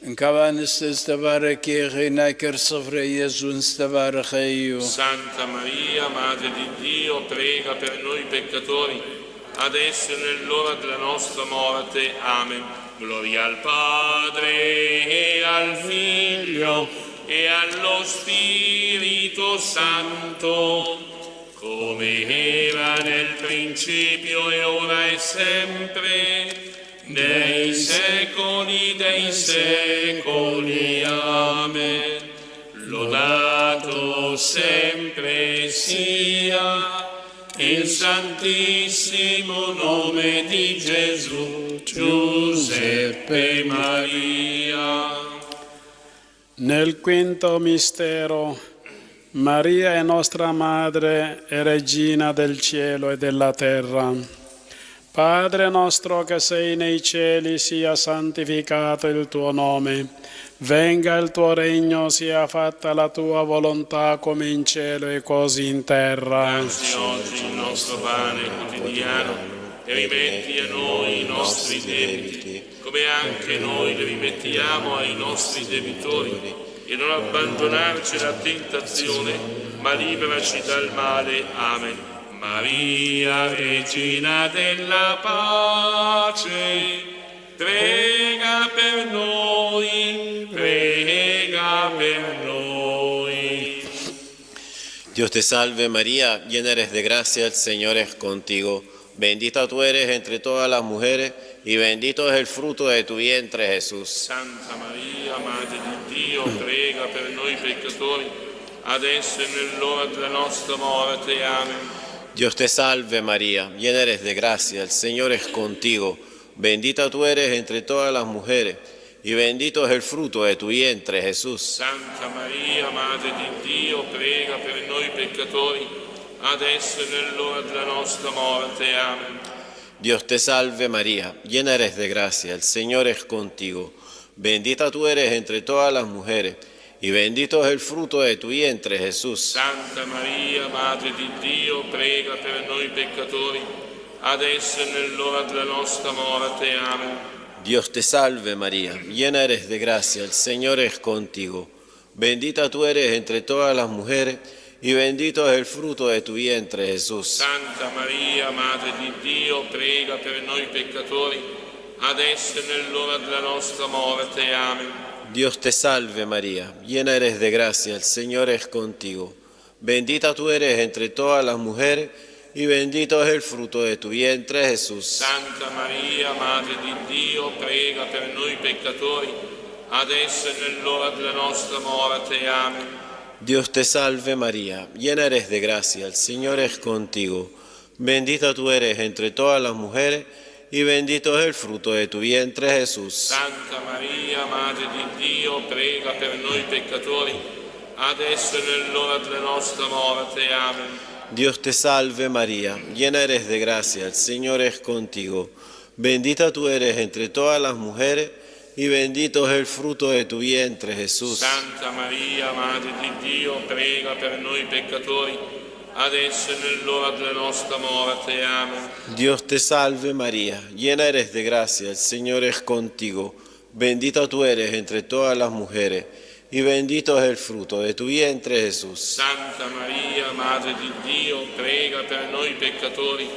እንከባንስ ዝተባረኪ ኸናይ ከርስ ፍሬ ኢየሱስ ዝተባረኸዩ Santa Maria, Madre di Dio, prega per noi peccatori, adesso e nell'ora della nostra morte. Amen. Gloria al Padre e al Figlio e allo Spirito Santo, come era nel principio e ora e sempre, nei secoli dei secoli. Amen. Lodato sempre sia il santissimo nome di Gesù, Giuseppe Maria. Nel quinto mistero, Maria è nostra Madre e Regina del cielo e della terra. Padre nostro che sei nei cieli, sia santificato il tuo nome. Venga il tuo regno, sia fatta la tua volontà come in cielo e così in terra. Dacci oggi il nostro pane quotidiano e rimetti a noi i nostri debiti, come anche noi li rimettiamo ai nostri debitori. e non abbandonarci alla tentazione, ma liberaci dal male. Amen. Maria, Regina della pace, prega per noi, prega per noi. Dios te salve María, llena eres de gracia, el Señor es contigo. Bendita tú eres entre todas las mujeres y bendito es el fruto de tu vientre, Jesús. Santa Maria, Madre di Dio, prega per noi peccatori, adesso e nell'ora della nostra morte. Amen. Dios te salve María, llena eres de gracia, el Señor es contigo. Bendita tú eres entre todas las mujeres y bendito es el fruto de tu vientre, Jesús. Santa Maria, Madre di Dio, prega per noi peccatori, adesso e nell'ora della nostra morte. Amen. Dios te salve María, llena eres de gracia, el Señor es contigo. Bendita tú eres entre todas las mujeres y bendito es el fruto de tu vientre, Jesús. Santa Maria, Madre di Dio, prega per noi peccatori, adesso e nell'ora della nostra morte. Amen. Dios te salve María, llena eres de gracia, el Señor es contigo. Bendita tú eres entre todas las mujeres y bendito es el fruto de tu vientre, Jesús. Santa Maria, Madre di Dio, prega per noi peccatori, adesso e nell'ora della nostra morte. Amen. Dios te salve María, llena eres de gracia, el Señor es contigo. Bendita tú eres entre todas las mujeres y bendito es el fruto de tu vientre, Jesús. Santa Maria, Madre di Dio, prega per noi peccatori, adesso e nell'ora della nostra morte. Amen. Dios te salve María, llena eres de gracia, el Señor es contigo. Bendita tú eres entre todas las mujeres y bendito es el fruto de tu vientre, Jesús. Santa Maria, Madre di Dio, prega per noi peccatori, adesso e nell'ora della nostra morte. Amen. Dios te salve María, llena eres de gracia, el Señor es contigo. Bendita tú eres entre todas las mujeres y bendito es el fruto de tu vientre, Jesús. Santa Maria, Madre di Dio, prega per noi peccatori, adesso e nell'ora della nostra morte. Amen. Dios te salve María, llena eres de gracia, el Señor es contigo. Bendita tú eres entre todas las mujeres y bendito es el fruto de tu vientre, Jesús. Santa Maria, Madre di Dio, prega per noi peccatori,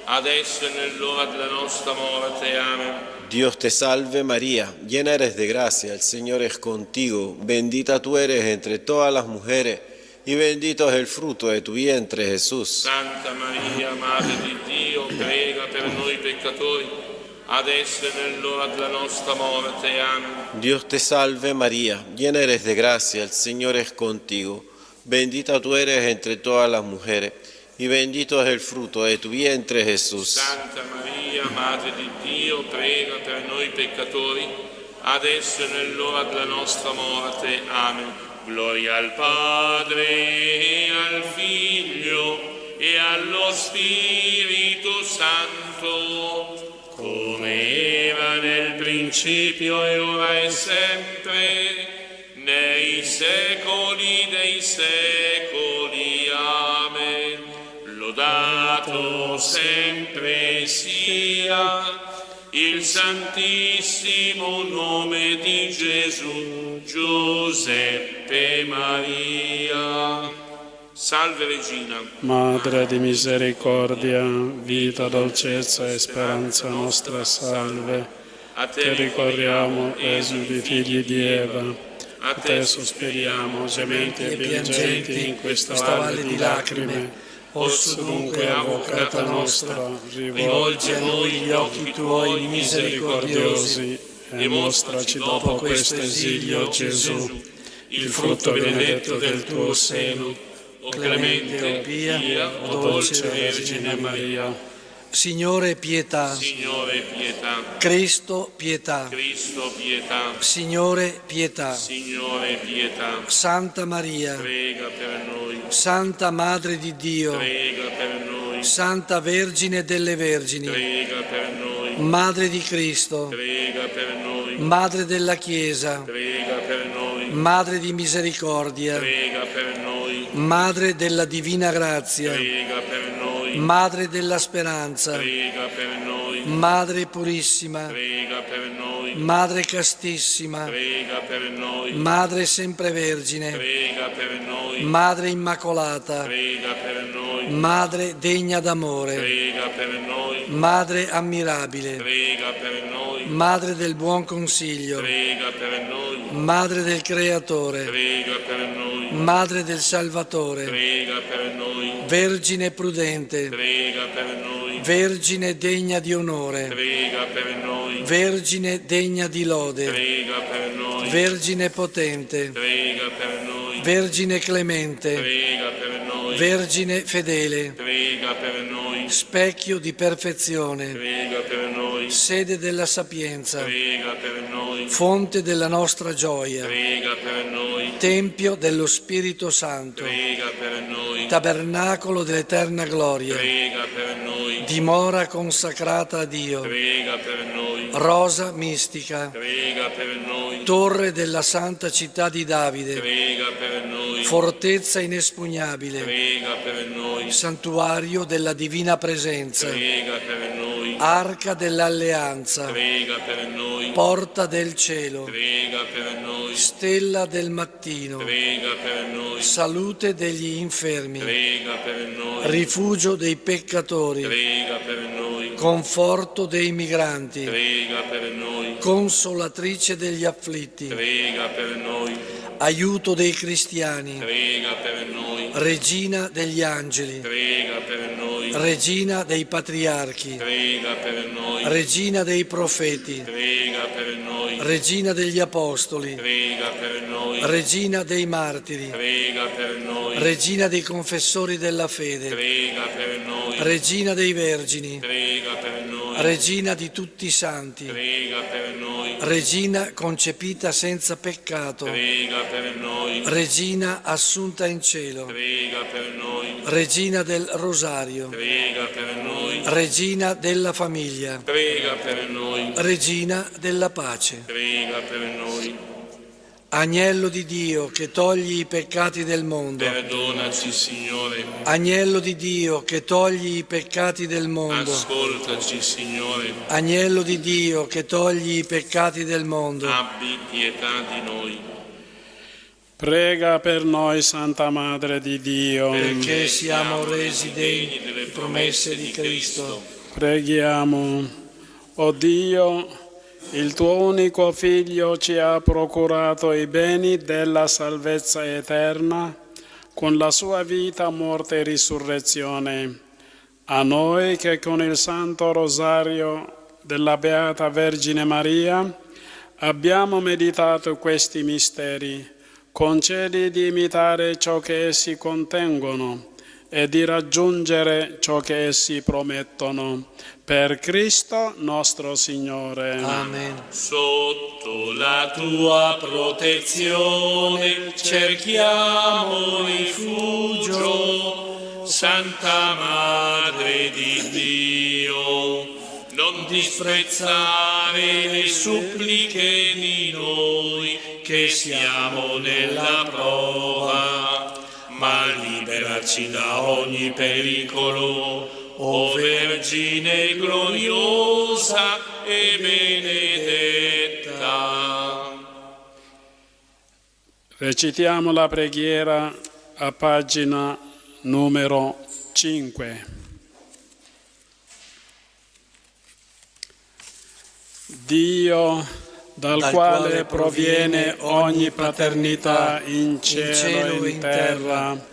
adesso e nell'ora della nostra morte. Amen. Dios te salve María, llena eres de gracia, el Señor es contigo. Bendita tú eres entre todas las mujeres y bendito es el fruto de tu vientre, Jesús. Santa Maria, Madre di Dio, prega per noi peccatori, adesso e nell'ora della nostra morte. Amen. Dios te salve María, llena eres de gracia, el Señor es contigo. Bendita tú eres entre todas las mujeres y bendito es el fruto de tu vientre, Jesús. Santa Maria, Madre di Dio, prega per noi peccatori, adesso e nell'ora della nostra morte. Amen. Gloria al Padre e al Figlio e allo Spirito Santo, come era nel principio e ora e sempre, nei secoli dei secoli. Amen. Lodato sempre sia il santissimo nome di Gesù, Giuseppe Maria. Salve Regina, Madre di misericordia, vita, dolcezza e speranza nostra, salve. a Te ricorriamo, esuli figli di Eva, a te sospiriamo, gementi e piangenti in questa valle di lacrime. Osso dunque, avvocata nostra, rivolgi a noi gli occhi tuoi misericordiosi e mostraci dopo questo esilio, Gesù, il frutto benedetto del tuo seno, o clemente, o pia, o dolce Vergine Maria. Signore pietà. Signore pietà. Cristo pietà. Cristo pietà. Signore pietà. Signore pietà. Santa Maria. Prega per noi. Santa Madre di Dio. Prega per noi. Santa Vergine delle Vergini. Prega per noi. Madre di Cristo. Prega per noi. Madre della Chiesa. Prega per noi. Madre di misericordia. Prega per noi. Madre della Divina Grazia. Prega per noi. noi. Madre della speranza, Prega per noi. Madre purissima, Prega per noi. Madre castissima, Prega per noi. Madre sempre vergine, Prega per noi. Madre immacolata, Prega per noi. Madre degna d'amore, Prega per noi. Madre ammirabile, Prega per noi. Madre del buon consiglio, Prega per noi. Madre del Creatore, Prega per noi. Madre del Salvatore, Prega per noi. Vergine prudente, Prega per noi. Vergine degna di onore, Prega per noi. Vergine degna di lode, Prega per noi. Vergine potente, Prega per noi. Vergine clemente, Prega per noi. Vergine fedele, Prega per noi. specchio di perfezione, Prega per noi. sede della sapienza, Prega per noi. fonte della nostra gioia, Prega per noi. tempio dello Spirito Santo, Prega per noi. tabernacolo dell'eterna gloria, Prega per noi. dimora consacrata a Dio, Prega per noi. rosa mistica, Prega per noi. torre della santa città di Davide, Prega per noi. fortezza inespugnabile, Prega per noi. santuario della divina presenza, Prega per noi. arca dell'alleanza, Prega per noi. porta del cielo, Prega per noi. stella del mattino, Prega per noi. salute degli infermi, Prega per noi. rifugio dei peccatori, Prega per noi. conforto dei migranti, Prega per noi. consolatrice degli afflitti, Prega per noi. aiuto dei cristiani, Prega per noi. regina degli angeli, Prega per noi. regina dei patriarchi, Prega per noi. regina dei profeti, Prega per noi. regina degli apostoli, Prega per noi. regina dei martiri, Prega per noi. regina dei confessori della fede, Prega per noi. regina dei vergini, Prega per noi. regina di tutti i santi, Prega per noi. regina concepita senza peccato, Prega per noi. regina assunta in cielo, Prega per noi. regina del rosario, Prega per noi. regina della famiglia, Prega per noi. regina della pace. Prega per noi. Agnello di Dio che togli i peccati del mondo, Perdonaci, Signore. Agnello di Dio che togli i peccati del mondo, Ascoltaci, Signore. Agnello di Dio che togli i peccati del mondo, Abbi pietà di noi. Prega per noi, Santa Madre di Dio. perché siamo resi degni delle promesse di Cristo. Preghiamo. O Dio, il tuo unico Figlio ci ha procurato i beni della salvezza eterna con la sua vita, morte e risurrezione. A noi che con il Santo Rosario della Beata Vergine Maria abbiamo meditato questi misteri, concedi di imitare ciò che essi contengono e di raggiungere ciò che essi promettono. Per Cristo nostro Signore. Amen. Sotto la tua protezione cerchiamo rifugio, Santa Madre di Dio. Non disprezzare le suppliche di noi che siamo nella prova, ma liberaci da ogni pericolo, o Vergine gloriosa e benedetta. Recitiamo la preghiera a pagina numero 5. Dio, dal quale proviene ogni paternità in cielo e in terra,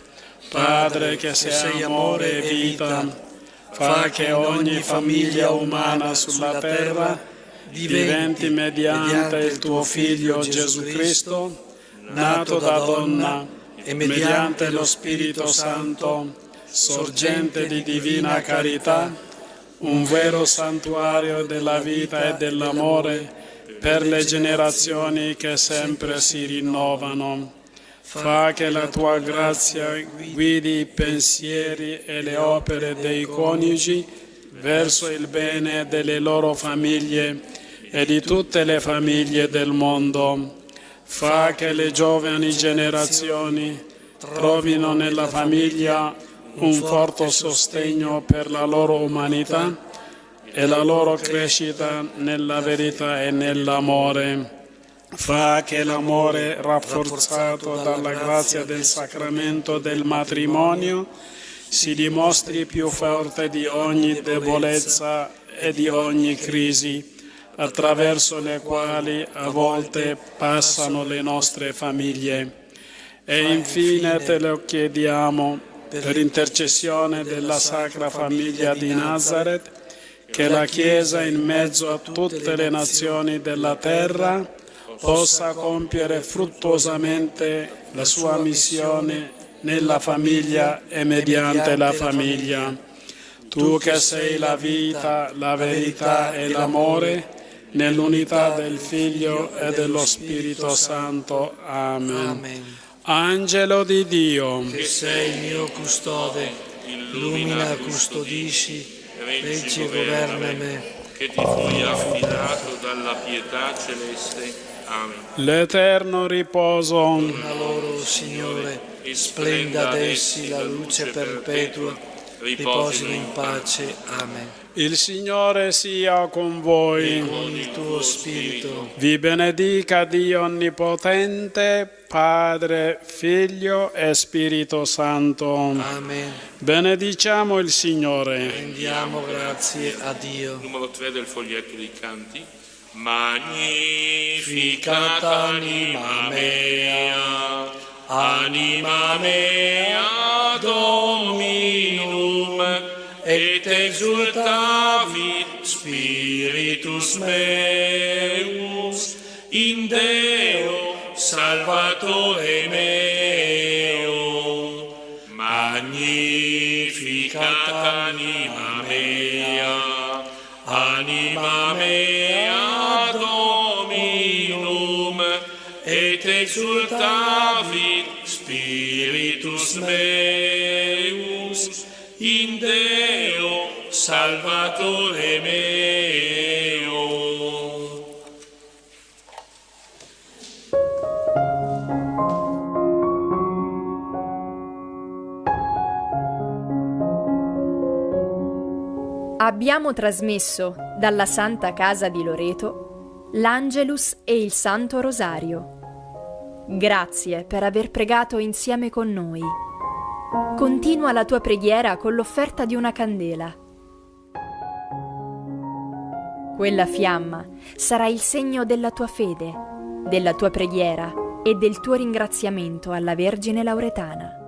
Padre che sei amore e vita, fa che ogni famiglia umana sulla terra diventi mediante il tuo Figlio Gesù Cristo, nato da donna e mediante lo Spirito Santo, sorgente di divina carità, un vero santuario della vita e dell'amore per le generazioni che sempre si rinnovano. Fa che la tua grazia guidi i pensieri e le opere dei coniugi verso il bene delle loro famiglie e di tutte le famiglie del mondo. Fa che le giovani generazioni trovino nella famiglia un forte sostegno per la loro umanità e la loro crescita nella verità e nell'amore. Fa che l'amore rafforzato dalla grazia del sacramento del matrimonio si dimostri più forte di ogni debolezza e di ogni crisi, attraverso le quali a volte passano le nostre famiglie. E infine te lo chiediamo per intercessione della Sacra Famiglia di Nazareth, che la Chiesa in mezzo a tutte le nazioni della terra possa compiere fruttuosamente la sua missione nella famiglia e mediante la famiglia. Tu che sei la vita, la verità e l'amore, nell'unità del Figlio e dello Spirito Santo. Amen. Angelo di Dio, che sei il mio custode, illumina, custodisci, reggi e governa me, che ti fui affidato dalla pietà celeste. Amen. L'eterno riposo dona loro, Signore, e splenda ad essi la luce perpetua, riposino in pace. Amen. Il Signore sia con voi. E con il tuo spirito. Vi benedica Dio Onnipotente, Padre, Figlio e Spirito Santo. Amen. Benediciamo il Signore. Rendiamo grazie a Dio. Numero 3 del foglietto dei canti. Magnificat anima mea, anima mea Dominum, et exultavit spiritus meus in Deo Salvatore meo. Magnificat anima mea, anima mea Dominum, et exultavit spiritus meus in Deo Salvatore meo. Abbiamo trasmesso dalla Santa Casa di Loreto l'Angelus e il Santo Rosario. Grazie per aver pregato insieme con noi. Continua la tua preghiera con l'offerta di una candela. Quella fiamma sarà il segno della tua fede, della tua preghiera e del tuo ringraziamento alla Vergine Lauretana.